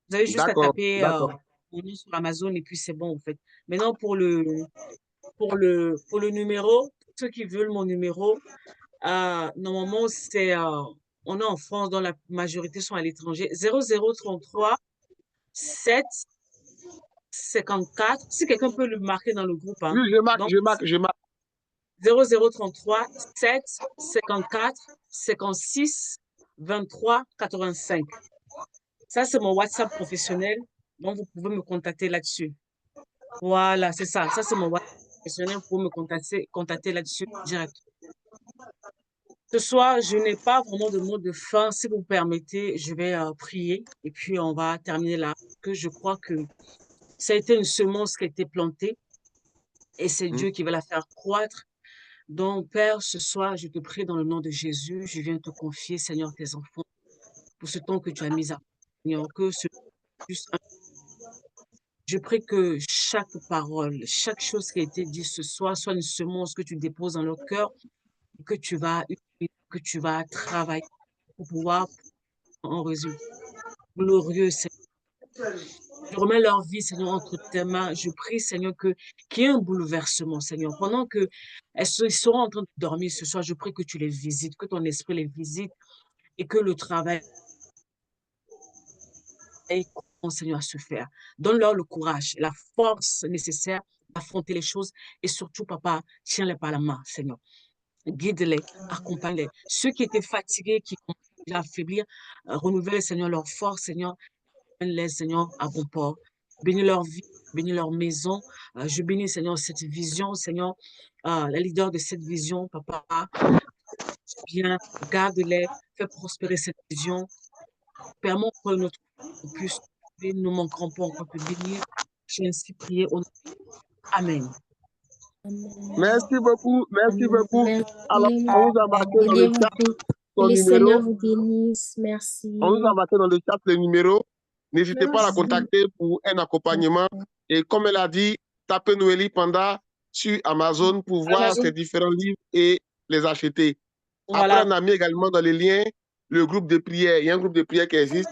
Vous avez juste à D'accord, taper d'accord. mon nom sur Amazon et puis c'est bon en fait. Maintenant pour le numéro, ceux qui veulent mon numéro, normalement c'est on est en France, dont la majorité sont à l'étranger. 0033 7 54. Si quelqu'un peut le marquer dans le groupe, hein. Oui, je marque, Donc je marque, je marque. 0033 7 54 56 23 85. Ça, c'est mon WhatsApp professionnel. Donc, vous pouvez me contacter là-dessus. Voilà, c'est ça. Ça, c'est mon WhatsApp professionnel. Vous pouvez me contacter là-dessus direct. Ce soir, je n'ai pas vraiment de mot de fin. Si vous permettez, je vais prier et puis on va terminer là. Que je crois que ça a été une semence qui a été plantée et c'est Hmm. Dieu qui va la faire croître. Donc, Père, ce soir, je te prie dans le nom de Jésus. Je viens te confier, Seigneur, tes enfants pour ce temps que tu as mis à Seigneur, que ce juste je prie que chaque parole, chaque chose qui a été dit ce soir soit une semence que tu déposes dans leur cœur, que tu vas utiliser, que tu vas travailler pour pouvoir en résultat glorieux, Seigneur. Je remets leur vie, Seigneur, entre tes mains. Je prie, Seigneur, qu'il y ait un bouleversement, Seigneur. Pendant que ils seront en train de dormir ce soir, je prie que tu les visites, que ton esprit les visite et que le travail commence, Seigneur, à se faire. Donne-leur le courage, la force nécessaire d'affronter les choses et surtout, Papa, tiens-les par la main, Seigneur. Guide-les, accompagne-les. Ceux qui étaient fatigués, qui ont déjà affaiblir, renouvelle, Seigneur, leur force, Seigneur. Mène-les, Seigneur, à bon port. Bénis leur vie, bénis leur maison. Je bénis, Seigneur, cette vision, Seigneur, la leader de cette vision, Papa. Bien, garde-les, fais prospérer cette vision. Permets que notre puisse, nous ne manquerons pas encore de bénir. J'ai ainsi prié au nom. Amen. Merci beaucoup, merci beaucoup. Alors, Merci. on vous a marqué Que dans le Dieu chat vous, que son le Seigneur numéro. vous bénisse. Merci. On vous a marqué dans le chat le numéro. N'hésitez pas à la Merci. contacter pour un accompagnement. Et comme elle a dit, tapez Noélie Panda sur Amazon pour voir Amazon. ses différents livres et les acheter. Voilà. Après, on a mis également dans les liens le groupe de prière. Il y a un groupe de prière qui existe,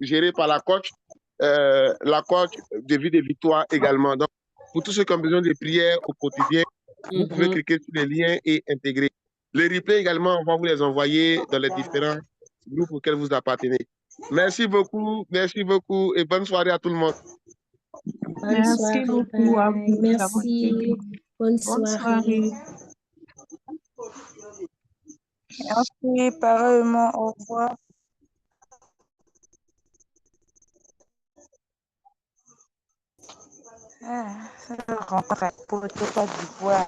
géré par la coach de vie de victoire également. Donc, pour tous ceux qui ont besoin de prière au quotidien, vous pouvez cliquer sur les liens et intégrer. Les replays également, on va vous les envoyer dans les différents groupes auxquels vous appartenez. Merci beaucoup et bonne soirée à tout le monde. Bonne Merci soirée. beaucoup à Bye. vous d'avoir été Merci. bénis. Bonne Bonne soirée. soirée. Merci, pareillement. Au revoir. Ah, ça rencontre à Pointe-Côte d'Ivoire.